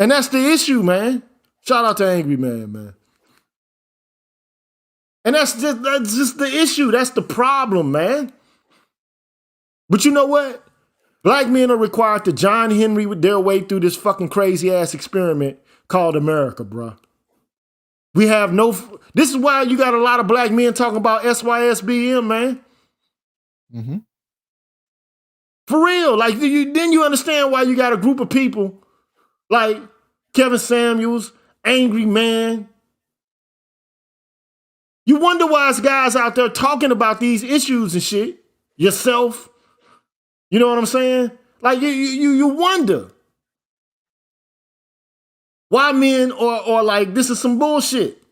And that's the issue, man. Shout out to Angry Man, man. And that's just the issue. That's the problem, man. But you know what? Black men are required to John Henry with their way through this fucking crazy ass experiment called America, bro. We have no. This is why you got a lot of black men talking about SYSBM, man. Mm-hmm. For real, like then you understand why you got a group of people like Kevin Samuels, Angry Man. You wonder why it's guys out there talking about these issues and shit. Yourself. You know what I'm saying? Like you wonder why men are like, this is some bullshit.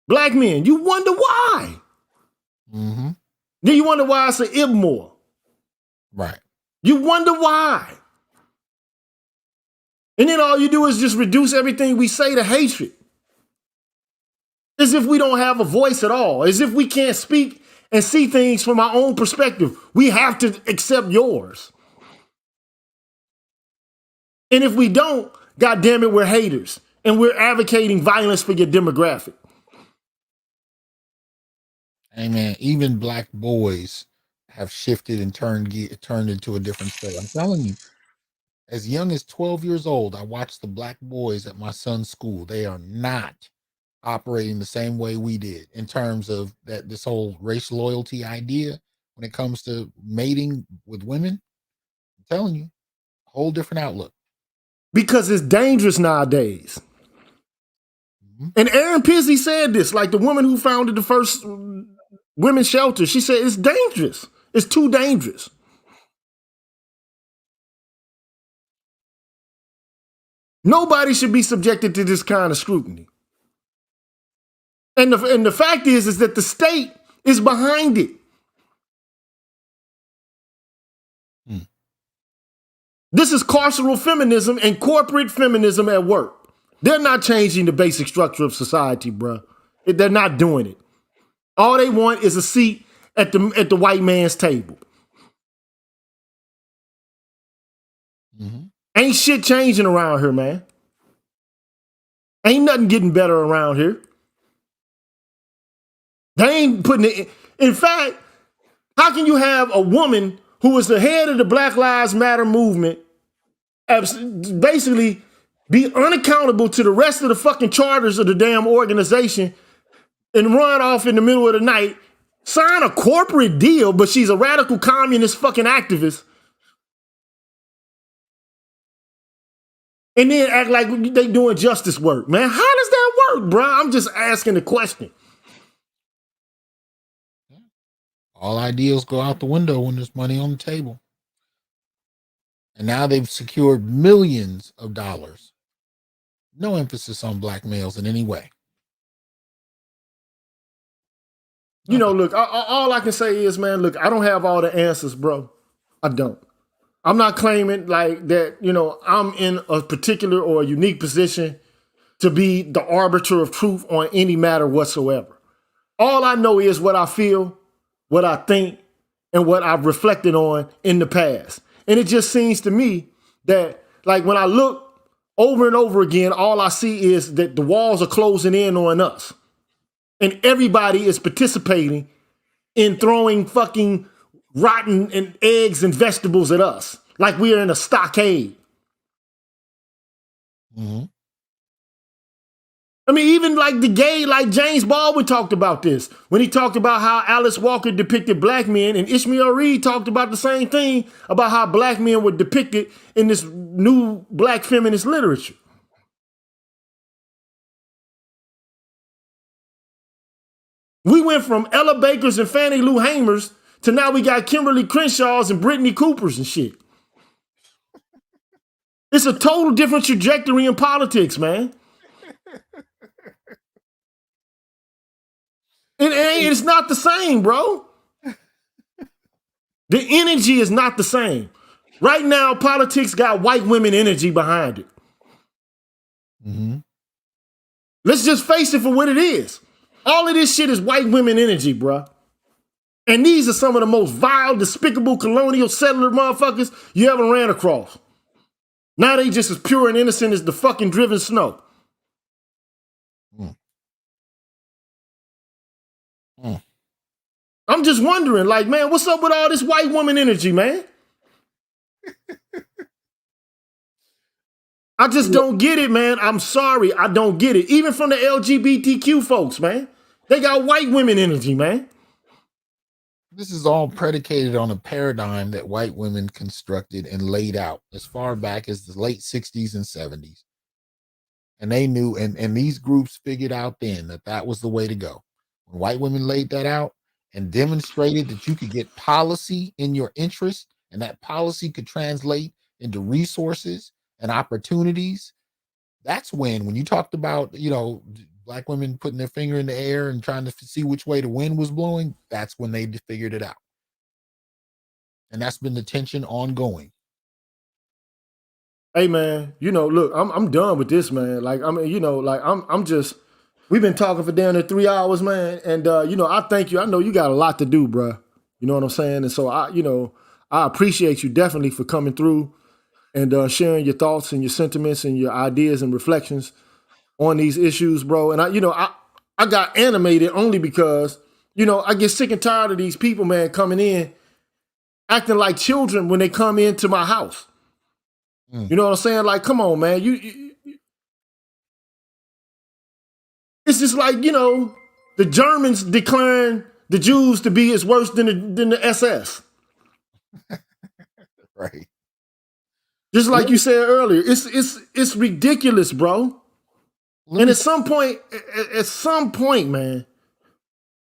Black men, you wonder why. Mm-hmm. Then you wonder why it's an Ibmore. Right. You wonder why. And then all you do is just reduce everything we say to hatred. As if we don't have a voice at all. As if we can't speak and see things from our own perspective. We have to accept yours. And if we don't, God damn it, we're haters. And we're advocating violence for your demographic. Hey man, even black boys have shifted and turned into a different state. I'm telling you, as young as 12 years old, I watched the black boys at my son's school. They are not operating the same way we did in terms of this whole race loyalty idea when it comes to mating with women. I'm telling you, a whole different outlook. Because it's dangerous nowadays. Mm-hmm. And Erin Pizzey said this, like the woman who founded the first women's shelter. She said it's dangerous. It's too dangerous. Nobody should be subjected to this kind of scrutiny. And the fact is that the state is behind it. This is carceral feminism and corporate feminism at work. They're not changing the basic structure of society, bro. They're not doing it. All they want is a seat at the white man's table. Ain't shit changing around here, man. Ain't nothing getting better around here. They ain't putting it in fact, how can you have a woman who is the head of the Black Lives Matter movement basically be unaccountable to the rest of the fucking charters of the damn organization and run off in the middle of the night, sign a corporate deal, but she's a radical communist fucking activist, and then act like they doing justice work, man? How does that work, bro? I'm just asking the question. All ideals go out the window when there's money on the table. And now they've secured millions of dollars. No emphasis on black males in any way. You know, look, all I can say is, man, look, I don't have all the answers, bro. I don't. I'm not claiming like that, you know, I'm in a particular or a unique position to be the arbiter of truth on any matter whatsoever. All I know is what I feel, what I think, and what I've reflected on in the past. And it just seems to me that, like, when I look over and over again, all I see is that the walls are closing in on us. And everybody is participating in throwing fucking rotten and eggs and vegetables at us. Like we're in a stockade. I mean, even like the gay, like James Baldwin talked about this when he talked about how Alice Walker depicted black men, and Ishmael Reed talked about the same thing about how black men were depicted in this new black feminist literature. We went from Ella Bakers and Fannie Lou Hamers to now we got Kimberly Crenshaws and Brittany Coopers and shit. It's a total different trajectory in politics, man. It's not the same, bro. The energy is not the same. Right now, politics got white women energy behind it. Let's just face it for what it is. All of this shit is white women energy, bro. And these are some of the most vile, despicable colonial settler motherfuckers you ever ran across. Now they just as pure and innocent as the fucking driven snow. I'm just wondering, like, man, what's up with all this white woman energy, man? I just don't get it, man. I'm sorry, I don't get it. Even from the LGBTQ folks, man. They got white women energy, man. This is all predicated on a paradigm that white women constructed and laid out as far back as the late 60s and 70s. And they knew, and these groups figured out then that that was the way to go. When white women laid that out and demonstrated that you could get policy in your interest, and that policy could translate into resources and opportunities, that's when you talked about, you know, black women putting their finger in the air and trying to see which way the wind was blowing, that's when they figured it out. And that's been the tension ongoing. Hey, man, you know, look, I'm done with this, man. Like, I mean, you know, like, I'm just, we've been talking for down there 3 hours, man. And, you know, I thank you. I know you got a lot to do, bro. You know what I'm saying? And so, I appreciate you definitely for coming through and sharing your thoughts and your sentiments and your ideas and reflections on these issues, bro. And I got animated only because, you know, I get sick and tired of these people, man, coming in, acting like children when they come into my house. You know what I'm saying? Like, come on, man. It's just like, you know, the Germans declaring the Jews to be as worse than the SS. Right. Just like you said earlier, it's ridiculous, bro. And at some point, man,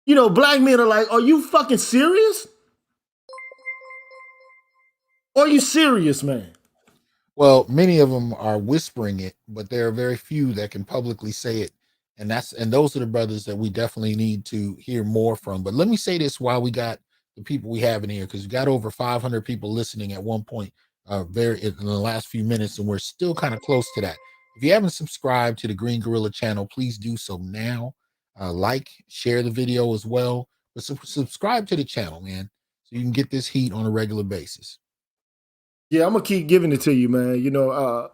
you know, black men are like, are you fucking serious? Are you serious, man? Well, many of them are whispering it, but there are very few that can publicly say it. And those are the brothers that we definitely need to hear more from. But let me say this while we got the people we have in here, because we got over 500 people listening at one point, very in the last few minutes, and we're still kind of close to that. If you haven't subscribed to the Green Gorilla channel, please do so now. Like, share the video as well, but subscribe to the channel, man, so you can get this heat on a regular basis. Yeah, I'm gonna keep giving it to you, man. You know,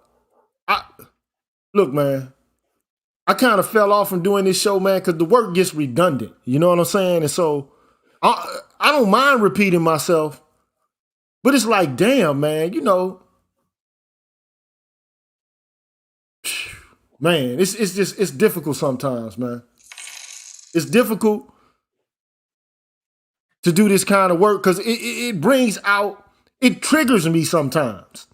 look, man. I kind of fell off from doing this show, man, because the work gets redundant. You know what I'm saying? And so I don't mind repeating myself, but it's like, damn, man, you know, man, it's difficult sometimes, man. It's difficult to do this kind of work because it brings out, it triggers me sometimes.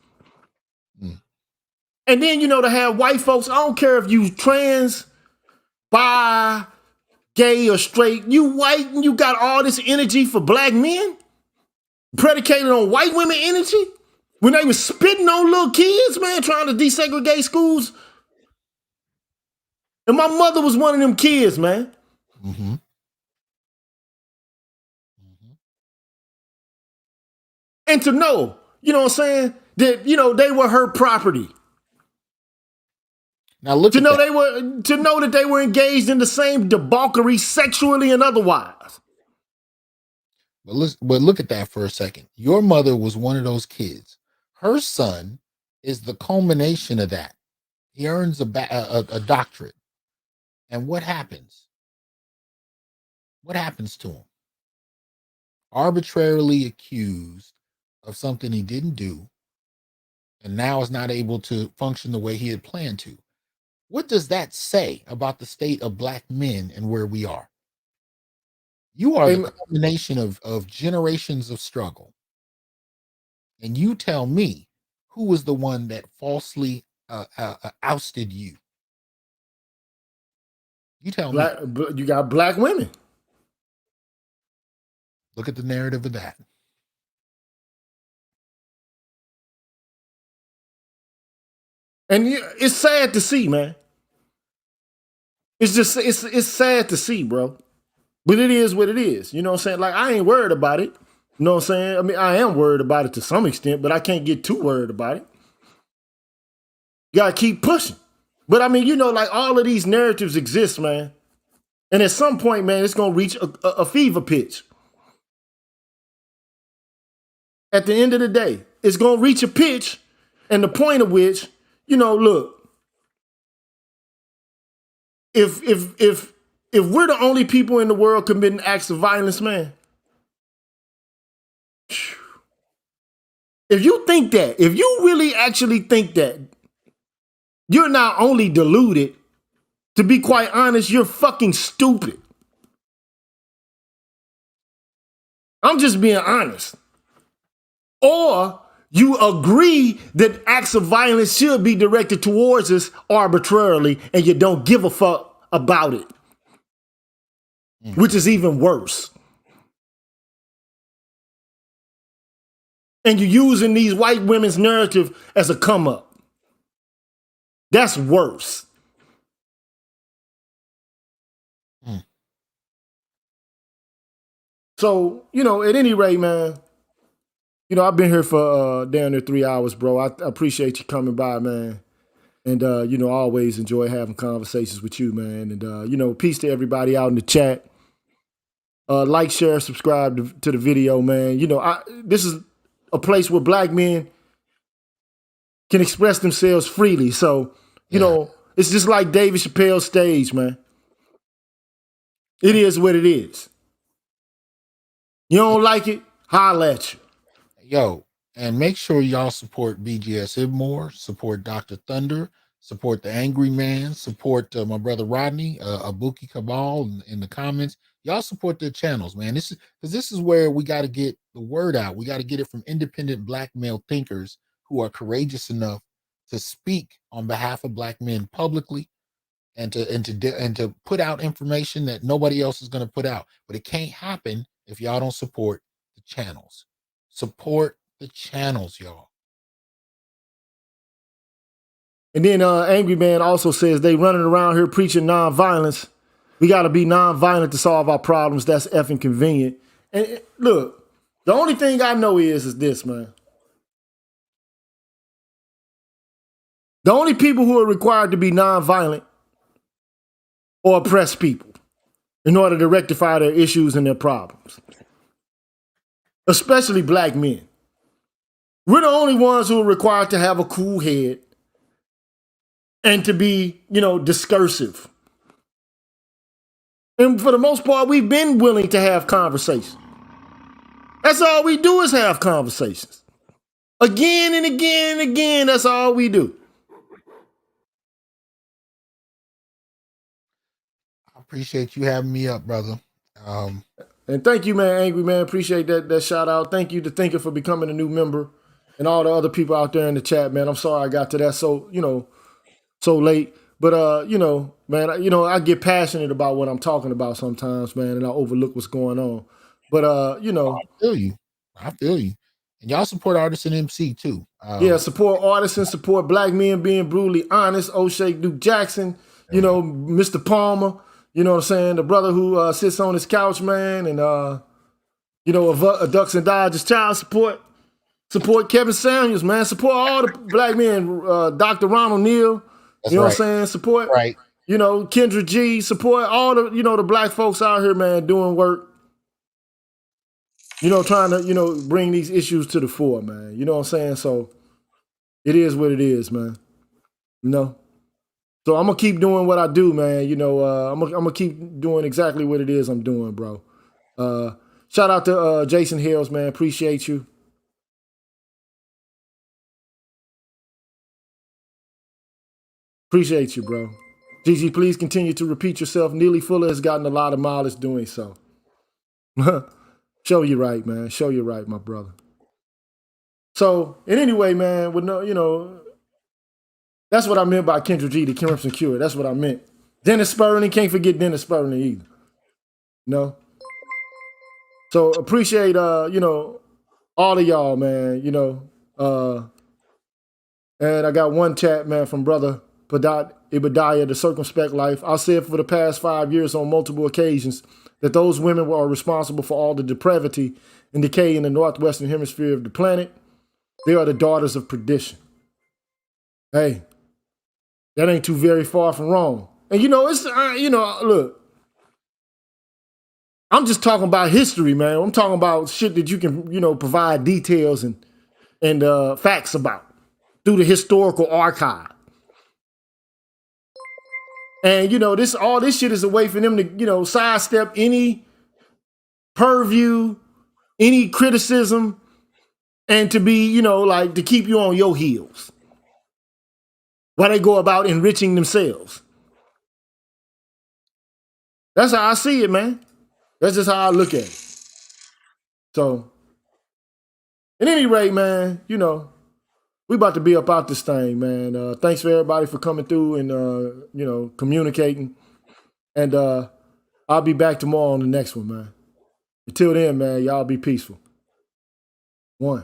And then, you know, to have white folks, I don't care if you trans, bi, gay, or straight, you white and you got all this energy for black men predicated on white women energy when they was spitting on little kids, man, trying to desegregate schools. And my mother was one of them kids, man. Mm-hmm. And to know, you know what I'm saying, that, you know, they were her property. Now look to know that they were engaged in the same debauchery sexually and otherwise. But look at that for a second. Your mother was one of those kids. Her son is the culmination of that. He earns a doctorate. And what happens? What happens to him? Arbitrarily accused of something he didn't do, and now is not able to function the way he had planned to. What does that say about the state of black men and where we are? You are the combination of generations of struggle. And you tell me who was the one that falsely ousted you. You tell me. You got black women. Look at the narrative of that. And it's sad to see, man. It's just, it's sad to see, bro. But it is what it is. You know what I'm saying? Like, I ain't worried about it. You know what I'm saying? I mean, I am worried about it to some extent, but I can't get too worried about it. You gotta keep pushing. But I mean, you know, like, all of these narratives exist, man. And at some point, man, it's gonna reach a fever pitch. At the end of the day, it's gonna reach a pitch, and the point of which, you know, look, if we're the only people in the world committing acts of violence, man, if you think that, if you really actually think that, you're not only deluded, to be quite honest, you're fucking stupid. I'm just being honest. Or you agree that acts of violence should be directed towards us arbitrarily, and you don't give a fuck about it, which is even worse. And you're using these white women's narrative as a come up. That's worse. So, you know, at any rate, man, you know, I've been here for down there 3 hours, bro. I appreciate you coming by, man. And, you know, I always enjoy having conversations with you, man. And, you know, peace to everybody out in the chat. Like, share, subscribe to the video, man. You know, this is a place where black men can express themselves freely. So, you know, it's just like Dave Chappelle's stage, man. It is what it is. You don't like it? Holla at you. Yo, and make sure y'all support BGS more, support Dr. Thunder, support the Angry Man, support my brother Rodney, Abuki Cabal in the comments. Y'all support their channels, man. This is where we got to get the word out. We got to get it from independent black male thinkers who are courageous enough to speak on behalf of black men publicly and to put out information that nobody else is going to put out. But it can't happen if y'all don't support the channels. Support the channels, y'all. And then Angry Man also says they running around here preaching nonviolence. We got to be nonviolent to solve our problems. That's effing convenient. And look, the only thing I know is this, man. The only people who are required to be nonviolent are oppressed people in order to rectify their issues and their problems, especially black men. We're the only ones who are required to have a cool head and to be, discursive. And for the most part, we've been willing to have conversations. That's all we do is have conversations. Again and again and again, that's all we do. I appreciate you having me up, brother. And thank you, man, Angry Man. Appreciate that shout out. Thank you to Thinker for becoming a new member and all the other people out there in the chat, man. I'm sorry I got to that so late. But, man, I get passionate about what I'm talking about sometimes, man, and I overlook what's going on. But, I feel you. And y'all support artists and MC too. Yeah, support artists and support black men being brutally honest. O'Shea Duke Jackson, Mr. Palmer, you know what I'm saying? The brother who sits on his couch, man, and, a Ducks and Dodgers child support. Support Kevin Samuels, man. Support all the black men. Dr. Ronald Neal, That's what I'm right. saying? Support, Right. Kendra G. Support all the, the black folks out here, man, doing work. Trying to, bring these issues to the fore, man. You know what I'm saying? So it is what it is, man. So I'm gonna keep doing what I do, man. I'm gonna keep doing exactly what it is I'm doing, bro. Shout out to Jason Hills, man. Appreciate you. Appreciate you, bro. Gigi, please continue to repeat yourself. Neely Fuller has gotten a lot of mileage doing so. Show you right, man. Show you right, my brother. So, in any way, man, that's what I meant by Kendra G, the Crimson Cure. That's what I meant. Dennis Spurling, can't forget Dennis Spurling either. So appreciate all of y'all, man, and I got one chat, man, from brother Padat Ibadiah, The Circumspect Life. I said for the past 5 years on multiple occasions that those women are responsible for all the depravity and decay in the northwestern hemisphere of the planet. They are the daughters of perdition. Hey, that ain't too very far from wrong. And it's, look, I'm just talking about history, man. I'm talking about shit that you can, provide details and facts about through the historical archive. And, all this shit is a way for them to, sidestep any purview, any criticism, and to be, to keep you on your heels while they go about enriching themselves. That's how I see it, man. That's just how I look at it. So, at any rate, man, we about to be up out this thing, man. Thanks for everybody for coming through and, communicating. And I'll be back tomorrow on the next one, man. Until then, man, y'all be peaceful. 1.